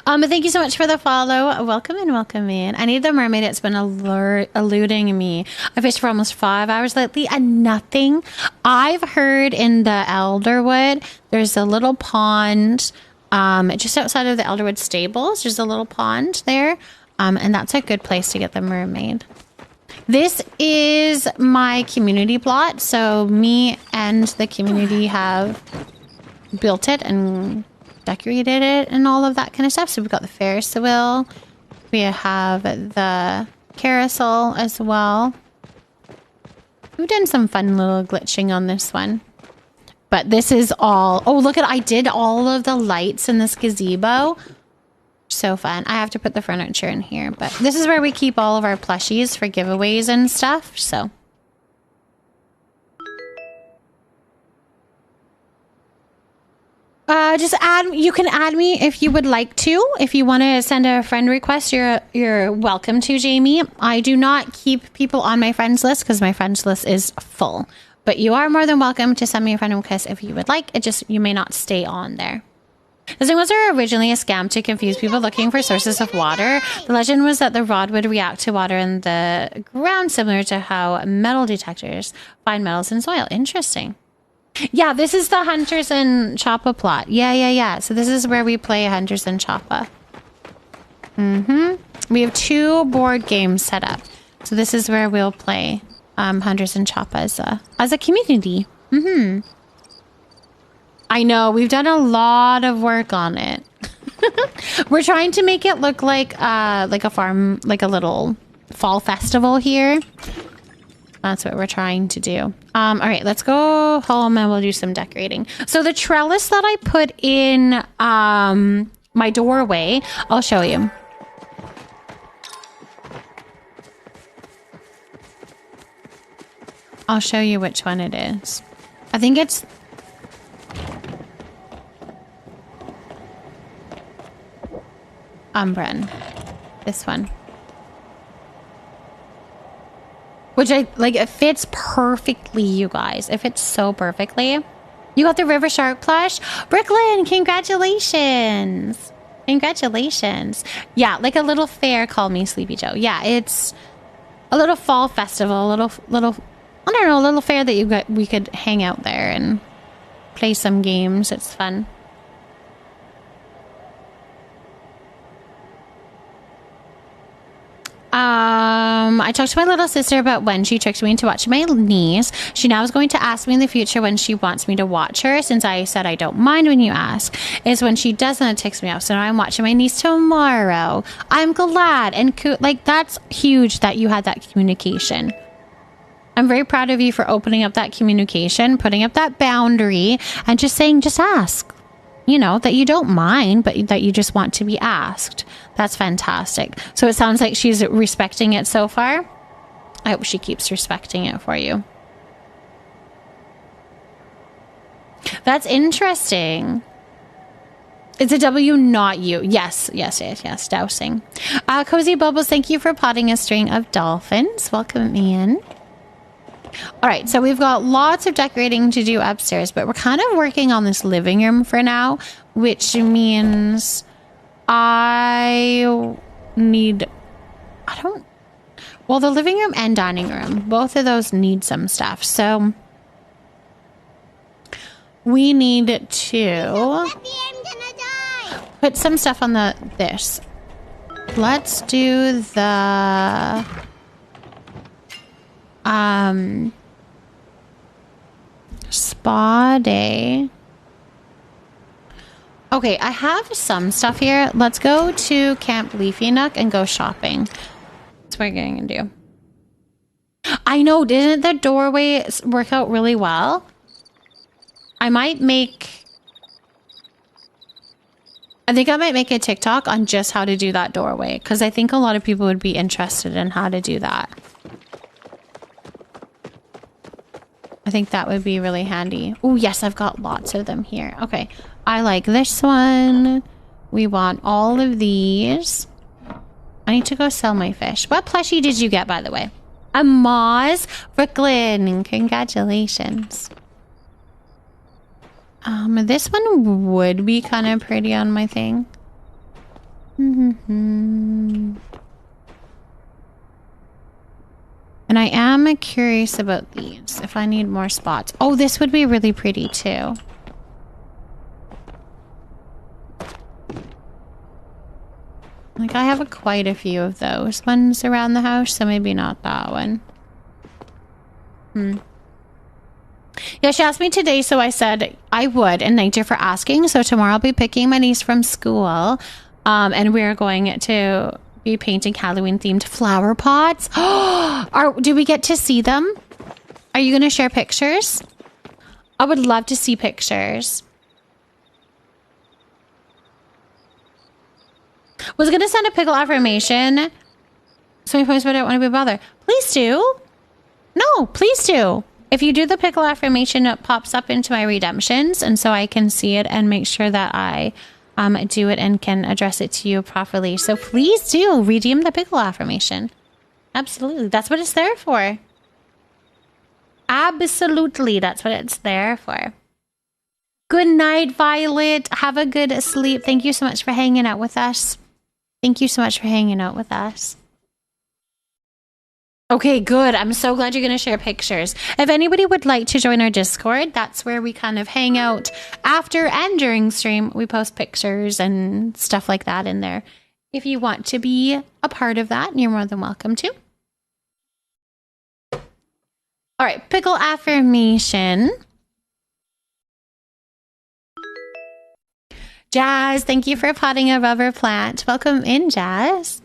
But thank you so much for the follow. Welcome in, welcome in. I need the mermaid. It's been eluding me. I fished for almost 5 hours lately and nothing. I've heard in the Elderwood, there's a little pond just outside of the Elderwood stables. There's a little pond there. And that's a good place to get the mermaid. This is my community plot. So me and the community have built it and decorated it and all of that kind of stuff. So we've got the Ferris wheel. We have the carousel as well. We've done some fun little glitching on this one. But this is all... Oh, look at... I did all of the lights in this gazebo. So fun. I have to put the furniture in here. But this is where we keep all of our plushies for giveaways and stuff. So... just add. You can add me if you would like to. If you want to send a friend request, you're welcome to, Jamie. I do not keep people on my friends list because my friends list is full. But you are more than welcome to send me a friend request if you would like. It just you may not stay on there. This thing was originally a scam to confuse people looking for sources of water. The legend was that the rod would react to water in the ground, similar to how metal detectors find metals in soil. Interesting. Yeah, this is the Hunters and Choppa plot. Yeah. So this is where we play Hunters and Choppa. We have 2 board games set up. So this is where we'll play Hunters and Choppa as a community. I know, we've done a lot of work on it. We're trying to make it look like a farm, like a little fall festival here. That's what we're trying to do. All right, let's go home and we'll do some decorating. So the trellis that I put in my doorway, I'll show you. I'll show you which one it is. I think it's... Umbran. This one. Which it fits perfectly, you guys. It fits so perfectly. You got the River Shark plush? Brooklyn, congratulations. Congratulations. Yeah, like a little fair, call me Sleepy Joe. Yeah, it's a little fall festival, a little, I don't know, a little fair that we could hang out there and play some games. It's fun. I talked to my little sister about when she tricked me into watching my niece. She now is going to ask me in the future when she wants me to watch her, since I said I don't mind when you ask. Is when she doesn't, it ticks me off. So now I'm watching my niece tomorrow. I'm glad and cool. Like, that's huge that you had that communication. I'm very proud of you for opening up that communication, putting up that boundary, and just saying, just ask. You know, that you don't mind, but that you just want to be asked. That's fantastic. So it sounds like she's respecting it so far. I hope she keeps respecting it for you. That's interesting. It's a W, not you. Yes. Dousing. Cozy Bubbles, thank you for potting a string of dolphins. Welcome in. All right, so we've got lots of decorating to do upstairs, but we're kind of working on this living room for now, which means well, the living room and dining room, both of those need some stuff. So we need to put some stuff on this. Let's do the spa day. Okay, I have some stuff here. Let's go to Camp Leafy Nook and go shopping. That's what we're going to do. I know, didn't the doorway work out really well? I think I might make a TikTok on just how to do that doorway, because I think a lot of people would be interested in how to do that. I think that would be really handy. Oh, yes, I've got lots of them here. Okay, I like this one. We want all of these. I need to go sell my fish. What plushie did you get, by the way? A Moz Brooklyn. Congratulations. This one would be kind of pretty on my thing. And I am curious about these, if I need more spots. Oh, this would be really pretty too. Like, I have quite a few of those ones around the house, so maybe not that one. Yeah, she asked me today, so I said I would, and thanked her for asking. So tomorrow I'll be picking my niece from school, and we're going to be painting Halloween-themed flower pots. Do we get to see them? Are you going to share pictures? I would love to see pictures. Was going to send a pickle affirmation. So many points, but I don't want to be bothered. Please do. No, please do. If you do the pickle affirmation, it pops up into my redemptions, and so I can see it and make sure that I do it and can address it to you properly. So please do redeem the pickle affirmation. Absolutely. That's what it's there for. Absolutely. That's what it's there for. Good night, Violet. Have a good sleep. Thank you so much for hanging out with us. Thank you so much for hanging out with us. Okay, good. I'm so glad you're going to share pictures. If anybody would like to join our Discord, that's where we kind of hang out after and during stream. We post pictures and stuff like that in there. If you want to be a part of that, you're more than welcome to. All right, pickle affirmation. Jazz, thank you for potting a rubber plant. Welcome in, Jazz.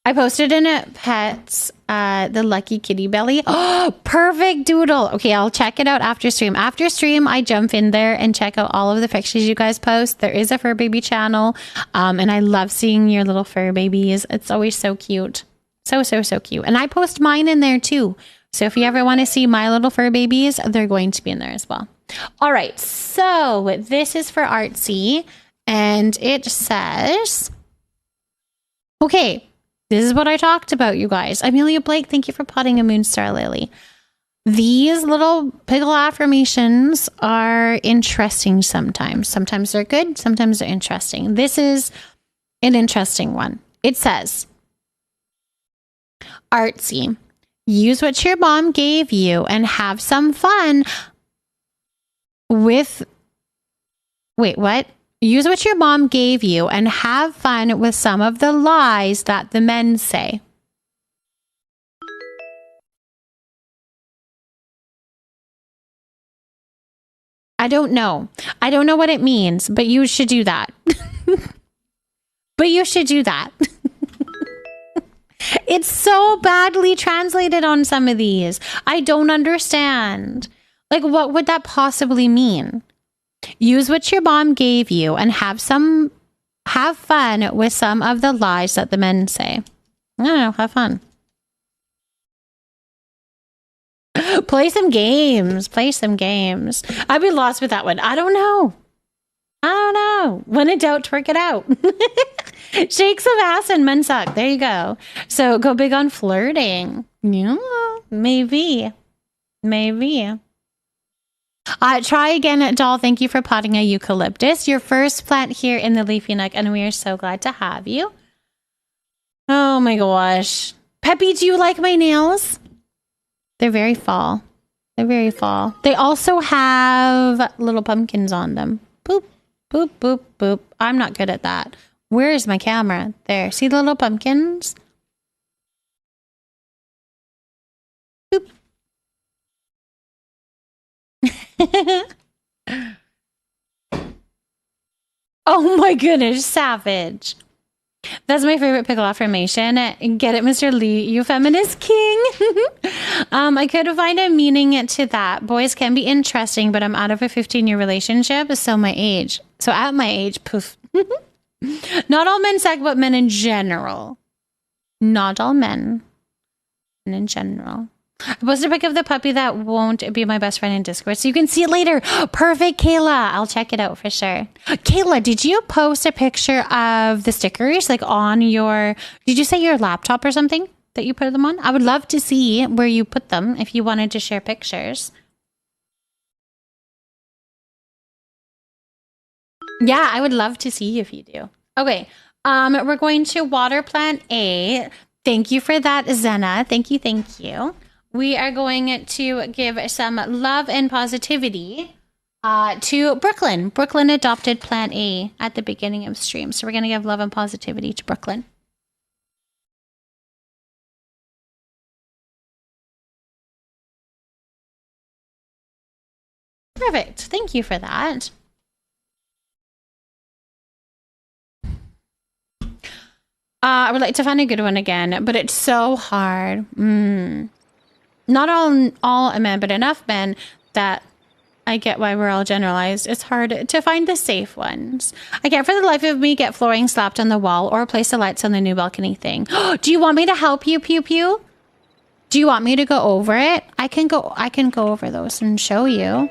I posted in a Pets, the Lucky Kitty Belly. Oh, perfect doodle. Okay, I'll check it out after stream. After stream, I jump in there and check out all of the pictures you guys post. There is a fur baby channel, and I love seeing your little fur babies. It's always so cute. So cute. And I post mine in there too. So if you ever want to see my little fur babies, they're going to be in there as well. All right, so this is for Artsy, and it says, okay, this is what I talked about, you guys. Amelia Blake, thank you for potting a Moonstar Lily. These little pickle affirmations are interesting sometimes. Sometimes they're good, sometimes they're interesting. This is an interesting one. It says, Artsy, use what your mom gave you and have some fun with... Wait, what? Use what your mom gave you and have fun with some of the lies that the men say. I don't know. I don't know what it means, but you should do that. But you should do that. It's so badly translated on some of these. I don't understand. Like, what would that possibly mean? Use what your mom gave you and have fun with some of the lies that the men say. I don't know, have fun. Play some games. I'd be lost with that one. I don't know. When in doubt, twerk it out. Shake some ass and men suck. There you go. So go big on flirting. Yeah, maybe. Try again, doll. Thank you for potting a eucalyptus. Your first plant here in the Leafy Nook, and we are so glad to have you. Oh my gosh. Peppy, do you like my nails? They're very fall. They also have little pumpkins on them. Boop, boop, boop, boop. I'm not good at that. Where is my camera? There. See the little pumpkins? Boop. Oh my goodness, savage. That's my favorite pickle affirmation. Get it, Mr. Lee, you feminist king. I could find a meaning to that. Boys can be interesting, but I'm out of a 15-year relationship, so my age. So at my age, poof. Not all men suck, but men in general. Not all men. Men in general. I posted a pic of the puppy that won't be my best friend in Discord, so you can see it later. Perfect, Kayla. I'll check it out for sure. Kayla, did you post a picture of the stickers, like on your, did you say your laptop or something that you put them on? I would love to see where you put them if you wanted to share pictures. Yeah, I would love to see if you do. Okay, we're going to water plant A. Thank you for that, Zena. Thank you, thank you. We are going to give some love and positivity to Brooklyn. Brooklyn adopted Plant A at the beginning of stream. So we're going to give love and positivity to Brooklyn. Perfect. Thank you for that. I would like to find a good one again, but it's so hard. Not all men, but enough men that I get why we're all generalized. It's hard to find the safe ones. I can't for the life of me get flooring slapped on the wall or place the lights on the new balcony thing. Do you want me to help you, Pew Pew? Do you want me to go over it? I can go over those and show you.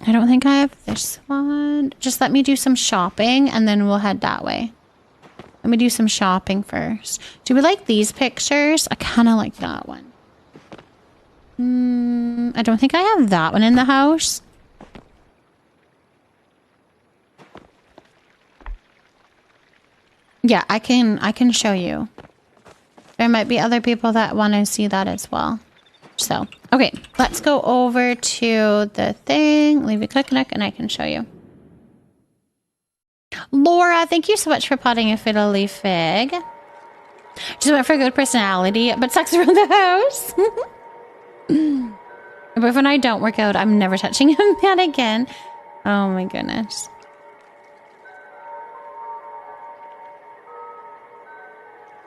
I don't think I have this one. Just let me do some shopping and then we'll head that way. Let me do some shopping first. Do we like these pictures? I kind of like that one. I don't think I have that one in the house. Yeah, I can show you. There might be other people that want to see that as well. So, okay, let's go over to the thing. Leave a click and I can show you. Laura, thank you so much for potting a fiddle leaf fig. Just went for good personality, but sucks around the house. But when I don't work out, I'm never touching a man again. Oh my goodness.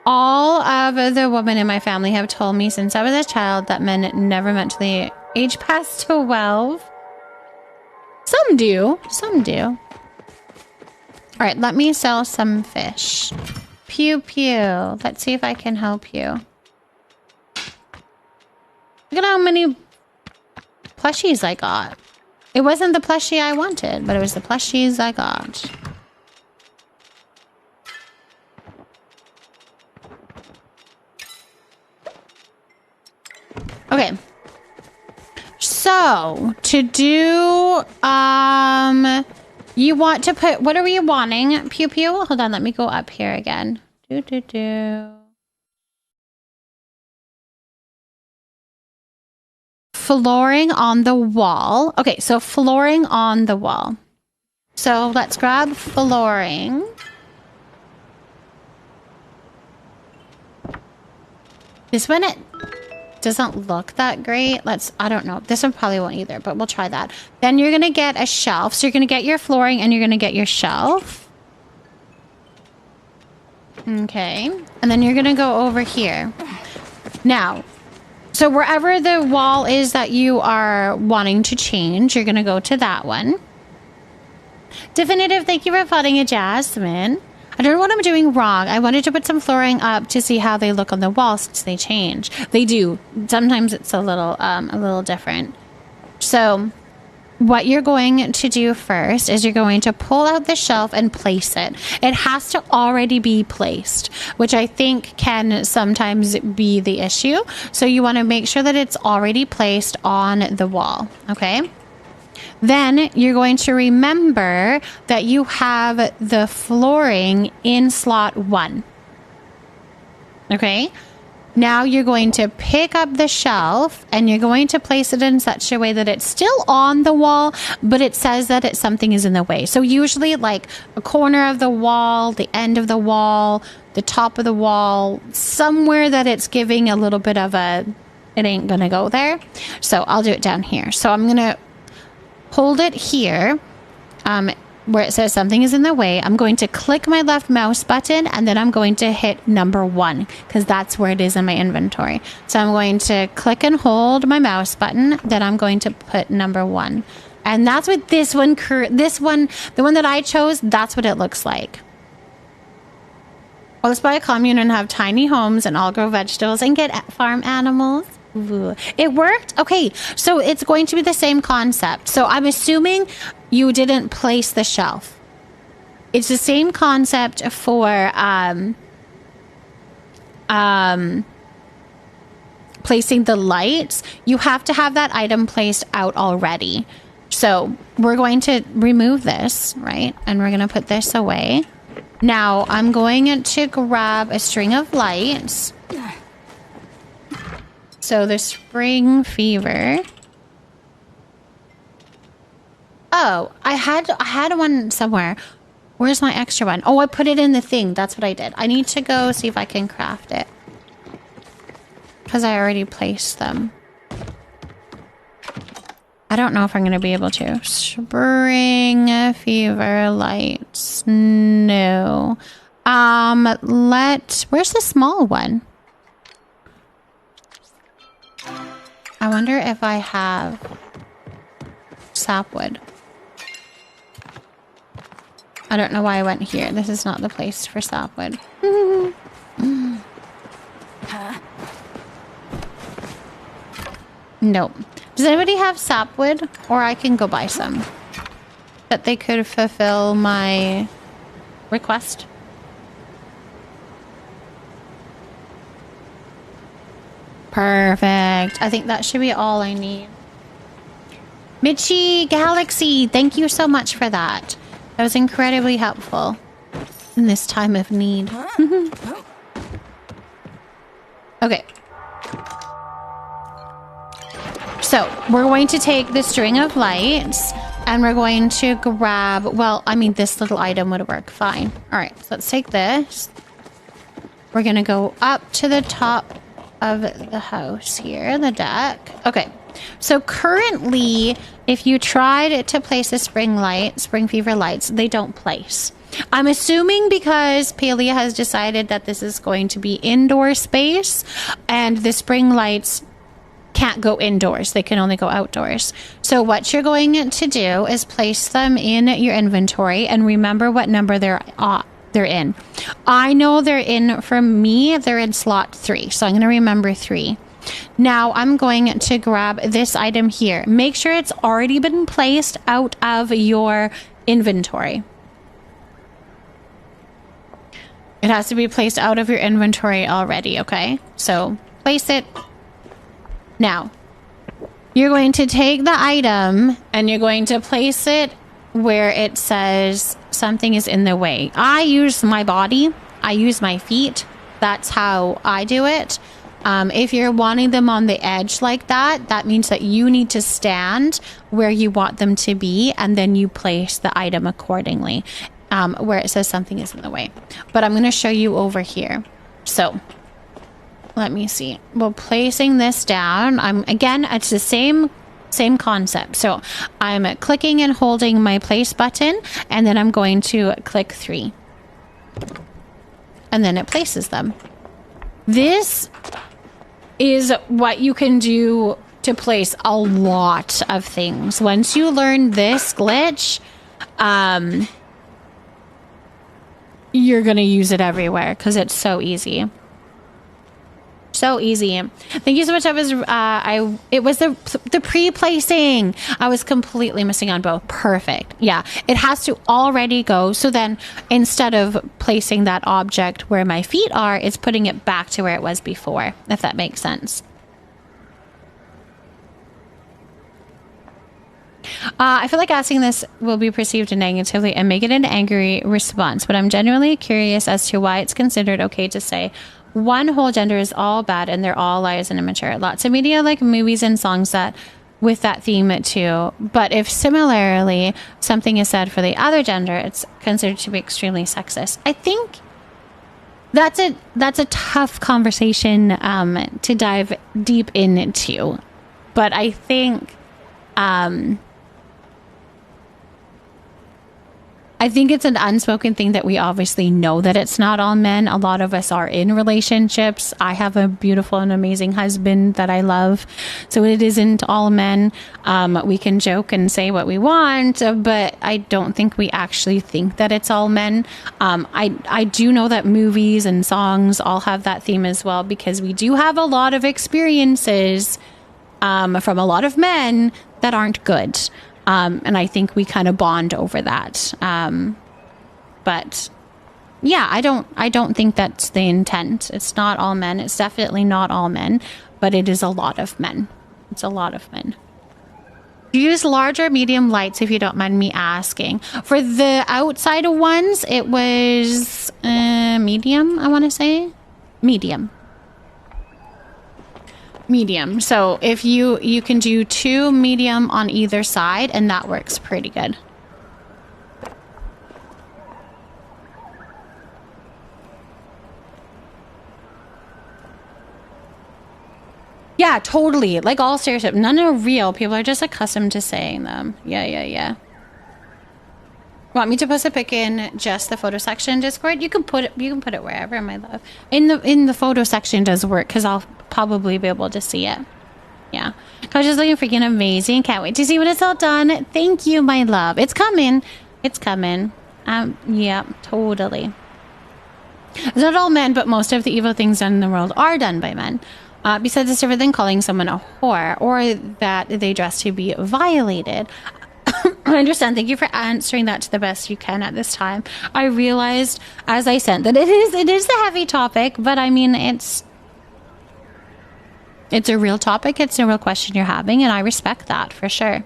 All of the women in my family have told me since I was a child that men never mentally age past 12. Some do. Some do. All right, let me sell some fish. Pew pew. Let's see if I can help you. Look at how many plushies I got. It wasn't the plushie I wanted, but it was the plushies I got. Okay. So, to do, you want to put, what are we wanting? Pew pew? Hold on, let me go up here again. Flooring on the wall. Okay, so flooring on the wall. So let's grab flooring. This one, it doesn't look that great. I don't know. This one probably won't either, but we'll try that. Then you're going to get a shelf. So you're going to get your flooring and you're going to get your shelf. Okay. And then you're going to go over here. Now, so wherever the wall is that you are wanting to change, you're going to go to that one. Definitive, thank you for potting a Jasmine. I don't know what I'm doing wrong. I wanted to put some flooring up to see how they look on the wall since they change. They do. Sometimes it's a little different. So what you're going to do first is you're going to pull out the shelf and place it. It has to already be placed, which I think can sometimes be the issue. So you want to make sure that it's already placed on the wall. Okay. Then you're going to remember that you have the flooring in slot 1. Okay. Now you're going to pick up the shelf and you're going to place it in such a way that it's still on the wall, but it says that something is in the way. So usually like a corner of the wall, the end of the wall, the top of the wall, somewhere that it's giving a little bit of it ain't going to go there. So I'll do it down here. So I'm going to hold it here. where it says something is in the way, I'm going to click my left mouse button and then I'm going to hit number 1 because that's where it is in my inventory. So I'm going to click and hold my mouse button, then I'm going to put number 1. And that's what the one that I chose, that's what it looks like. Well, let's buy a commune and have tiny homes and all grow vegetables and get farm animals. Ooh. It worked? Okay, so it's going to be the same concept. So I'm assuming you didn't place the shelf. It's the same concept for placing the lights. You have to have that item placed out already. So we're going to remove this, right? And we're going to put this away. Now I'm going to grab a string of lights. So the spring fever. Oh, I had one somewhere. Where's my extra one? Oh, I put it in the thing. That's what I did. I need to go see if I can craft it. Because I already placed them. I don't know if I'm going to be able to. Spring fever lights. No. Where's the small one? I wonder if I have sapwood. I don't know why I went here. This is not the place for sapwood. Nope. Does anybody have sapwood? Or I can go buy some. That they could fulfill my request. Perfect. I think that should be all I need. Mitchie Galaxy, thank you so much for that. That was incredibly helpful in this time of need. Okay. So we're going to take the string of lights and we're going to grab, well, I mean, this little item would work fine. All right, so let's take this. We're going to go up to the top of the house here, the deck. Okay, so currently, if you tried to place the spring fever lights, they don't place. I'm assuming because Palia has decided that this is going to be indoor space and the spring lights can't go indoors. They can only go outdoors. So what you're going to do is place them in your inventory and remember what number they're in. I know they're in, for me, they're in slot 3. So I'm going to remember 3. Now I'm going to grab this item here. Make sure it's already been placed out of your inventory. It has to be placed out of your inventory already, okay? So place it. Now, you're going to take the item and you're going to place it where it says something is in the way. I use my body. I use my feet. That's how I do it. If you're wanting them on the edge like that, that means that you need to stand where you want them to be and then you place the item accordingly, where it says something is in the way. But I'm going to show you over here. So let me see. Well, placing this down, again, it's the same concept. So I'm clicking and holding my place button and then I'm going to click 3 and then it places them. This is what you can do to place a lot of things. Once you learn this glitch, you're gonna use it everywhere because it's so easy. So easy. Thank you so much. It was the pre-placing. I was completely missing on both. Perfect. Yeah, it has to already go. So then instead of placing that object where my feet are, it's putting it back to where it was before, if that makes sense. I feel like asking this will be perceived negatively and make it an angry response, but I'm genuinely curious as to why it's considered okay to say one whole gender is all bad and they're all liars and immature. Lots of media like movies and songs that with that theme too. But if similarly something is said for the other gender, it's considered to be extremely sexist. I think that's a tough conversation to dive deep into. But I think I think it's an unspoken thing that we obviously know that it's not all men. A lot of us are in relationships. I have a beautiful and amazing husband that I love. So it isn't all men. We can joke and say what we want, but I don't think we actually think that it's all men. I do know that movies and songs all have that theme as well, because we do have a lot of experiences from a lot of men that aren't good. And I think we kind of bond over that. But yeah, I don't think that's the intent. It's not all men. It's definitely not all men, but it is a lot of men. It's a lot of men. Use large or medium lights, if you don't mind me asking. For the outside ones, it was medium, I want to say. Medium. So if you can do 2 medium on either side, and that works pretty good. Yeah, totally. Like all stereotypes. None are real. People are just accustomed to saying them. Yeah. Want me to post a pic in just the photo section Discord? You can put it wherever, my love. In the photo section does work, because I'll probably be able to see it. Yeah. Coach is looking freaking amazing. Can't wait to see when it's all done. Thank you, my love. It's coming. Yeah, totally. It's not all men, but most of the evil things done in the world are done by men. Besides, it's different than calling someone a whore, or that they dress to be violated. I understand. Thank you for answering that to the best you can at this time. I realized as I sent that it is a heavy topic, but I mean, it's a real topic. It's a real question you're having, and I respect that for sure.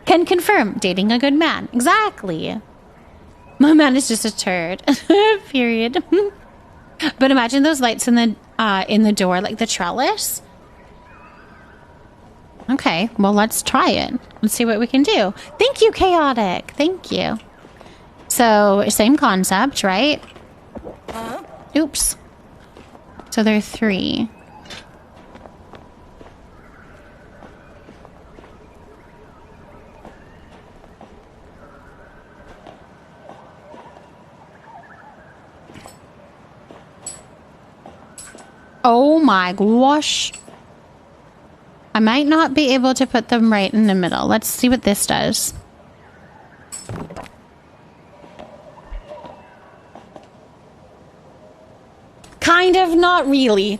Can confirm, dating a good man. Exactly. My man is just a turd. Period. But imagine those lights in the door, like the trellis. Okay, well, let's try it. Let's see what we can do. Thank you, Chaotic. Thank you. So, same concept, right? Oops. So there are 3. Oh my gosh. I might not be able to put them right in the middle. Let's see what this does. Kind of, not really.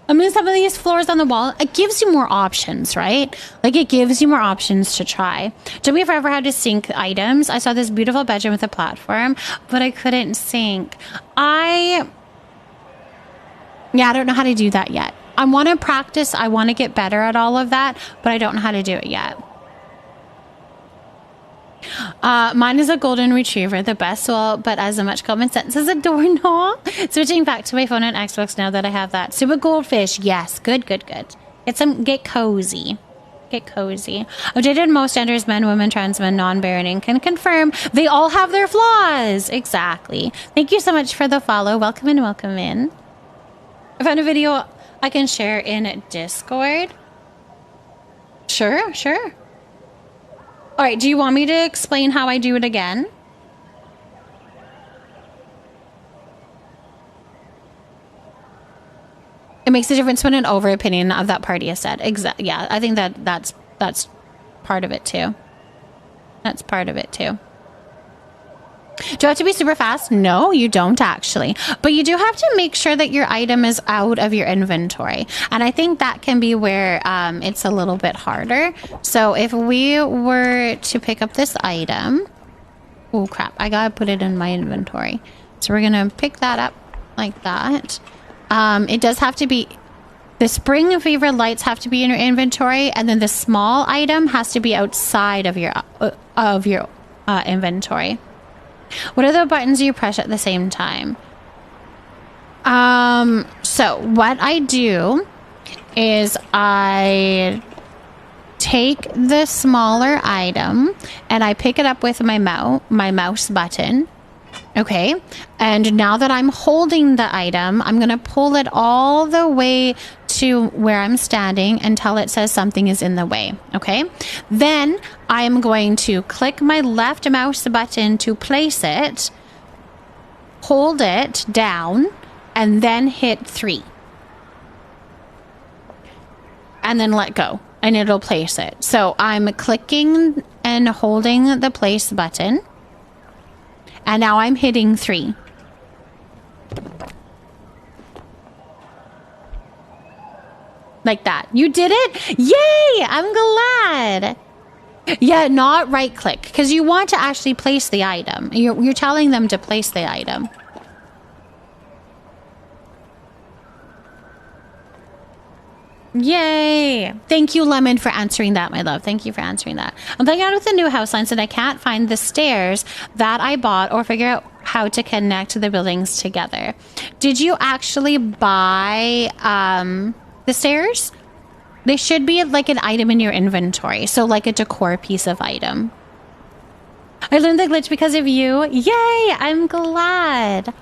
I mean, some of these floors on the wall, it gives you more options, right? Like, it gives you more options to try. Do we ever had to sync items? I saw this beautiful bedroom with a platform, but I couldn't sync. I don't know how to do that yet. I want to practice. I want to get better at all of that, but I don't know how to do it yet. Mine is a golden retriever, the best soul, but as much common sense as a doorknob. Switching back to my phone and Xbox now that I have that. Super goldfish. Yes. Good. Get cozy. I've dated most genders, men, women, trans men, non-binary, can confirm they all have their flaws. Exactly. Thank you so much for the follow. Welcome in. I found a video I can share in Discord. Sure. All right, do you want me to explain how I do it again? It makes a difference when an over opinion of that party is said. Yeah, I think that's part of it too. That's part of it too. Do you have to be super fast? No, you don't actually. But you do have to make sure that your item is out of your inventory. And I think that can be where it's a little bit harder. So if we were to pick up this item... Oh, crap. I gotta put it in my inventory. So we're gonna pick that up like that. It does have to be... The spring fever lights have to be in your inventory. And then the small item has to be outside of your inventory. What are the buttons you press at the same time? So what I do is I take the smaller item and I pick it up with my mouse button. Okay, and now that I'm holding the item, I'm going to pull it all the way to where I'm standing until it says something is in the way. Okay, then I am going to click my left mouse button to place it, hold it down, and then hit 3. And then let go, and it'll place it. So I'm clicking and holding the place button. And now I'm hitting 3. Like that. You did it? Yay! I'm glad. Yeah, not right click. Because you want to actually place the item. You're telling them to place the item. Yay! Thank you, Lemon, for answering that, my love. Thank you for answering that. I'm playing out with the new house lines and I can't find the stairs that I bought or figure out how to connect the buildings together. Did you actually buy the stairs? They should be like an item in your inventory. So like a decor piece of item. I learned the glitch because of you. Yay! I'm glad.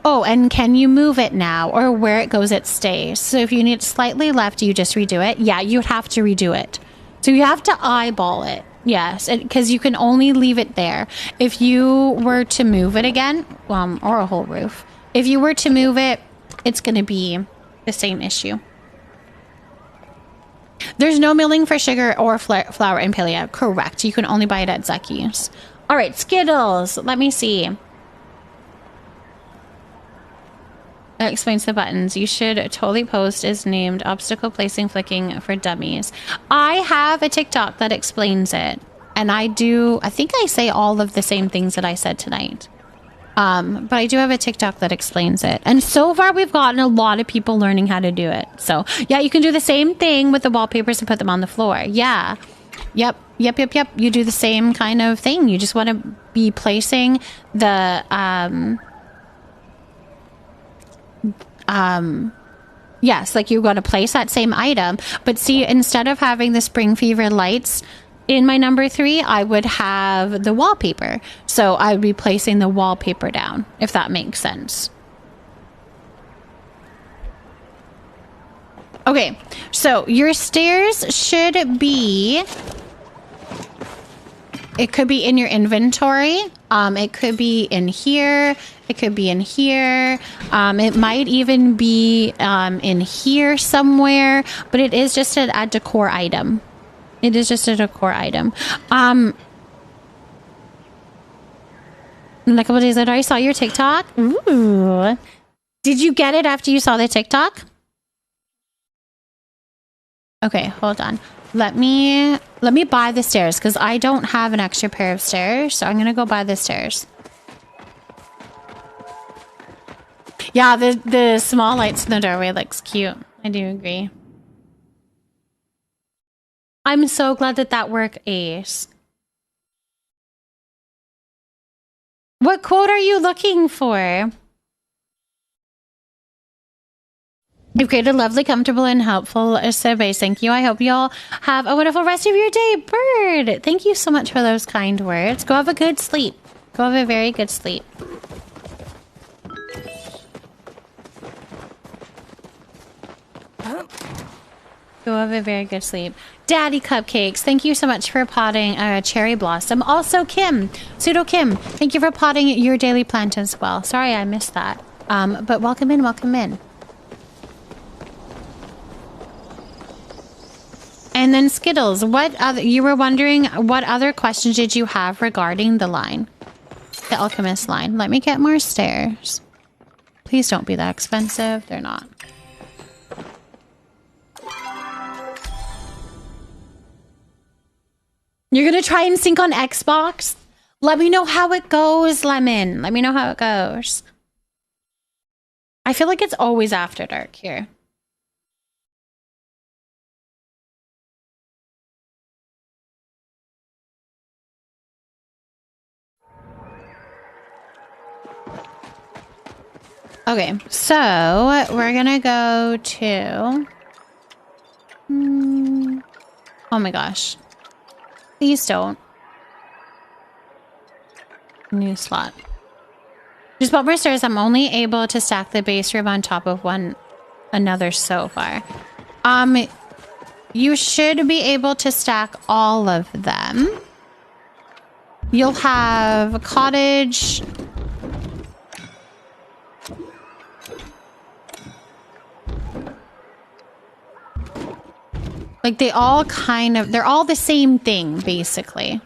Oh, and can you move it now? Or where it goes, it stays. So if you need it slightly left, you just redo it? Yeah, you'd have to redo it. So you have to eyeball it. Yes, because you can only leave it there. If you were to move it again, or a whole roof. If you were to move it, it's going to be the same issue. There's no milling for sugar or flour in Palia. Correct. You can only buy it at Zucky's. All right, Skittles. Let me see. That explains the buttons. You should totally post is named obstacle placing flicking for dummies. I have a TikTok that explains it. And I think I say all of the same things that I said tonight. But I do have a TikTok that explains it. And so far we've gotten a lot of people learning how to do it. So yeah, you can do the same thing with the wallpapers and put them on the floor. Yeah. Yep. You do the same kind of thing. You just want to be placing the, yes, like you're going to place that same item, but see, instead of having the spring fever lights in my number 3, I would have the wallpaper. So I would be placing the wallpaper down, if that makes sense. Okay, so your stairs should be, it could be in your inventory. It could be in here. It could be in here. It might even be in here somewhere, but it is just a decor item. It is just a decor item. And a couple days later, I saw your TikTok. Ooh. Did you get it after you saw the TikTok? Okay, hold on. Let me buy the stairs because I don't have an extra pair of stairs, so I'm gonna go buy the stairs. Yeah, the small lights in the doorway looks cute. I do agree. I'm so glad that worked, Ace. What quote are you looking for? You've created a lovely, comfortable, and helpful surveys. Thank you. I hope you all have a wonderful rest of your day. Bird, thank you so much for those kind words. Go have a good sleep. Go have a very good sleep. Go have a very good sleep. Daddy Cupcakes, thank you so much for potting Cherry Blossom. Also, Kim, Pseudo Kim, thank you for potting your daily plant as well. Sorry I missed that. But welcome in, welcome in. And then Skittles, you were wondering what other questions did you have regarding the line? The alchemist line. Let me get more stairs. Please don't be that expensive. They're not. You're gonna try and sync on Xbox? Let me know how it goes, Lemon. Let me know how it goes. I feel like it's always after dark here. Okay, so we're gonna go to... oh my gosh. Please don't. New slot. Just bought more stairs. I'm only able to stack the base room on top of one another so far. You should be able to stack all of them. You'll have a cottage. Like they all kind of, they're all the same thing, basically.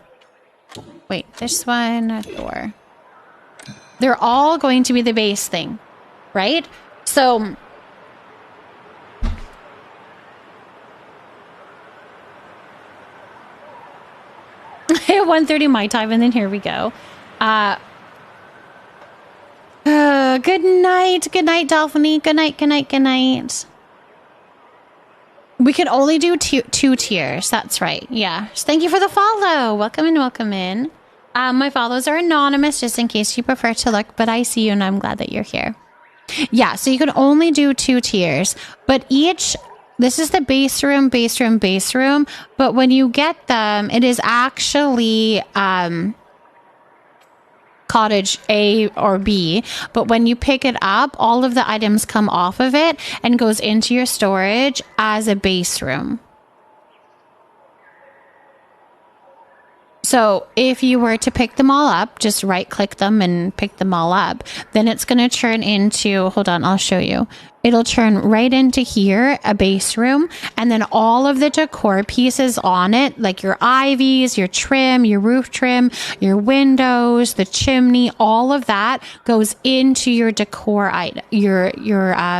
Wait, this one, a door. They're all going to be the base thing, right? So... 1:30 my time, and then here we go. Good night, Dolphiny. Good night. We can only do two tiers. That's right. Yeah. Thank you for the follow. Welcome in. My follows are anonymous, just in case you prefer to look, but I see you, and I'm glad that you're here. Yeah. So you can only do 2 tiers, but each. This is the base room, but when you get them, it is actually cottage A or B, but when you pick it up, all of the items come off of it and goes into your storage as a base room. So if you were to pick them all up, just right click them and pick them all up, then it's going to turn into, hold on, I'll show you. It'll turn right into here, a base room, and then all of the decor pieces on it, like your ivies, your trim, your roof trim, your windows, the chimney, all of that goes into your decor item, your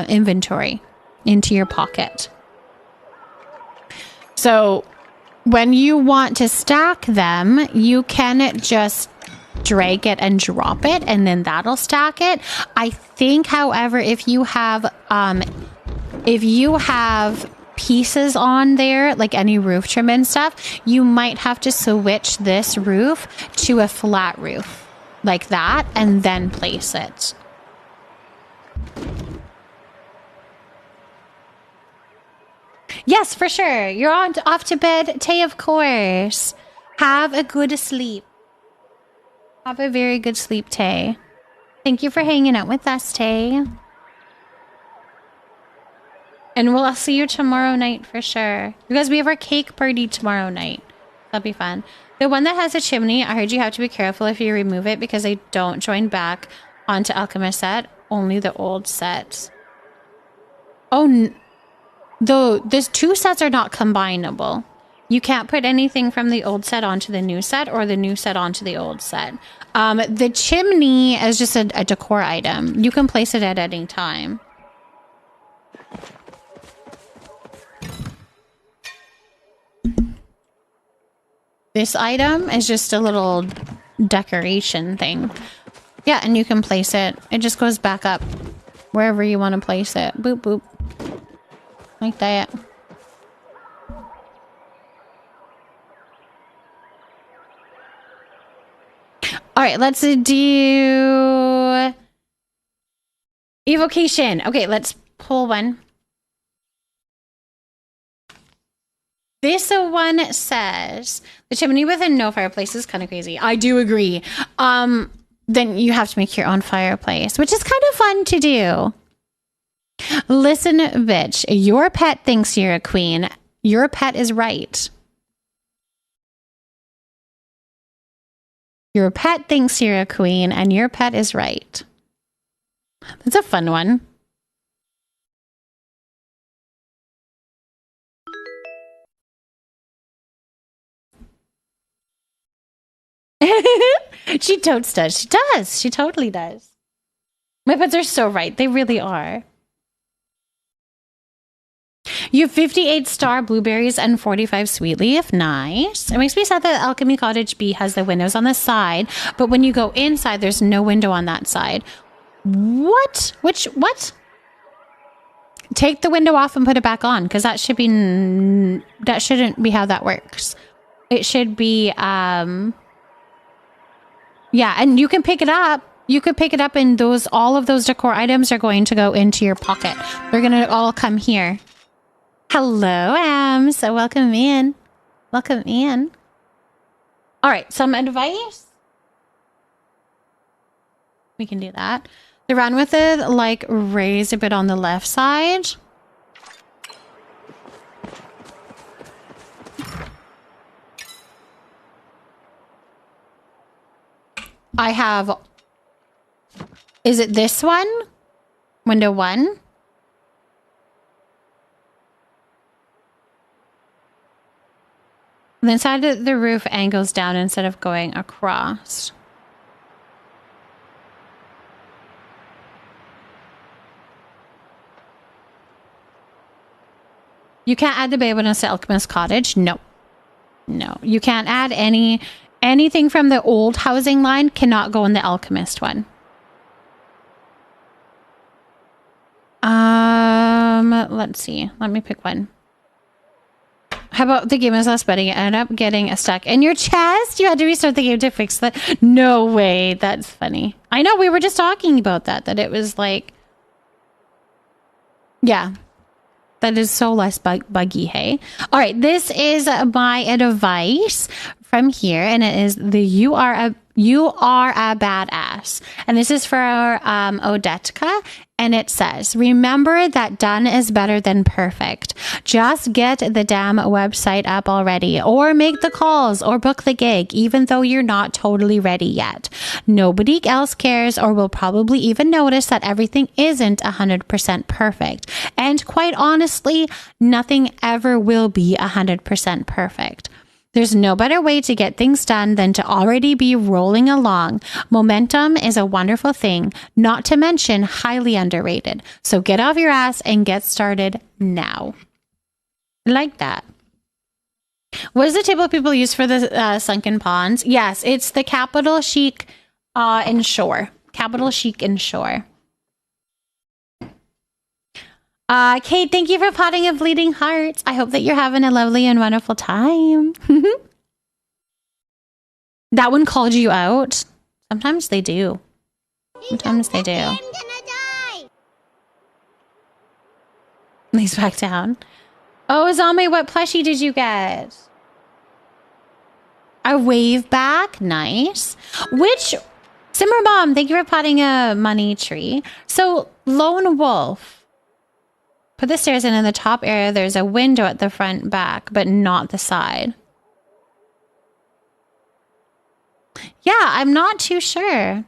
inventory, into your pocket. So when you want to stack them, you can just drag it and drop it, and then that'll stack it. I think, however, if you have pieces on there, like any roof trim and stuff, you might have to switch this roof to a flat roof like that and then place it. Yes, for sure. You're off to bed, Tay, of course. Have a good sleep. Have a very good sleep, Tay. Thank you for hanging out with us, Tay. And I'll see you tomorrow night for sure. Because we have our cake party tomorrow night. That'll be fun. The one that has a chimney, I heard you have to be careful if you remove it because they don't join back onto Alchemist set. Only the old sets. Oh, though, these 2 sets are not combinable. You can't put anything from the old set onto the new set or the new set onto the old set. The chimney is just a decor item. You can place it at any time. This item is just a little decoration thing. Yeah, and you can place it. It just goes back up wherever you want to place it. Boop, boop. Like that. All right, let's do evocation. Okay, let's pull one. This one says the chimney with no fireplace is kind of crazy. I do agree. Then you have to make your own fireplace, which is kind of fun to do. Listen, bitch, your pet thinks you're a queen. Your pet is right. Your pet thinks you're a queen, and your pet is right. That's a fun one. She totes does. She does. She totally does. My pets are so right. They really are. You have 58 star blueberries and 45 sweet leaf. Nice. It makes me sad that Alchemy Cottage B has the windows on the side, but when you go inside, there's no window on that side. What? What? Take the window off and put it back on, because that shouldn't be how that works. It should be, yeah, and you can pick it up. You could pick it up, and all of those decor items are going to go into your pocket. They're going to all come here. Hello, Am. So welcome in. Welcome in. All right, some advice. We can do that. The run with it, like, raised a bit on the left side. I have... Is it this one? Window 1? The inside of the roof angles down instead of going across. You can't add the bay windows to Alchemist Cottage. No. No. You can't add anything from the old housing line cannot go in the Alchemist one. Let's see. Let me pick one. How about the game is last betting? You ended up getting a stuck in your chest. You had to restart the game to fix that. No way. That's funny. I know we were just talking about that it was like, yeah, that is so less buggy. Hey. All right. This is my advice from here. And it is you are a badass. And this is for Odetka. And it says, remember that done is better than perfect. Just get the damn website up already, or make the calls, or book the gig, even though you're not totally ready yet. Nobody else cares, or will probably even notice that everything isn't 100% perfect. And quite honestly, nothing ever will be 100% perfect. There's no better way to get things done than to already be rolling along. Momentum is a wonderful thing, not to mention highly underrated. So get off your ass and get started now. Like that. What is the table people use for the sunken ponds? Yes, it's the Capital Chic Inshore. Capital Chic Inshore. Kate, thank you for potting of bleeding hearts. I hope that you're having a lovely and wonderful time. That one called you out. Sometimes they do. Sometimes they do. I'm gonna die. He's back down. Oh, Zame, what plushie did you get? A wave back? Nice. Which... Simmer Bomb, thank you for potting a money tree. So, Lone Wolf. Put the stairs in the top area. There's a window at the front back, but not the side. Yeah, I'm not too sure.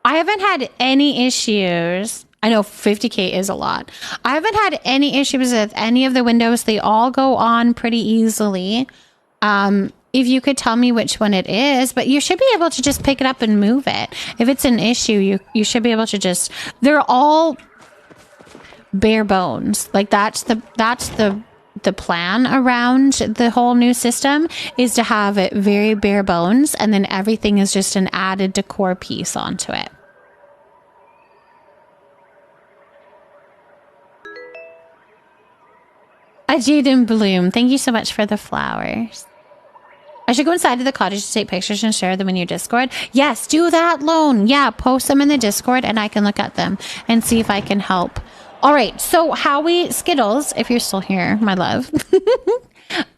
I haven't had any issues. I know 50K is a lot. I haven't had any issues with any of the windows. They all go on pretty easily. If you could tell me which one it is, but you should be able to just pick it up and move it. If it's an issue, you should be able to just, they're all bare bones. Like that's the plan around the whole new system is to have it very bare bones, and then everything is just an added decor piece onto it. A Jade in Bloom, thank you so much for the flowers. I should go inside to the cottage to take pictures and share them in your Discord. Yes, do that, Lone. Yeah, post them in the Discord and I can look at them and see if I can help. All right, so Skittles, if you're still here, my love.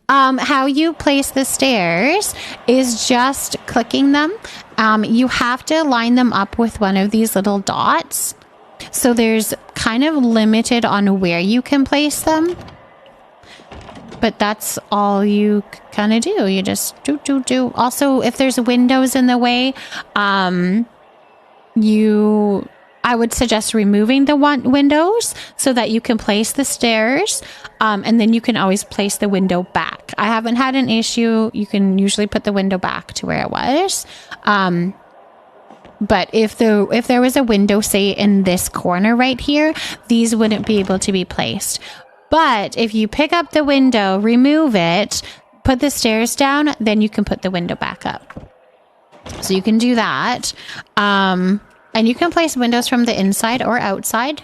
How you place the stairs is just clicking them. You have to line them up with one of these little dots. So there's kind of limited on where you can place them. But that's all you kind of do. You just do. Also, if there's windows in the way, I would suggest removing the windows so that you can place the stairs. And then you can always place the window back. I haven't had an issue. You can usually put the window back to where it was. But if there was a window, say in this corner right here, these wouldn't be able to be placed. But if you pick up the window, remove it, put the stairs down, then you can put the window back up. So you can do that. And you can place windows from the inside or outside.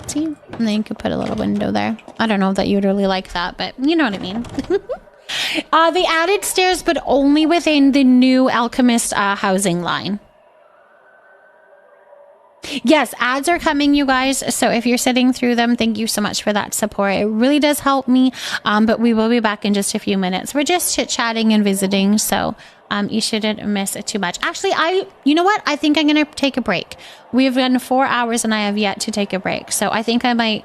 See? And then you could put a little window there. I don't know that you'd really like that, but you know what I mean. They added stairs, but only within the new Alchemist housing line. Yes, ads are coming, you guys. So if you're sitting through them, thank you so much for that support. It really does help me. But we will be back in just a few minutes. We're just chit-chatting and visiting. So You shouldn't miss too much. Actually, you know what? I think I'm going to take a break. We've done 4 hours and I have yet to take a break. So I think I might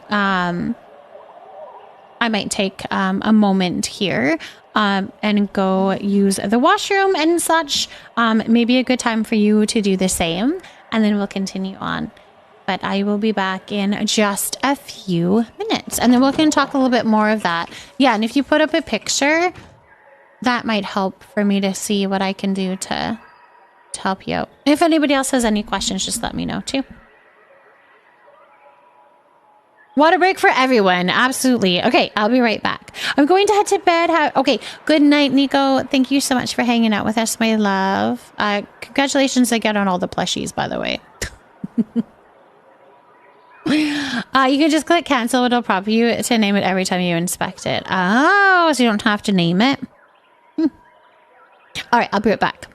take a moment here and go use the washroom and such. Maybe a good time for you to do the same, and then we'll continue on. But I will be back in just a few minutes, and then we can talk a little bit more of that. Yeah, and if you put up a picture, that might help for me to see what I can do to help you out. If anybody else has any questions, just let me know too. Water break for everyone. Absolutely. Okay, I'll be right back. I'm going to head to bed. Okay, good night, Nico. Thank you so much for hanging out with us, my love. Congratulations again on all the plushies, by the way. You can just click cancel. It'll prompt you to name it every time you inspect it. Oh, so you don't have to name it. All right, I'll be right back.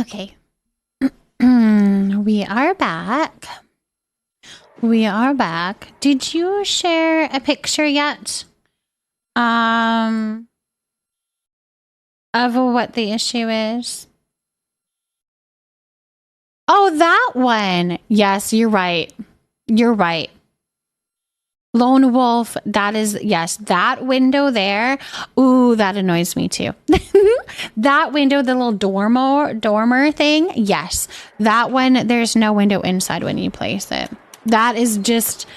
Okay. We are back. We are back. Did you share a picture yet? Of what the issue is? Oh, that one. Yes, you're right. You're right. Lone Wolf, that is, yes, that window there. Ooh, that annoys me too. That window, the little dormer thing. Yes, that one, there's no window inside when you place it. That is just,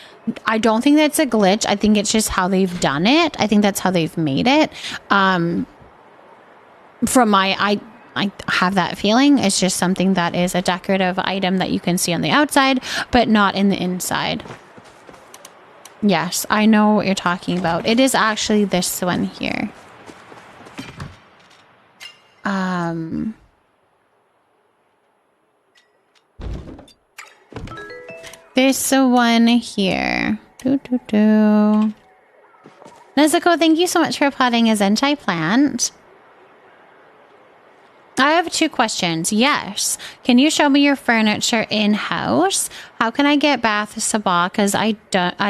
I don't think that's a glitch. I think it's just how they've done it. I think that's how they've made it. From I have that feeling. It's just something that is a decorative item that you can see on the outside, but not in the inside. Yes, I know what you're talking about. It is actually this one here. This one here. Nezuko, thank you so much for potting a Zentai plant. I have 2 questions. Yes. Can you show me your furniture in-house? How can I get Bath Sabah? Because I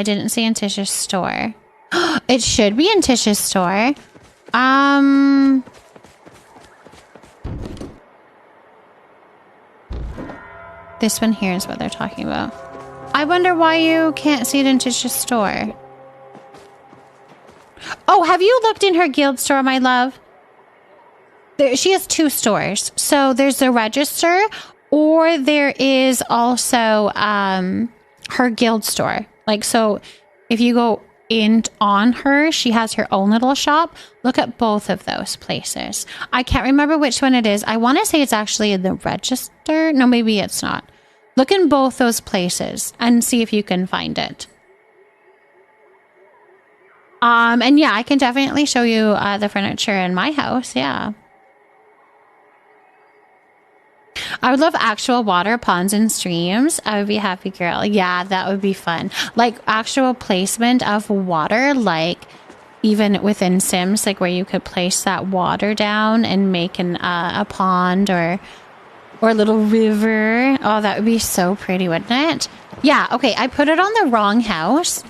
didn't see in Tish's store. It should be in Tish's store. This one here is what they're talking about. I wonder why you can't see it in Tish's store. Oh, have you looked in her guild store, my love? She has 2 stores. So there's the register, or there is also her guild store. Like, so if you go in on her, she has her own little shop. Look at both of those places. I can't remember which one it is. I want to say it's actually in the register. No, maybe it's not. Look in both those places and see if you can find it. And yeah, I can definitely show you the furniture in my house. Yeah. I would love actual water, ponds, and streams. I would be happy, girl. Yeah, that would be fun. Like actual placement of water, like even within Sims, like where you could place that water down and make a pond or a little river. Oh, that would be so pretty, wouldn't it? Yeah, okay, I put it on the wrong house.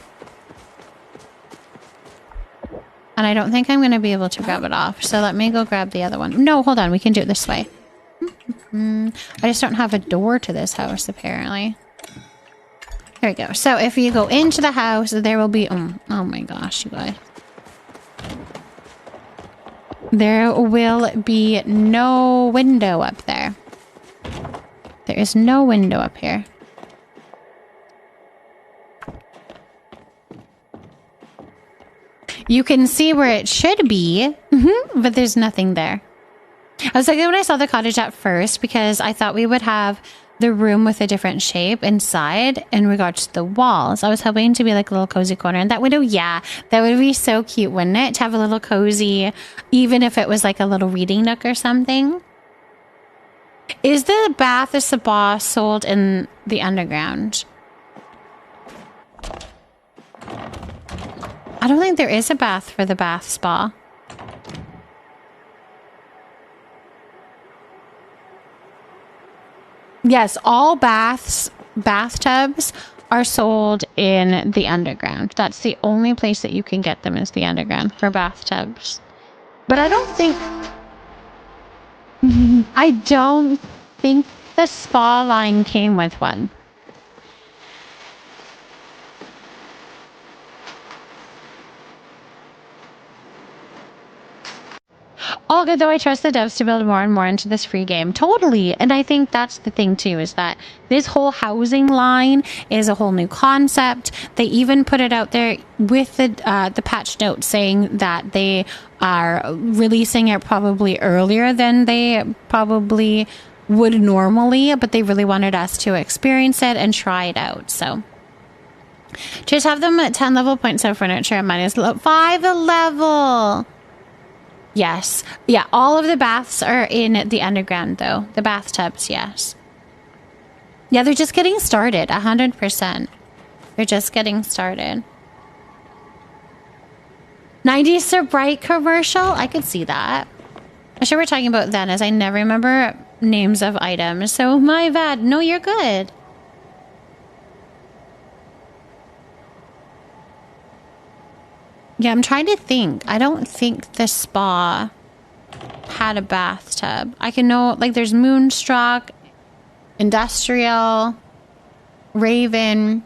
And I don't think I'm going to be able to grab it off. So let me go grab the other one. No, hold on. We can do it this way. I just don't have a door to this house, apparently. There we go. So if you go into the house, there will be... oh my gosh, you guys. There will be no window up there. There is no window up here. You can see where it should be, but there's nothing there. I was like, when I saw the cottage at first, because I thought we would have the room with a different shape inside in regards to the walls. I was hoping to be like a little cozy corner. And that window, yeah, that would be so cute, wouldn't it? To have a little cozy, even if it was like a little reading nook or something. Is the Bath Sabah sold in the underground? I don't think there is a bath for the bath spa. Yes, all bathtubs are sold in the underground. That's the only place that you can get them is the underground for bathtubs. But I don't think... I don't think the spa line came with one. All good, though I trust the devs to build more and more into this free game. Totally. And I think that's the thing too, is that this whole housing line is a whole new concept. They even put it out there with the patch note saying that they are releasing it probably earlier than they probably would normally, but they really wanted us to experience it and try it out. So just have them at 10 level points of furniture and minus 5 a level. Yes. Yeah, all of the baths are in the underground, though. The bathtubs, yes. Yeah, they're just getting started, 100%. They're just getting started. 90s Sir Bright commercial? I could see that. I'm sure we're talking about then, as I never remember names of items, so my bad. No, you're good. Yeah, I'm trying to think. I don't think the spa had a bathtub. I can know, like, there's Moonstruck, Industrial, Raven,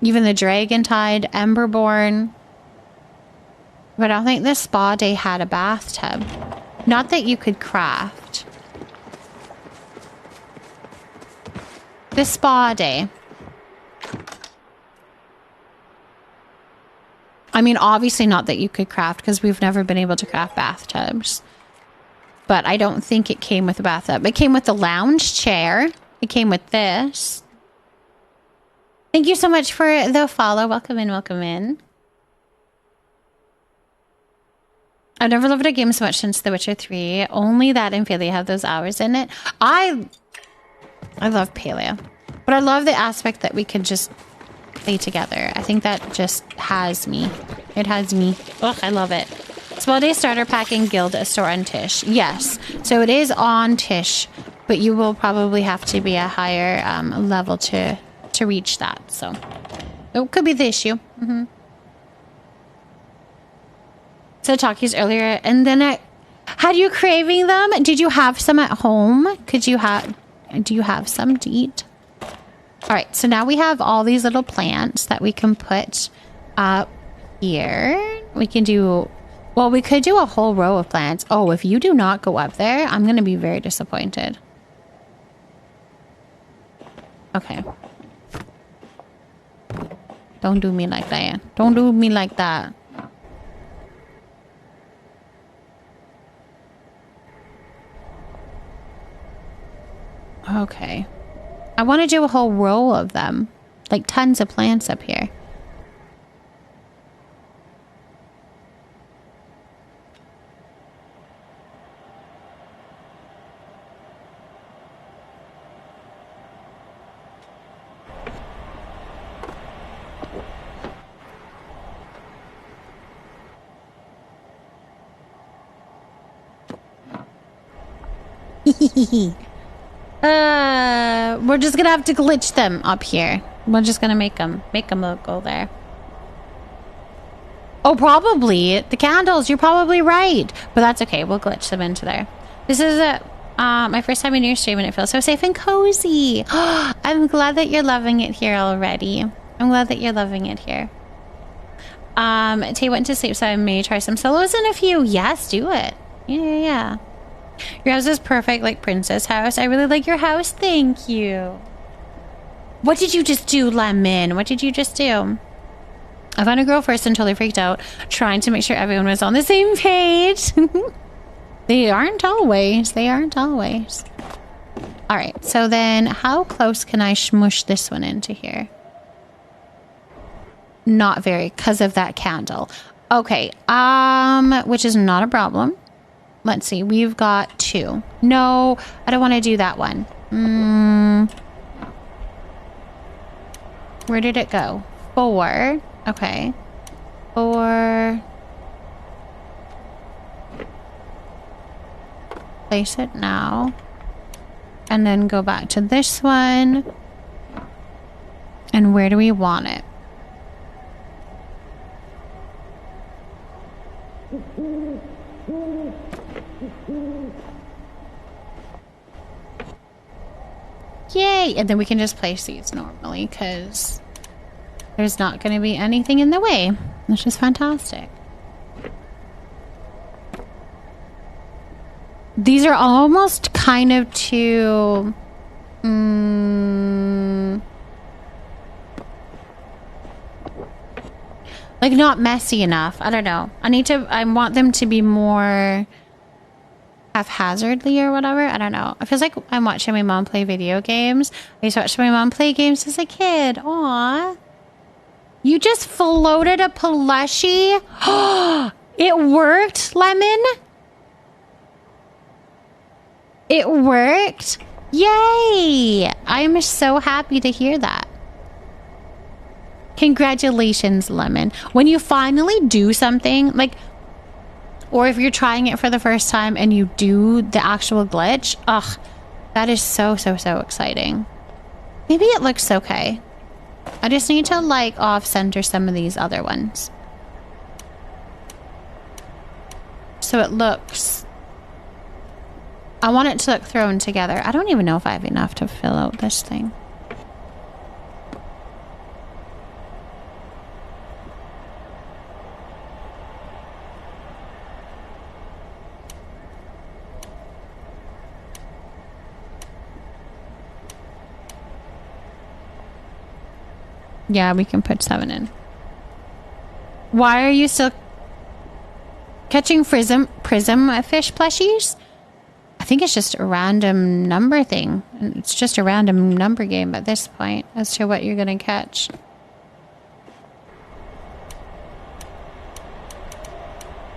even the Dragon Tide, Emberborn. But I don't think the spa day had a bathtub. Not that you could craft. The spa day. I mean, obviously not that you could craft, because we've never been able to craft bathtubs. But I don't think it came with a bathtub. It came with the lounge chair. It came with this. Thank you so much for the follow. Welcome in, welcome in. I've never loved a game so much since The Witcher 3. Only that and Paleo have those hours in it. I love Paleo. But I love the aspect that we could just play together. I think that just has me. It has me. Ugh, I love it. Small Day Starter Pack in Guild Store on Tish. Yes. So it is on Tish, but you will probably have to be a higher level to reach that. So it could be the issue. So Takis earlier, and then had you craving them? Did you have some at home? Do you have some to eat? All right, so now we have all these little plants that we can put up here. We can do, well, we could do a whole row of plants. Oh, if you do not go up there, I'm going to be very disappointed. Okay. Don't do me like that. Don't do me like that. Okay. I want to do a whole row of them. Like tons of plants up here. We're just gonna have to glitch them up here. We're just gonna make them go there. Oh, probably the candles. You're probably right, but that's okay. We'll glitch them into there. This is my first time in your stream, and it feels so safe and cozy. I'm glad that you're loving it here already. I'm glad that you're loving it here. Tay went to sleep, so I may try some solos in a few. Yes, do it. Yeah. Your house is perfect, like Princess House. I really like your house. Thank you. What did you just do, Lemon? What did you just do? I found a girl first and totally freaked out, trying to make sure everyone was on the same page. They aren't always. They aren't always. All right. So then how close can I smush this one into here? Not very, because of that candle. Okay. Which is not a problem. Let's see. We've got 2. No, I don't want to do that one. Where did it go? 4. Okay. 4. Place it now. And then go back to this one. And where do we want it? Yay! And then we can just place these normally because there's not going to be anything in the way, which is fantastic. These are almost kind of too... like not messy enough. I don't know. I want them to be more haphazardly or whatever. I don't know. It feels like I'm watching my mom play video games. I used to watch my mom play games as a kid. Aww. You just floated a plushie? It worked, Lemon? It worked? Yay! I'm so happy to hear that. Congratulations, Lemon. When you finally do something, like or if you're trying it for the first time and you do the actual glitch, ugh, that is so exciting. Maybe it looks okay. I just need to like off-center some of these other ones. So it looks... I want it to look thrown together. I don't even know if I have enough to fill out this thing. Yeah, we can put 7 in. Why are you still catching prism fish plushies? I think it's just a random number thing. It's just a random number game at this point as to what you're gonna catch.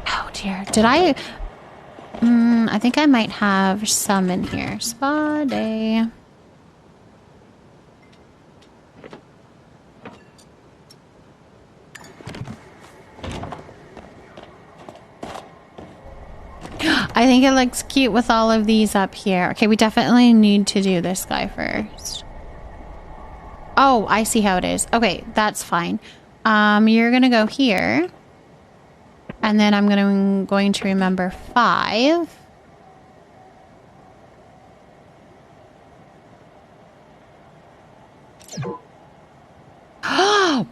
Oh dear. Did I... I think I might have some in here. Spa day. I think it looks cute with all of these up here. Okay, we definitely need to do this guy first. Oh, I see how it is. Okay, that's fine. You're gonna go here. And then I'm going to remember 5.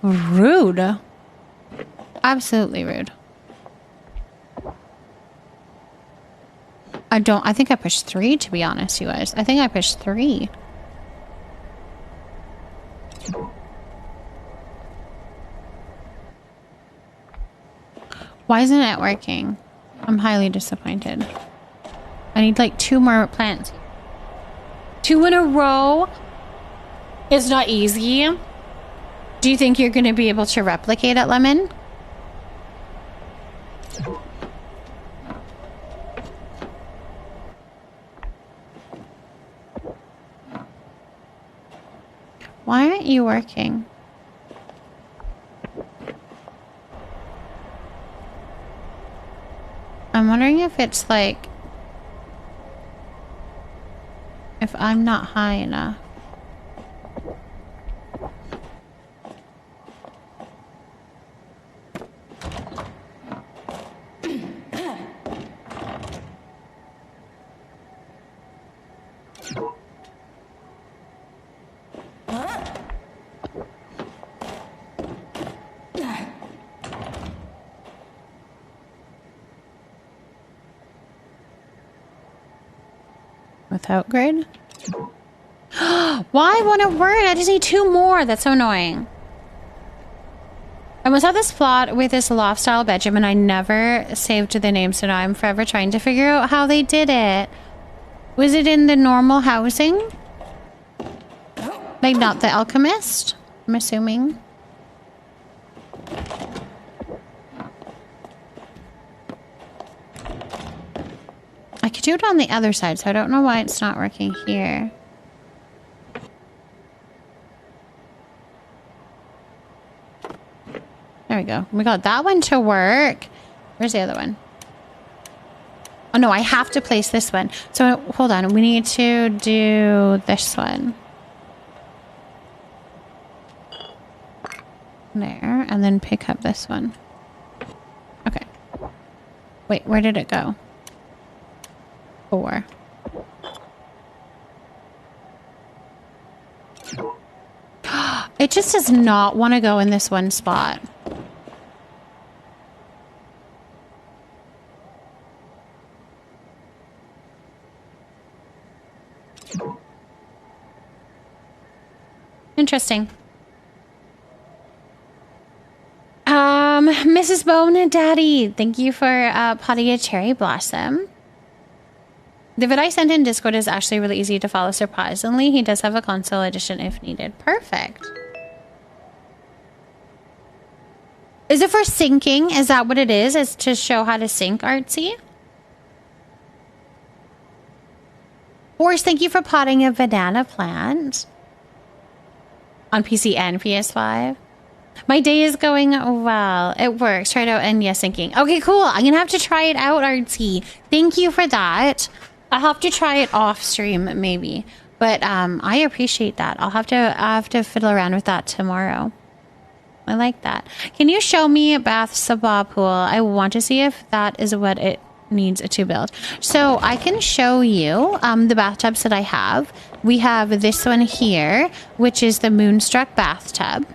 Rude. Absolutely rude. I think I pushed 3, to be honest, you guys. I think I pushed 3. Why isn't it working? I'm highly disappointed. I need like 2 more plants. 2 in a row is not easy. Do you think you're going to be able to replicate it, Lemon? Why aren't you working? I'm wondering if it's like... if I'm not high enough. Without grid? Why won't it work? I just need 2 more. That's so annoying. I must have this plot with this loft-style bedroom and I never saved the name, so now I'm forever trying to figure out how they did it. Was it in the normal housing? Like not the alchemist? I'm assuming. I could do it on the other side, so I don't know why it's not working here. There we go. We got that one to work. Where's the other one? Oh no, I have to place this one. So hold on, we need to do this one. There, and then pick up this one. Okay. Wait, where did it go? 4. It just does not want to go in this one spot. Interesting. Mrs. Bone Daddy, thank you for potting a cherry blossom. The vid I sent in Discord is actually really easy to follow, surprisingly. He does have a console edition if needed. Perfect. Is it for syncing? Is that what it is? Is to show how to sync Artsy? Force, thank you for potting a banana plant. On PC and PS5. My day is going well. It works. Try it out and yes, thinking. Okay, cool. I'm gonna have to try it out, RT. Thank you for that. I'll have to try it off stream maybe. But I appreciate that. I'll have to fiddle around with that tomorrow. I like that. Can you show me a bath spa pool? I want to see if that is what it needs to build. So I can show you the bathtubs that I have. We have this one here, which is the Moonstruck bathtub.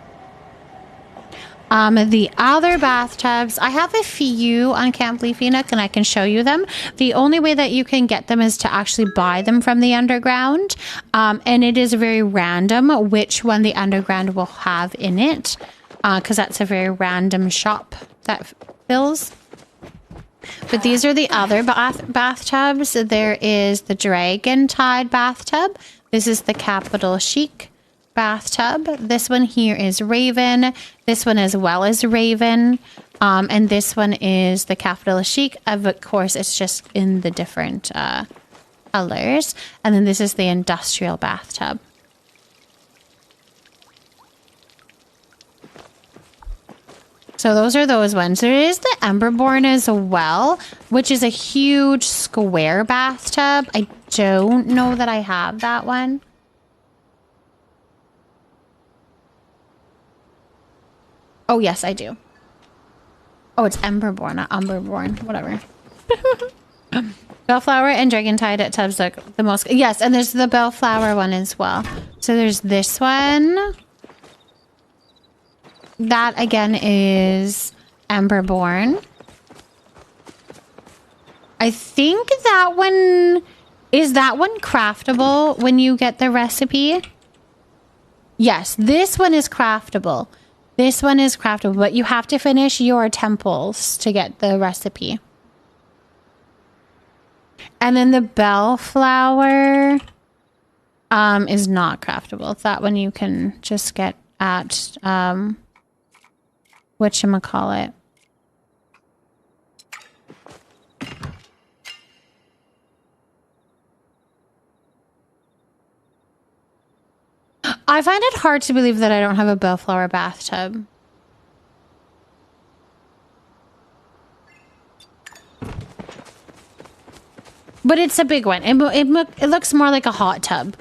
The other bathtubs, I have a few on Camp Leafy Nook and I can show you them. The only way that you can get them is to actually buy them from the underground. And it is very random which one the underground will have in it. Because that's a very random shop that fills. But these are the other bathtubs. There is the Dragon Tide bathtub. This is the Capital Chic bathtub. This one here is Raven. This one as well is Raven. And this one is the Capital Chic. Of course, it's just in the different colors. And then this is the Industrial bathtub. So those are those ones. There is the Emberborn as well, which is a huge square bathtub. I don't know that I have that one. Oh, yes, I do. Oh, it's Emberborn, not Umberborn. Whatever. Bellflower and Dragontide tubs look the most... Yes, and there's the Bellflower one as well. So there's this one. That, again, is Emberborn. I think that one... Is that one craftable when you get the recipe? Yes, this one is craftable. This one is craftable, but you have to finish your temples to get the recipe. And then the Bellflower is not craftable. That one you can just get at whatchamacallit. I find it hard to believe that I don't have a Bellflower bathtub. But it's a big one. It looks more like a hot tub.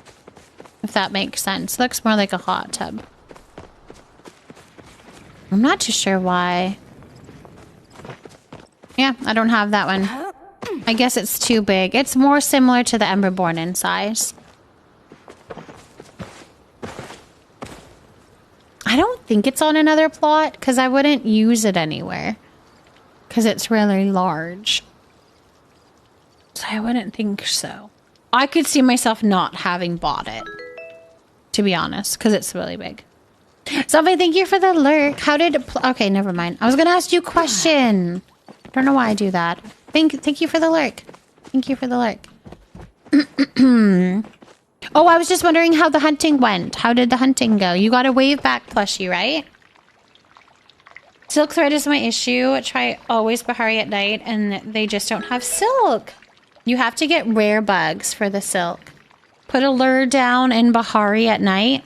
If that makes sense. It looks more like a hot tub. I'm not too sure why. Yeah, I don't have that one. I guess it's too big. It's more similar to the Emberborn in size. I don't think it's on another plot because I wouldn't use it anywhere because it's really large. So I wouldn't think so. I could see myself not having bought it, to be honest, because it's really big. Somebody, thank you for the lurk. How did... Okay, never mind. I was going to ask you a question. Don't know why I do that. Thank you for the lurk. Thank you for the lurk. Oh, I was just wondering how the hunting went. How did the hunting go? You got a wave back plushie, right? Silk thread is my issue. Try always Bahari at night, and they just don't have silk. You have to get rare bugs for the silk. Put a lure down in Bahari at night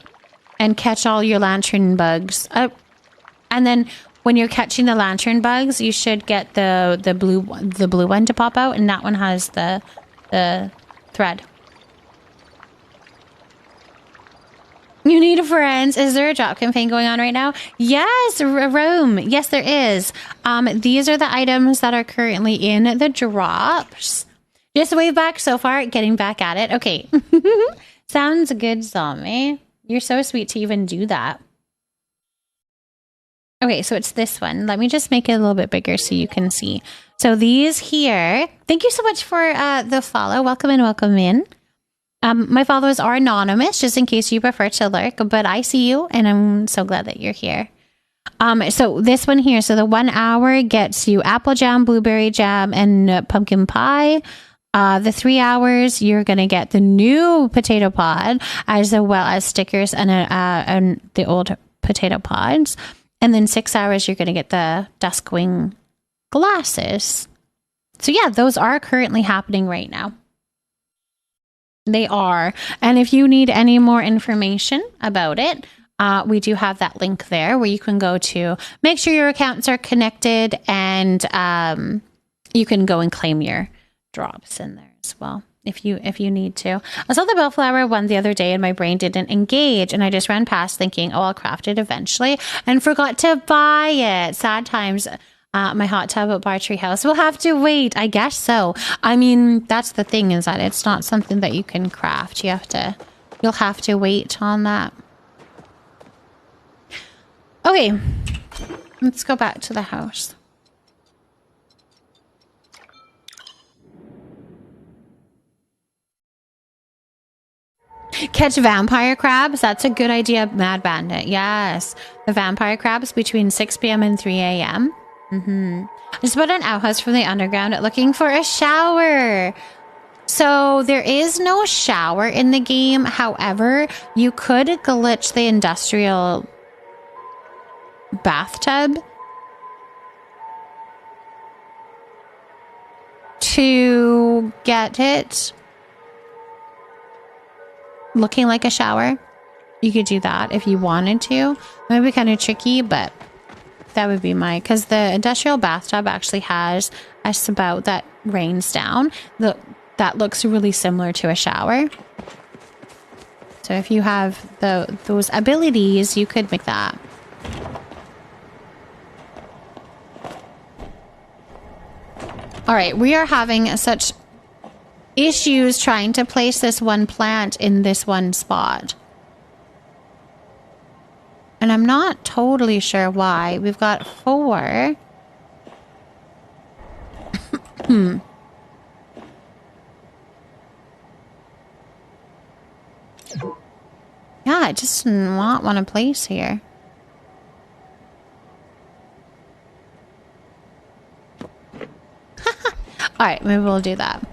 and catch all your lantern bugs. And then when you're catching the lantern bugs, you should get the blue one to pop out, and that one has the thread. You need friends. Is there a drop campaign going on right now? Yes, Rome. Yes, there is. These are the items that are currently in the drops. Just wave back so far, getting back at it. Okay. Sounds good, Zombie. You're so sweet to even do that. Okay, so it's this one. Let me just make it a little bit bigger so you can see. So these here. Thank you so much for the follow. Welcome in, welcome in. My followers are anonymous, just in case you prefer to lurk, but I see you, and I'm so glad that you're here. So this one here, so the 1 hour gets you apple jam, blueberry jam, and pumpkin pie. The 3 hours, you're going to get the new potato pod, as well as stickers and the old potato pods. And then 6 hours, you're going to get the Duskwing glasses. So yeah, those are currently happening right now. They are. And if you need any more information about it, we do have that link there where you can go to make sure your accounts are connected, and you can go and claim your drops in there as well if you need to. I saw the bellflower one the other day and my brain didn't engage, and I just ran past thinking, oh, I'll craft it eventually, and forgot to buy it. Sad times. My hot tub at Bartree House will have to wait. I guess so. I mean, that's the thing, is that it's not something that you can craft. You'll have to wait on that. Okay, let's go back to the house. Catch vampire crabs. That's a good idea, Mad Bandit. Yes, the vampire crabs between 6 p.m. and 3 a.m. Just about an outhouse from the underground looking for a shower. So there is no shower in the game. However, you could glitch the industrial bathtub to get it looking like a shower. You could do that if you wanted to. It might be kind of tricky, but that would be because the industrial bathtub actually has a spout that rains down. That looks really similar to a shower. So if you have those abilities, you could make that. All right, we are having such issues trying to place this one plant in this one spot. And I'm not totally sure why. We've got 4. Yeah, I just not want to place here. Alright, maybe we'll do that.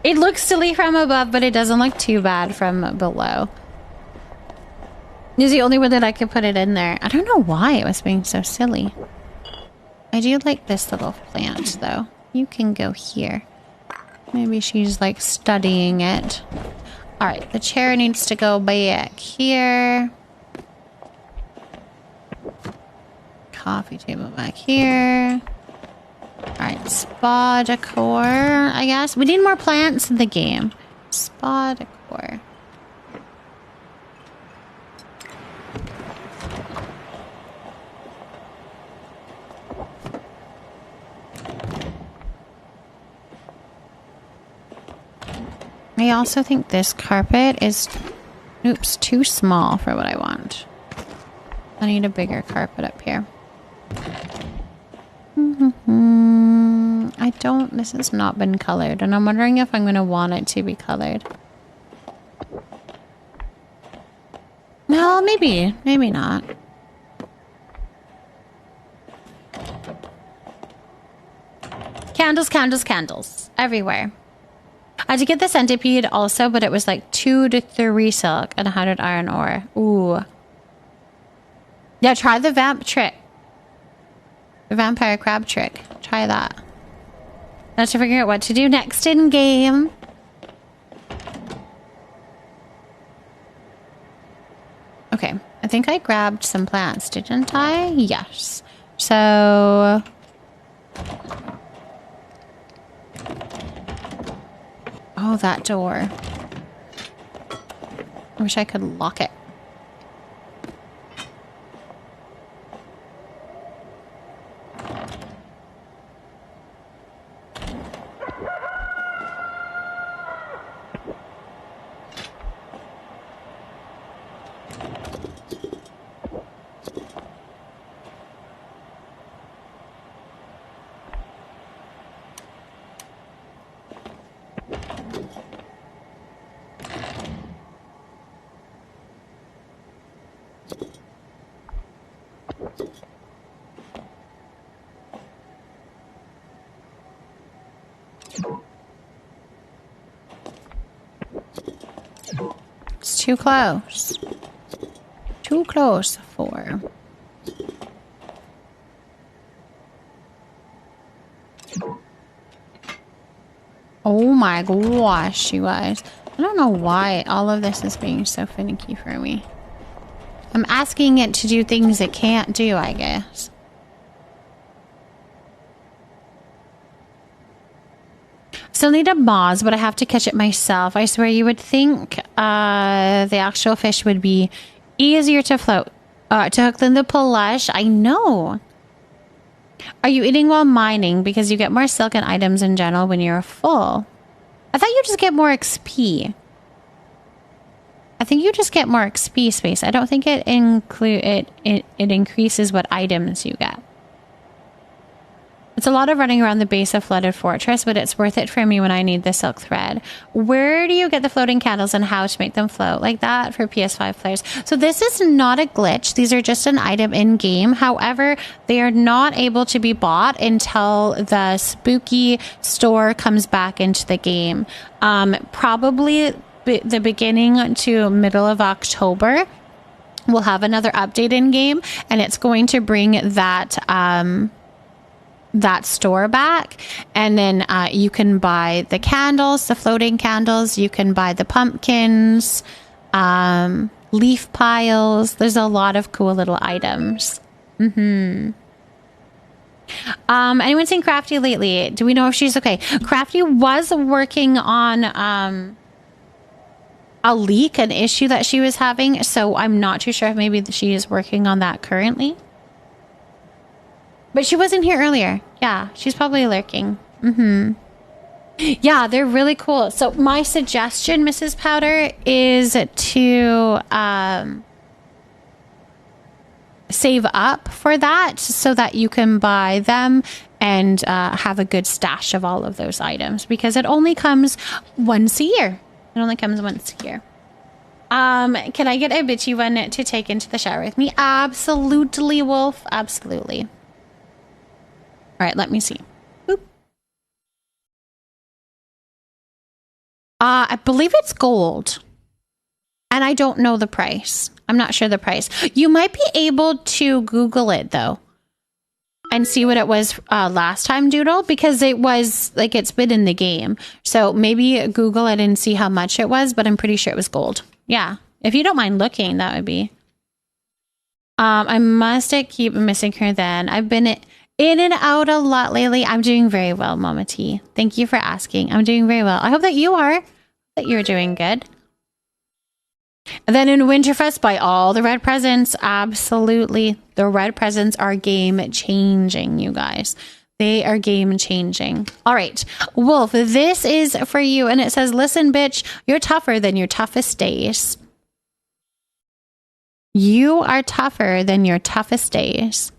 It looks silly from above, but it doesn't look too bad from below. It's the only way that I could put it in there. I don't know why it was being so silly. I do like this little plant, though. You can go here. Maybe she's, like, studying it. Alright, the chair needs to go back here. Coffee table back here. Alright, spa decor, I guess. We need more plants in the game. Spa decor. I also think this carpet is, oops, too small for what I want. I need a bigger carpet up here. I don't, this has not been colored, and I'm wondering if I'm going to want it to be colored. Well, maybe not. Candles, candles, candles. Everywhere. I had to get the centipede also, but it was like 2 to 3 silk and 100 iron ore. Ooh. Yeah, try the vamp trick. The vampire crab trick. Try that. Now to figure out what to do next in game. Okay. I think I grabbed some plants, didn't I? Yes. So... oh, that door. I wish I could lock it. It's too close. Too close for. Oh my gosh, you guys. I don't know why all of this is being so finicky for me. I'm asking it to do things it can't do, I guess. Still need a Moz, but I have to catch it myself. I swear you would think the actual fish would be easier to float, to hook than the plush. I know. Are you eating while mining? Because you get more silken items in general when you're full. I thought you just get more XP. I think you just get more XP space. I don't think it increases what items you get. It's a lot of running around the base of Flooded Fortress, but it's worth it for me when I need the silk thread. Where do you get the floating candles and how to make them float like that for PS5 players? So this is not a glitch. These are just an item in game. However, they are not able to be bought until the spooky store comes back into the game. Probably the beginning to middle of October, we'll have another update in game, and it's going to bring that that store back, and then you can buy the candles, the floating candles. You can buy the pumpkins, leaf piles. There's a lot of cool little items. Anyone seen Crafty lately? Do we know if she's okay? Crafty was working on a leak, an issue that she was having, so I'm not too sure if maybe she is working on that currently. But she wasn't here earlier. Yeah, she's probably lurking. Yeah, they're really cool. So my suggestion, Mrs. Powder, is to save up for that so that you can buy them and have a good stash of all of those items, because it only comes once a year. It only comes once a year. Can I get a bitchy one to take into the shower with me? Absolutely, Wolf. Absolutely. All right, let me see. Boop. I believe it's gold. And I don't know the price. I'm not sure the price. You might be able to Google it, though, and see what it was last time, Doodle, because it was, like, it's been in the game. So maybe Google it and see how much it was, but I'm pretty sure it was gold. Yeah. If you don't mind looking, that would be. I must keep missing her then. I've been in and out a lot lately. I'm doing very well, Mama T. Thank you for asking. I'm doing very well. I hope that you are. That you're doing good. And then in Winterfest, buy all the red presents. Absolutely. The red presents are game changing, you guys. They are game changing. All right. Wolf, this is for you. And it says, listen, bitch, you're tougher than your toughest days. You are tougher than your toughest days.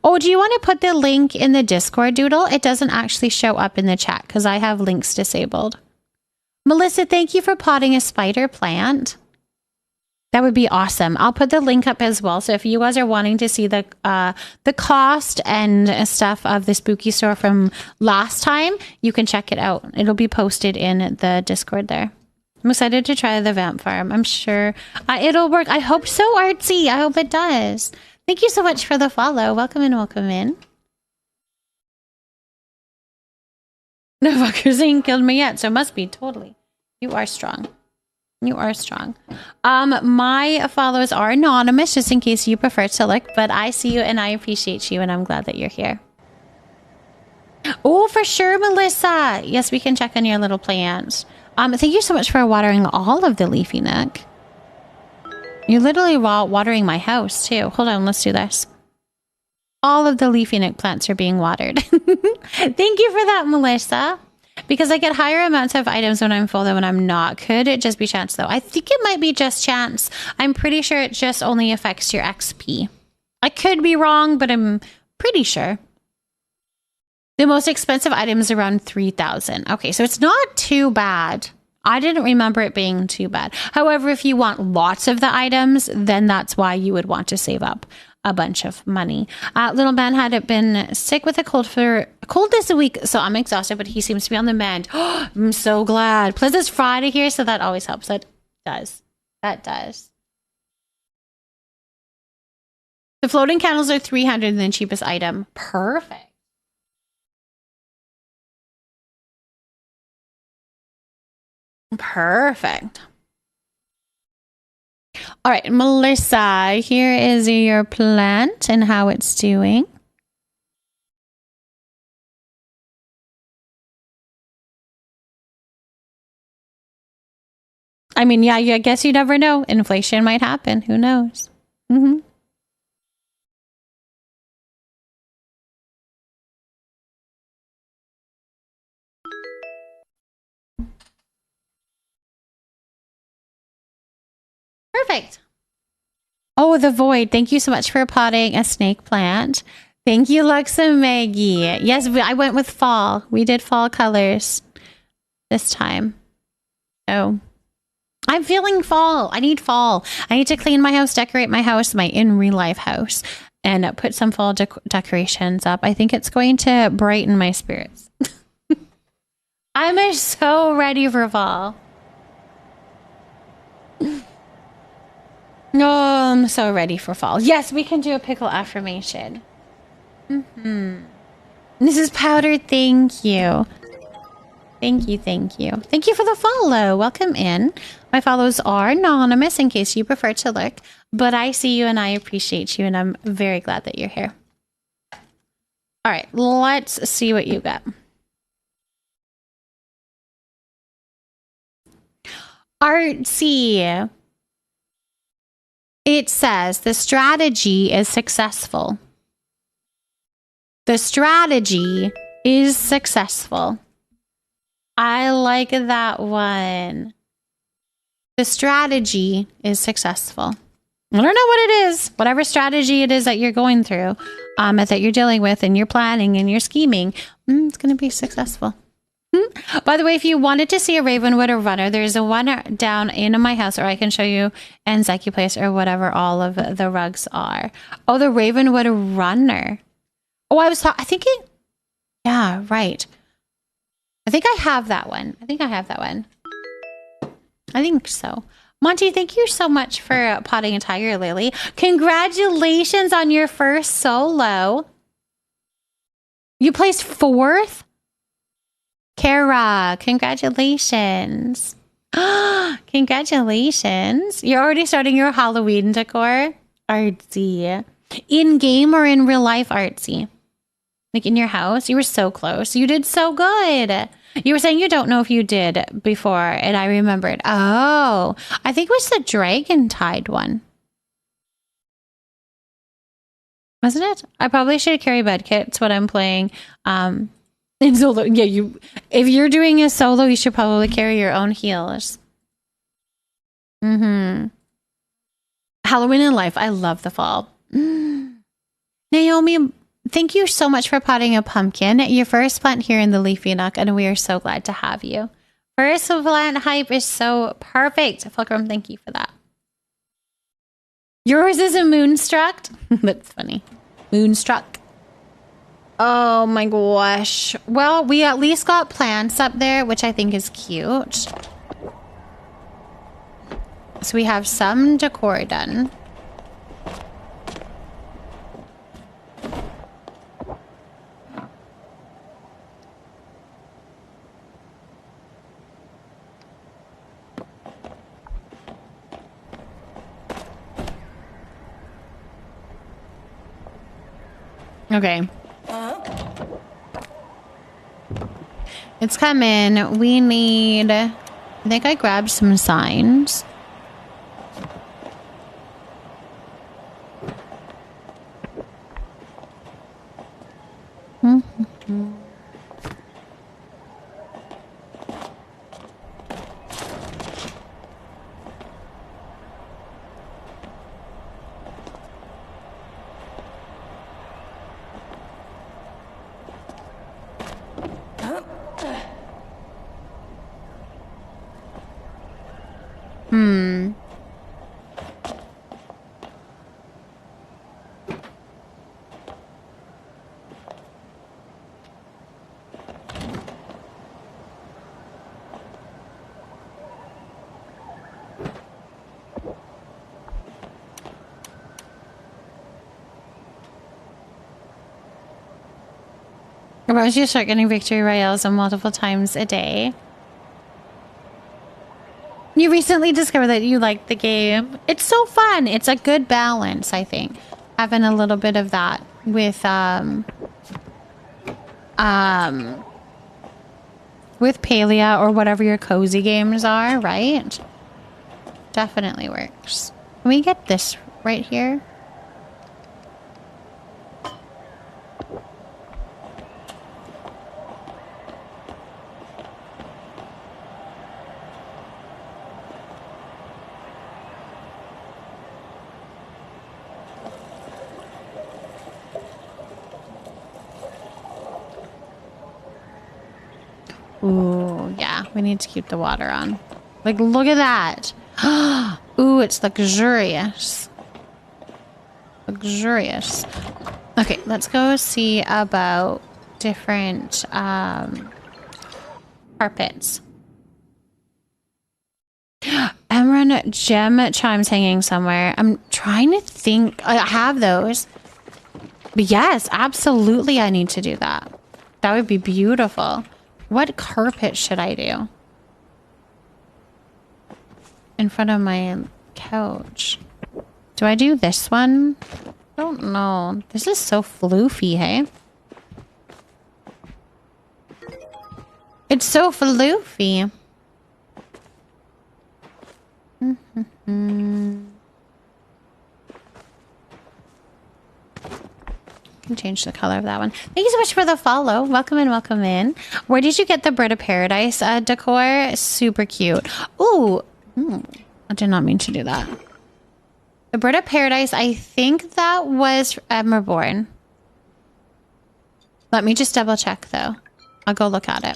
Oh, do you want to put the link in the Discord, Doodle? It doesn't actually show up in the chat because I have links disabled. Melissa, thank you for potting a spider plant. That would be awesome. I'll put the link up as well. So if you guys are wanting to see the cost and stuff of the spooky store from last time, you can check it out. It'll be posted in the Discord there. I'm excited to try the vamp farm. I'm sure it'll work. I hope so, Artsy. I hope it does. Thank you so much for the follow. Welcome in, welcome in. No fuckers ain't killed me yet, so must be totally. You are strong. You are strong. My follows are anonymous, just in case you prefer to look, but I see you and I appreciate you, and I'm glad that you're here. Oh, for sure, Melissa. Yes, we can check on your little plants. Thank you so much for watering all of the leafy nook. You're literally watering my house, too. Hold on, let's do this. All of the leafy nook plants are being watered. Thank you for that, Melissa. Because I get higher amounts of items when I'm full than when I'm not. Could it just be chance, though? I think it might be just chance. I'm pretty sure it just only affects your XP. I could be wrong, but I'm pretty sure. The most expensive item is around 3,000. Okay, so it's not too bad. I didn't remember it being too bad. However, if you want lots of the items, then that's why you would want to save up a bunch of money. Little man had been sick with a cold this week, so I'm exhausted, but he seems to be on the mend. I'm so glad. Plus, it's Friday here, so that always helps. That does. That does. The floating candles are 300 and the cheapest item. Perfect. Perfect. All right, Melissa, here is your plant and how it's doing. I mean, yeah, I guess you never know. Inflation might happen. Who knows? Mm-hmm. Perfect. Oh, the void. Thank you so much for potting a snake plant. Thank you, Lux and Maggie. Yes, I went with fall. We did fall colors this time. So I'm feeling fall. I need fall. I need to clean my house, decorate my house, my in real life house, and put some fall decorations up. I think it's going to brighten my spirits. I'm so ready for fall. No, I'm so ready for fall. Yes, we can do a pickle affirmation. This is Powder. Thank you. Thank you, thank you. Thank you for the follow. Welcome in. My follows are anonymous in case you prefer to look, but I see you and I appreciate you and I'm very glad that you're here. All right, let's see what you got. Artsy. It says the strategy is successful. The strategy is successful. I like that one. The strategy is successful. I don't know what it is. Whatever strategy it is that you're going through, that you're dealing with and you're planning and you're scheming, it's going to be successful. By the way, if you wanted to see a Ravenwood or runner, there's a one down in my house, or I can show you in Zeki Place or whatever all of the rugs are. Oh, the Ravenwood runner. Oh, I was thinking. Yeah, right. I think I have that one. I think so. Monty, thank you so much for potting a tiger lily. Congratulations on your first solo. You placed 4th? Kara, congratulations. Congratulations. You're already starting your Halloween decor? Artsy. In-game or in real life, Artsy? Like in your house? You were so close. You did so good. You were saying you don't know if you did before, and I remembered. Oh, I think it was the dragon tide one. Wasn't it? I probably should carry bed kits when I'm playing in solo. Yeah, if you're doing a solo, you should probably carry your own heals. Halloween in life. I love the fall. Naomi, thank you so much for potting a pumpkin. Your first plant here in the Leafy Nook, and we are so glad to have you. First plant hype is so perfect. Fulcrum, thank you for that. Yours is a moonstruck. That's funny. Moonstruck. Oh my gosh. Well, we at least got plants up there, which I think is cute. So we have some decor done. Okay. It's coming. We need... I think I grabbed some signs. Suppose you start getting victory royales multiple times a day. You recently discovered that you like the game. It's so fun. It's a good balance, I think. Having a little bit of that with Palia or whatever your cozy games are, right? Definitely works. Can we get this right here? Ooh, yeah, we need to keep the water on. Like, look at that. Ooh, it's luxurious. Luxurious. Okay, let's go see about different carpets. Emerald gem chimes hanging somewhere. I'm trying to think. I have those. But yes, absolutely I need to do that. That would be beautiful. What carpet should I do? In front of my couch. Do I do this one? I don't know. This is so floofy, hey? It's so floofy. Can change the color of that one. Thank you so much for the follow. Welcome in, welcome in. Where did you get the Bird of Paradise decor? Super cute. Ooh, I did not mean to do that. The Bird of Paradise, I think that was Emberborn. Let me just double check though. I'll go look at it.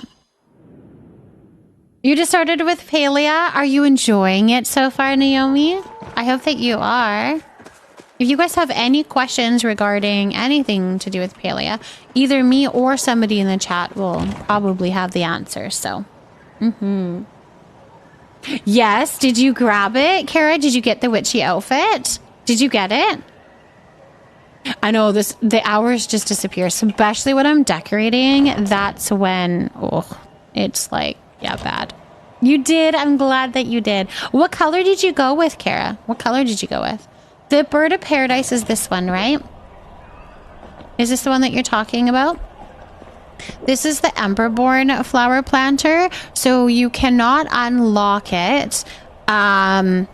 You just started with Palia. Are you enjoying it so far, Naomi? I hope that you are. If you guys have any questions regarding anything to do with Palia, either me or somebody in the chat will probably have the answer, so. Yes, did you grab it? Kara, did you get the witchy outfit? Did you get it? I know the hours just disappear, especially when I'm decorating. That's when, it's like, yeah, bad. You did. I'm glad that you did. What color did you go with, Kara? What color did you go with? The Bird of Paradise is this one, right? Is this the one that you're talking about? This is the Emberborn flower planter, so you cannot unlock it. Like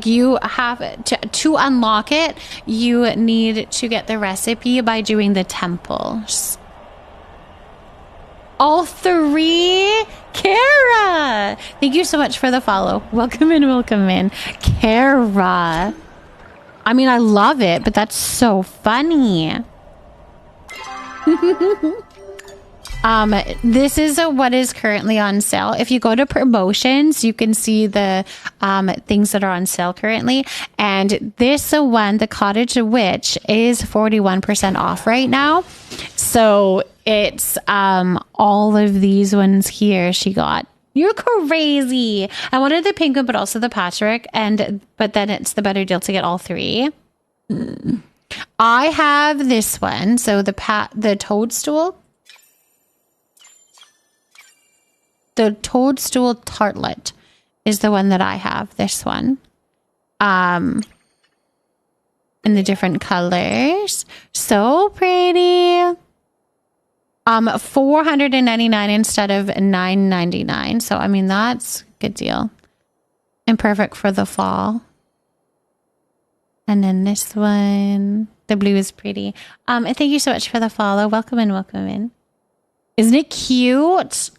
you have to unlock it, you need to get the recipe by doing the temples. All three? Kara! Thank you so much for the follow. Welcome in, welcome in. Kara. I mean, I love it, but that's so funny. This is what is currently on sale. If you go to promotions, you can see the things that are on sale currently. And this one, the Cottage Witch, is 41% off right now. So it's all of these ones here she got. You're crazy. I wanted the pink one, but also the patchwork. But then it's the better deal to get all three. I have this one. So the toadstool. The toadstool tartlet is the one that I have. This one. In the different colors. So pretty. $499 instead of $999. So I mean that's a good deal. And perfect for the fall. And then this one. The blue is pretty. And thank you so much for the follow. Welcome in, welcome in. Isn't it cute?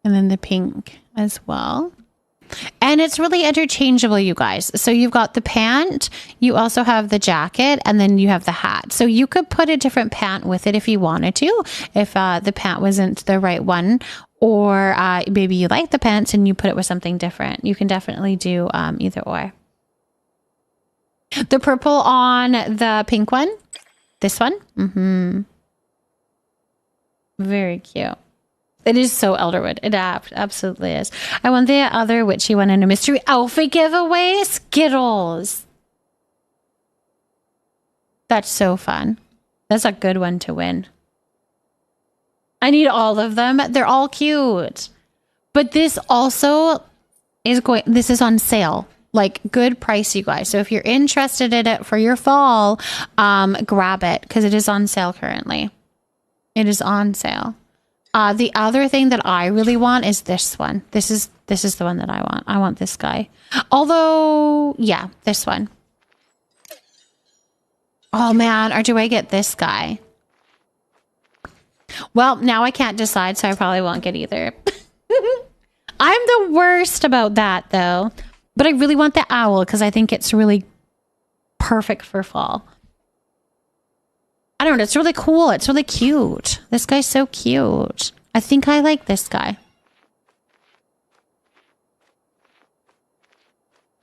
And then the pink as well. And it's really interchangeable, you guys. So you've got the pant, you also have the jacket, and then you have the hat. So you could put a different pant with it if you wanted to, if the pant wasn't the right one. Or maybe you like the pants and you put it with something different. You can definitely do either or. The purple on the pink one. This one. Very cute. It is so Elderwood. It absolutely is. I want the other witchy one in a mystery outfit giveaway. Skittles. That's so fun. That's a good one to win. I need all of them. They're all cute. But this also is this is on sale. Like, good price, you guys. So if you're interested in it for your fall, grab it because it is on sale currently. It is on sale. The other thing that I really want is this one. This is the one that I want. I want this guy. Although, yeah, this one. Oh man, or do I get this guy? Well, now I can't decide, so I probably won't get either. I'm the worst about that, though. But I really want the owl because I think it's really perfect for fall. I don't know. It's really cool. It's really cute. This guy's so cute. I think I like this guy.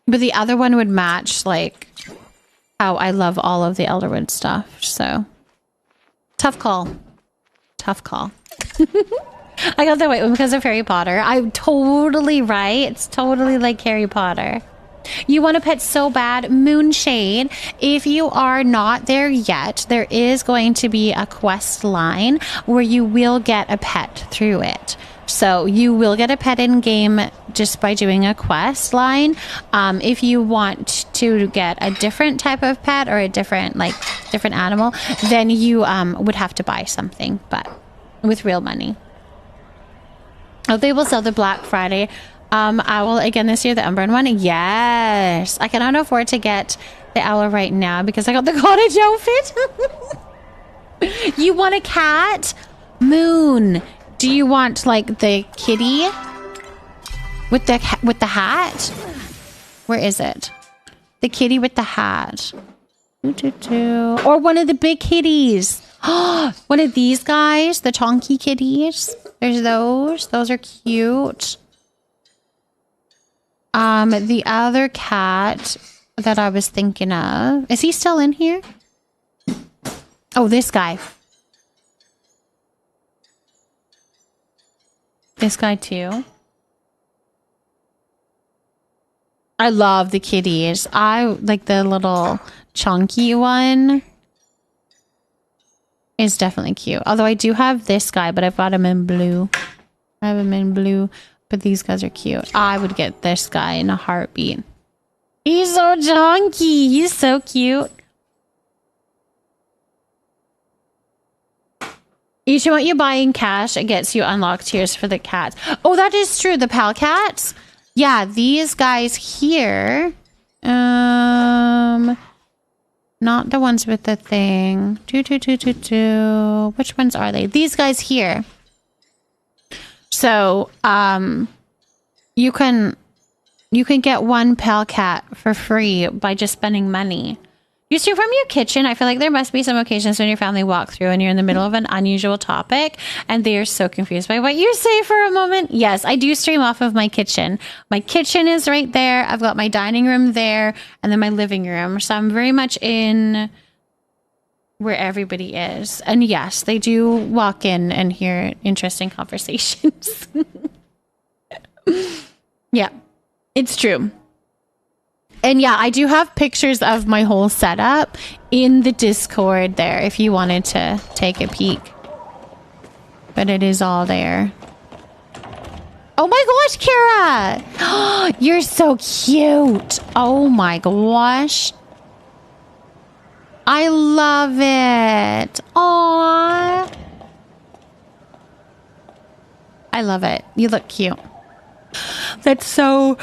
But the other one would match, like, how I love all of the Elderwood stuff. So, tough call. Tough call. I got the white one because of Harry Potter. I'm totally right. It's totally like Harry Potter. You want a pet so bad, Moonshade. If you are not there yet, there is going to be a quest line where you will get a pet through it. So you will get a pet in game just by doing a quest line. If you want to get a different type of pet or a different animal, then you would have to buy something, but with real money. Oh, they will sell the Black Friday owl again this year, the Umbran one. Yes. I cannot afford to get the owl right now because I got the cottage outfit. You want a cat? Moon. Do you want like the kitty with the hat? Where is it? The kitty with the hat. Or one of the big kitties. One of these guys, the chonky kitties. There's those. Those are cute. The other cat that I was thinking of. Is he still in here? Oh, this guy. This guy too. I love the kitties. I like the little chunky one. Is definitely cute. Although I do have this guy, but I've got him in blue. I have him in blue, but these guys are cute. I would get this guy in a heartbeat. He's so chunky. He's so cute. Each amount you buy in cash, it gets you unlocked tiers for the cats. Oh, that is true. The pal cats. Yeah, these guys here. Not the ones with the thing. Which ones are they? These guys here. So, you can get one pal cat for free by just spending money. You stream from your kitchen. I feel like there must be some occasions when your family walk through and you're in the middle of an unusual topic and they are so confused by what you say for a moment. Yes, I do stream off of my kitchen. My kitchen is right there. I've got my dining room there and then my living room. So I'm very much in where everybody is. And yes, they do walk in and hear interesting conversations. Yeah, it's true. And yeah, I do have pictures of my whole setup in the Discord there if you wanted to take a peek. But it is all there. Oh my gosh, Kara! You're so cute. Oh my gosh. I love it. Aww. I love it. You look cute. That's so...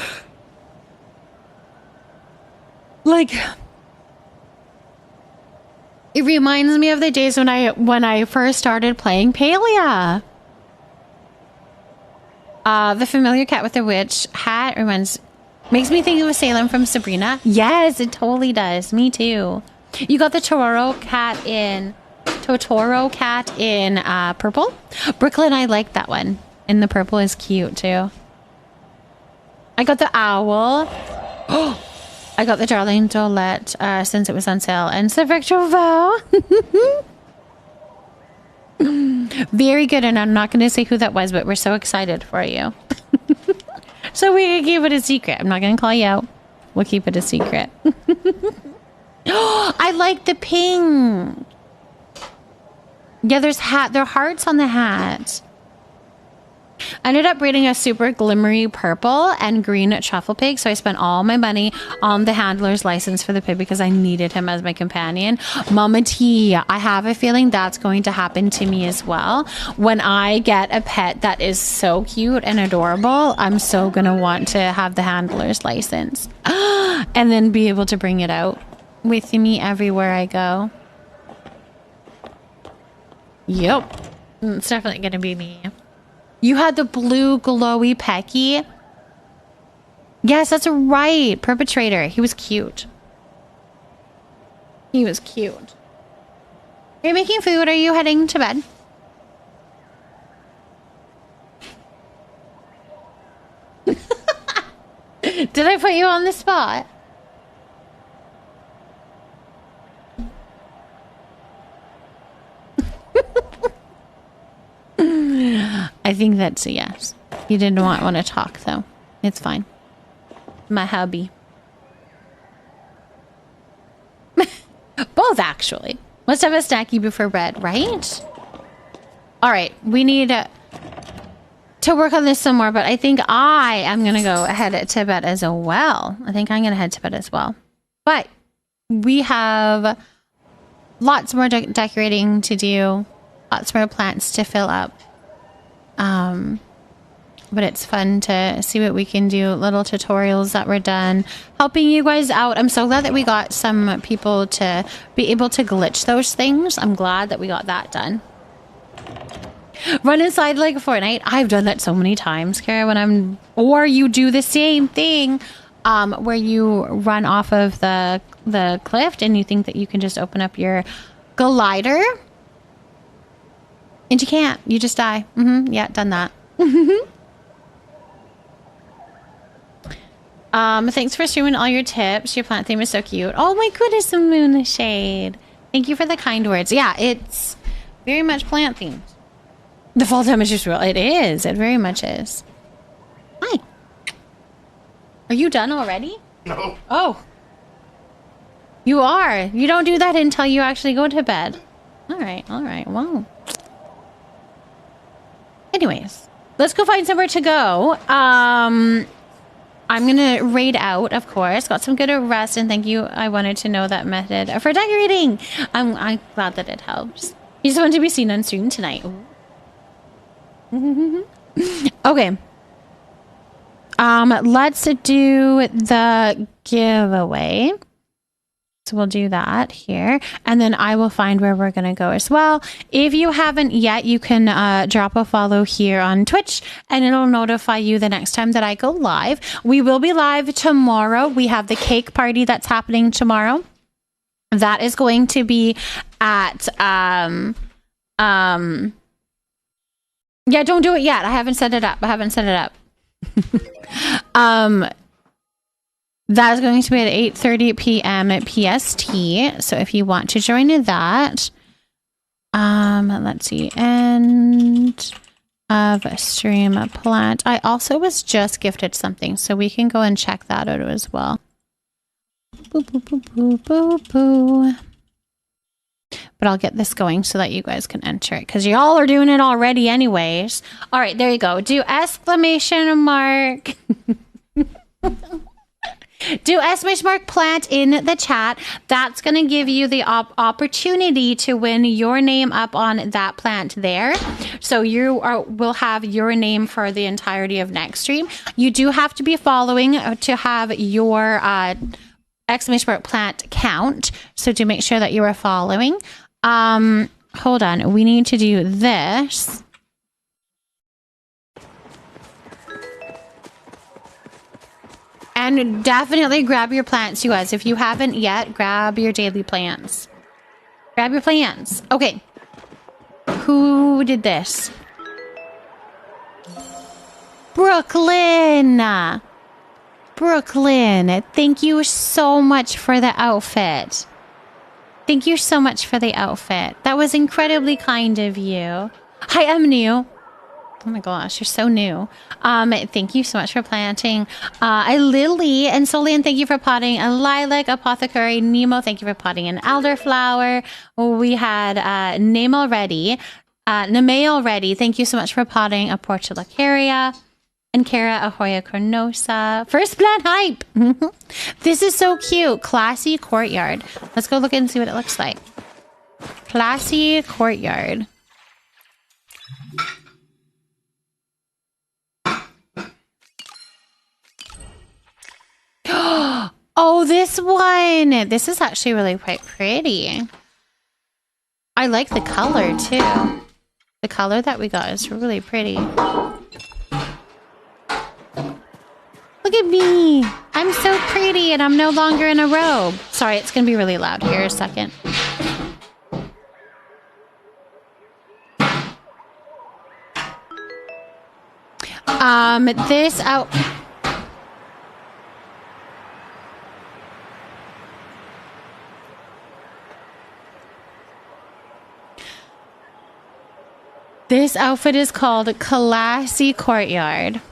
like, it reminds me of the days when I first started playing Palia. The familiar cat with the witch hat makes me think of Salem from Sabrina. Yes, it totally does. Me too. You got the Totoro cat in purple. Brooklyn, I like that one. And the purple is cute too. I got the owl. Oh. I got the Darling Dolette since it was on sale. And Spectral Vow. Very good. And I'm not going to say who that was, but we're so excited for you. So we can keep it a secret. I'm not going to call you out. We'll keep it a secret. I like the pink. Yeah, there are hearts on the hat. I ended up breeding a super glimmery purple and green truffle pig, so I spent all my money on the handler's license for the pig because I needed him as my companion. Mama T, I have a feeling that's going to happen to me as well. When I get a pet that is so cute and adorable, I'm so gonna want to have the handler's license and then be able to bring it out with me everywhere I go. Yep, it's definitely gonna be me. You had the blue glowy Pecky? Yes, that's right. Perpetrator. He was cute. He was cute. Are you making food? Are you heading to bed? Did I put you on the spot? I think that's a yes. You didn't want to talk, though. It's fine. My hubby. Both, actually. Let's have a snacky before bed, right? All right. We need to work on this some more, but I think I am going to go head to bed as well. I think I'm going to head to bed as well. But we have lots more decorating to do. Lots more plants to fill up. But it's fun to see what we can do. Little tutorials that were done, helping you guys out. I'm so glad that we got some people to be able to glitch those things. I'm glad that we got that done. Run inside like Fortnite. I've done that so many times, Kara, or you do the same thing, where you run off of the cliff and you think that you can just open up your glider. And you can't. You just die. Yeah, done that. Thanks for streaming all your tips. Your plant theme is so cute. Oh my goodness, the moon shade. Thank you for the kind words. Yeah, it's very much plant themed. The fall time is just real. It is. It very much is. Hi. Are you done already? No. Oh. You are. You don't do that until you actually go to bed. All right. All right. Wow. Anyways, let's go find somewhere to go. I'm gonna raid out, of course. Got some good rest, and thank you. I wanted to know that method for decorating. I'm glad that it helps. You just want to be seen on stream tonight. Okay. Let's do the giveaway. So we'll do that here, and then I will find where we're going to go as well. If you haven't yet, you can drop a follow here on Twitch, and it'll notify you the next time that I go live. We will be live tomorrow. We have the cake party that's happening tomorrow. That is going to be at yeah, don't do it yet. I haven't set it up. That is going to be at 8:30 p.m. at PST. So if you want to join in that, let's see, end of stream plant. I also was just gifted something, so we can go and check that out as well. Boo, boo, boo, boo, boo, boo. But I'll get this going so that you guys can enter it, because y'all are doing it already anyways. All right, there you go. Do exclamation mark. Do exclamation mark plant in the chat. That's going to give you the opportunity to win your name up on that plant there. So you will have your name for the entirety of next stream. You do have to be following to have your exclamation mark plant count. So to make sure that you are following. Hold on. We need to do this. And definitely grab your plants, you guys. If you haven't yet, grab your daily plants. Grab your plants. Okay. Who did this? Brooklyn. Brooklyn, thank you so much for the outfit. Thank you so much for the outfit. That was incredibly kind of you. Hi, I'm new. Oh my gosh, you're so new. Thank you so much for planting. Lily and Solian, thank you for potting a lilac. Apothecary Nemo, thank you for potting an elderflower. We had Name already. Name already, thank you so much for potting a portulacaria. And Kara Ahoya Cornosa. First plant hype! This is so cute. Classy courtyard. Let's go look and see what it looks like. Classy courtyard. Oh, this one! This is actually really quite pretty. I like the color too. The color that we got is really pretty. Look at me! I'm so pretty and I'm no longer in a robe. Sorry, it's gonna be really loud here a second. This out... This outfit is called Classy Courtyard.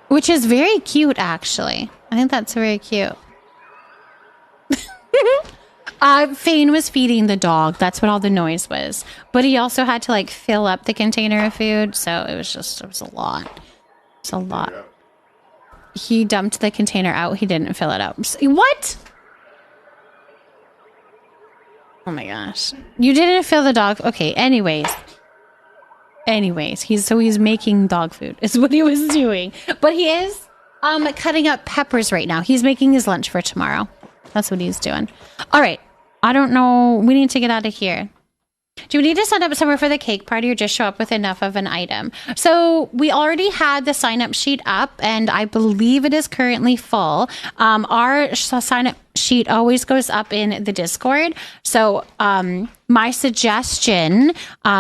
Which is very cute, actually. I think that's very cute. Fane was feeding the dog. That's what all the noise was. But he also had to, like, fill up the container of food. So it was a lot. It's a lot. He dumped the container out. He didn't fill it up. What? Oh my gosh. You didn't fill the dog. Okay, anyways, he's making dog food is what he was doing. But he is cutting up peppers right now. He's making his lunch for tomorrow. That's what he's doing. All right. I don't know. We need to get out of here. Do we need to sign up somewhere for the cake party or just show up with enough of an item? So we already had the sign up sheet up and I believe it is currently full. Our sign up sheet always goes up in the Discord. So my suggestion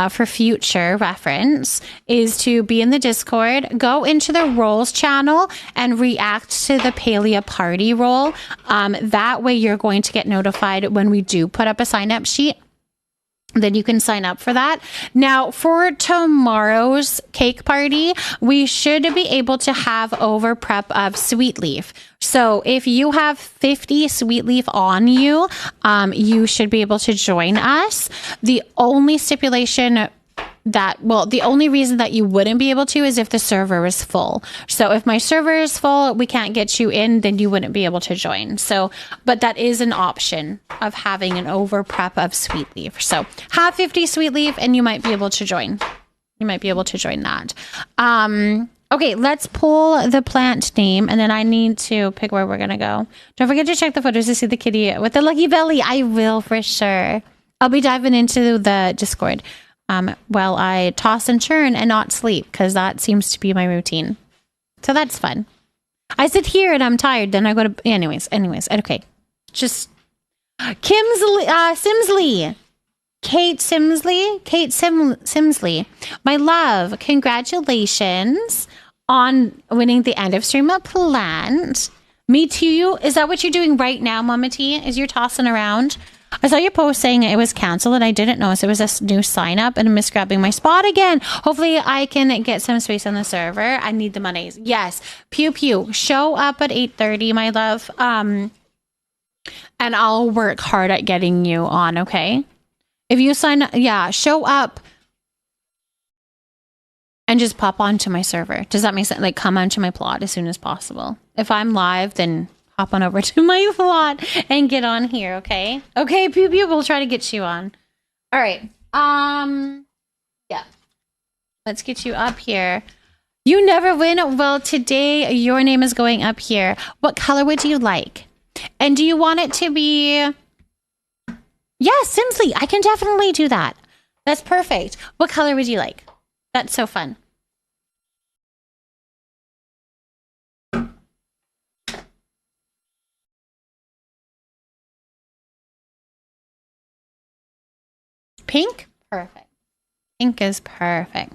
for future reference is to be in the Discord, go into the roles channel and react to the Palea party role. That way you're going to get notified when we do put up a sign up sheet. Then you can sign up for that. Now, for tomorrow's cake party, we should be able to have over prep of sweet leaf. So if you have 50 sweet leaf on you, you should be able to join us. The only stipulation the only reason that you wouldn't be able to is if the server is full. So if my server is full, we can't get you in, then you wouldn't be able to join. So, but that is an option of having an over prep of sweet leaf. So have 50 sweet leaf and you might be able to join. You might be able to join that. Okay, let's pull the plant name and then I need to pick where we're going to go. Don't forget to check the photos to see the kitty with the lucky belly. I will for sure. I'll be diving into the Discord. While I toss and churn and not sleep, because that seems to be my routine. So that's fun. I sit here and I'm tired, then I go to... Anyways, okay. Just... Simsley. Kate Simsley. My love, congratulations on winning the end of stream plant. Me too. Is that what you're doing right now, Mama T? Is you're tossing around? I saw your post saying it was canceled and I didn't notice it was a new sign up and I'm misgrabbing my spot again. Hopefully I can get some space on the server. I need the monies. Yes. Pew pew. Show up at 8:30, my love. And I'll work hard at getting you on, okay? If you sign up, yeah, show up and just pop onto my server. Does that make sense? Like come onto my plot as soon as possible. If I'm live, then hop on over to my plot and get on here, okay? Okay, Pew Pew, we'll try to get you on. All right. Yeah. Let's get you up here. You never win. Well, today your name is going up here. What color would you like? And do you want it to be... Yeah, Simsley, I can definitely do that. That's perfect. What color would you like? That's so fun. Pink? Perfect. Pink is perfect.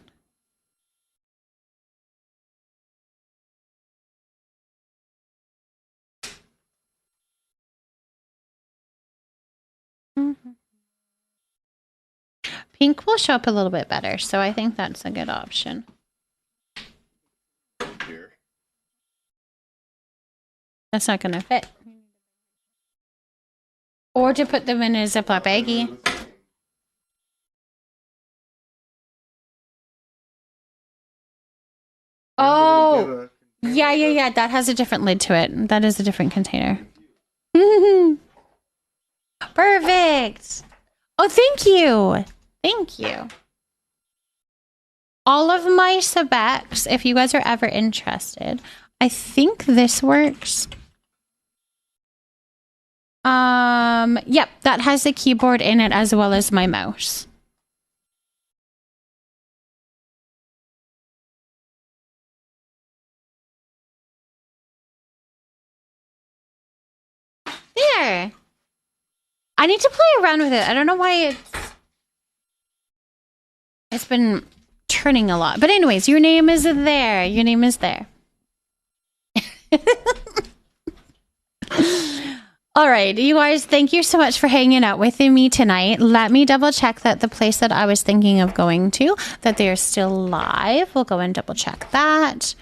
Pink will show up a little bit better, so I think that's a good option. That's not gonna fit. Or to put them in a Ziploc baggie. Oh, yeah. That has a different lid to it. That is a different container. Perfect. Oh, thank you. Thank you. All of my Sebecs, if you guys are ever interested, I think this works. Yep, that has a keyboard in it as well as my mouse. There. I need to play around with it. I don't know why it's been turning a lot. But anyways, your name is there. Your name is there. All right, you guys, thank you so much for hanging out with me tonight. Let me double check that the place that I was thinking of going to, that they are still live. We'll go and double check that.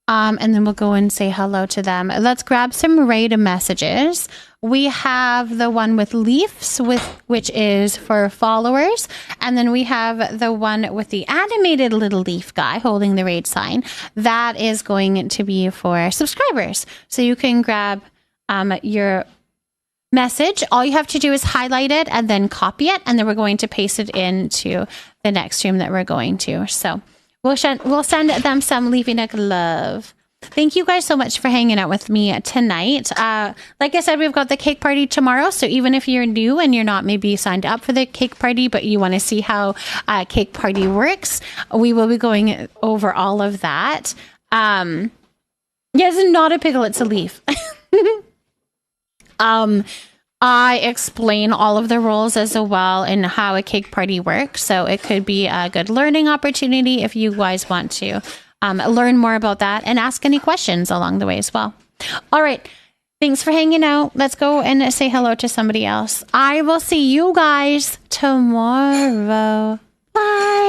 And then we'll go and say hello to them. Let's grab some raid messages. We have the one with leaves, which is for followers. And then we have the one with the animated little leaf guy holding the raid sign. That is going to be for subscribers. So you can grab your message. All you have to do is highlight it and then copy it. And then we're going to paste it into the next stream that we're going to. So we'll send them some leaving a love. Thank you guys so much for hanging out with me tonight. Like I said, we've got the cake party tomorrow. So even if you're new and you're not maybe signed up for the cake party, but you want to see how cake party works, we will be going over all of that. Yeah, it's not a pickle, it's a leaf. I explain all of the rules as well and how a cake party works. So it could be a good learning opportunity if you guys want to learn more about that and ask any questions along the way as well. All right. Thanks for hanging out. Let's go and say hello to somebody else. I will see you guys tomorrow. Bye.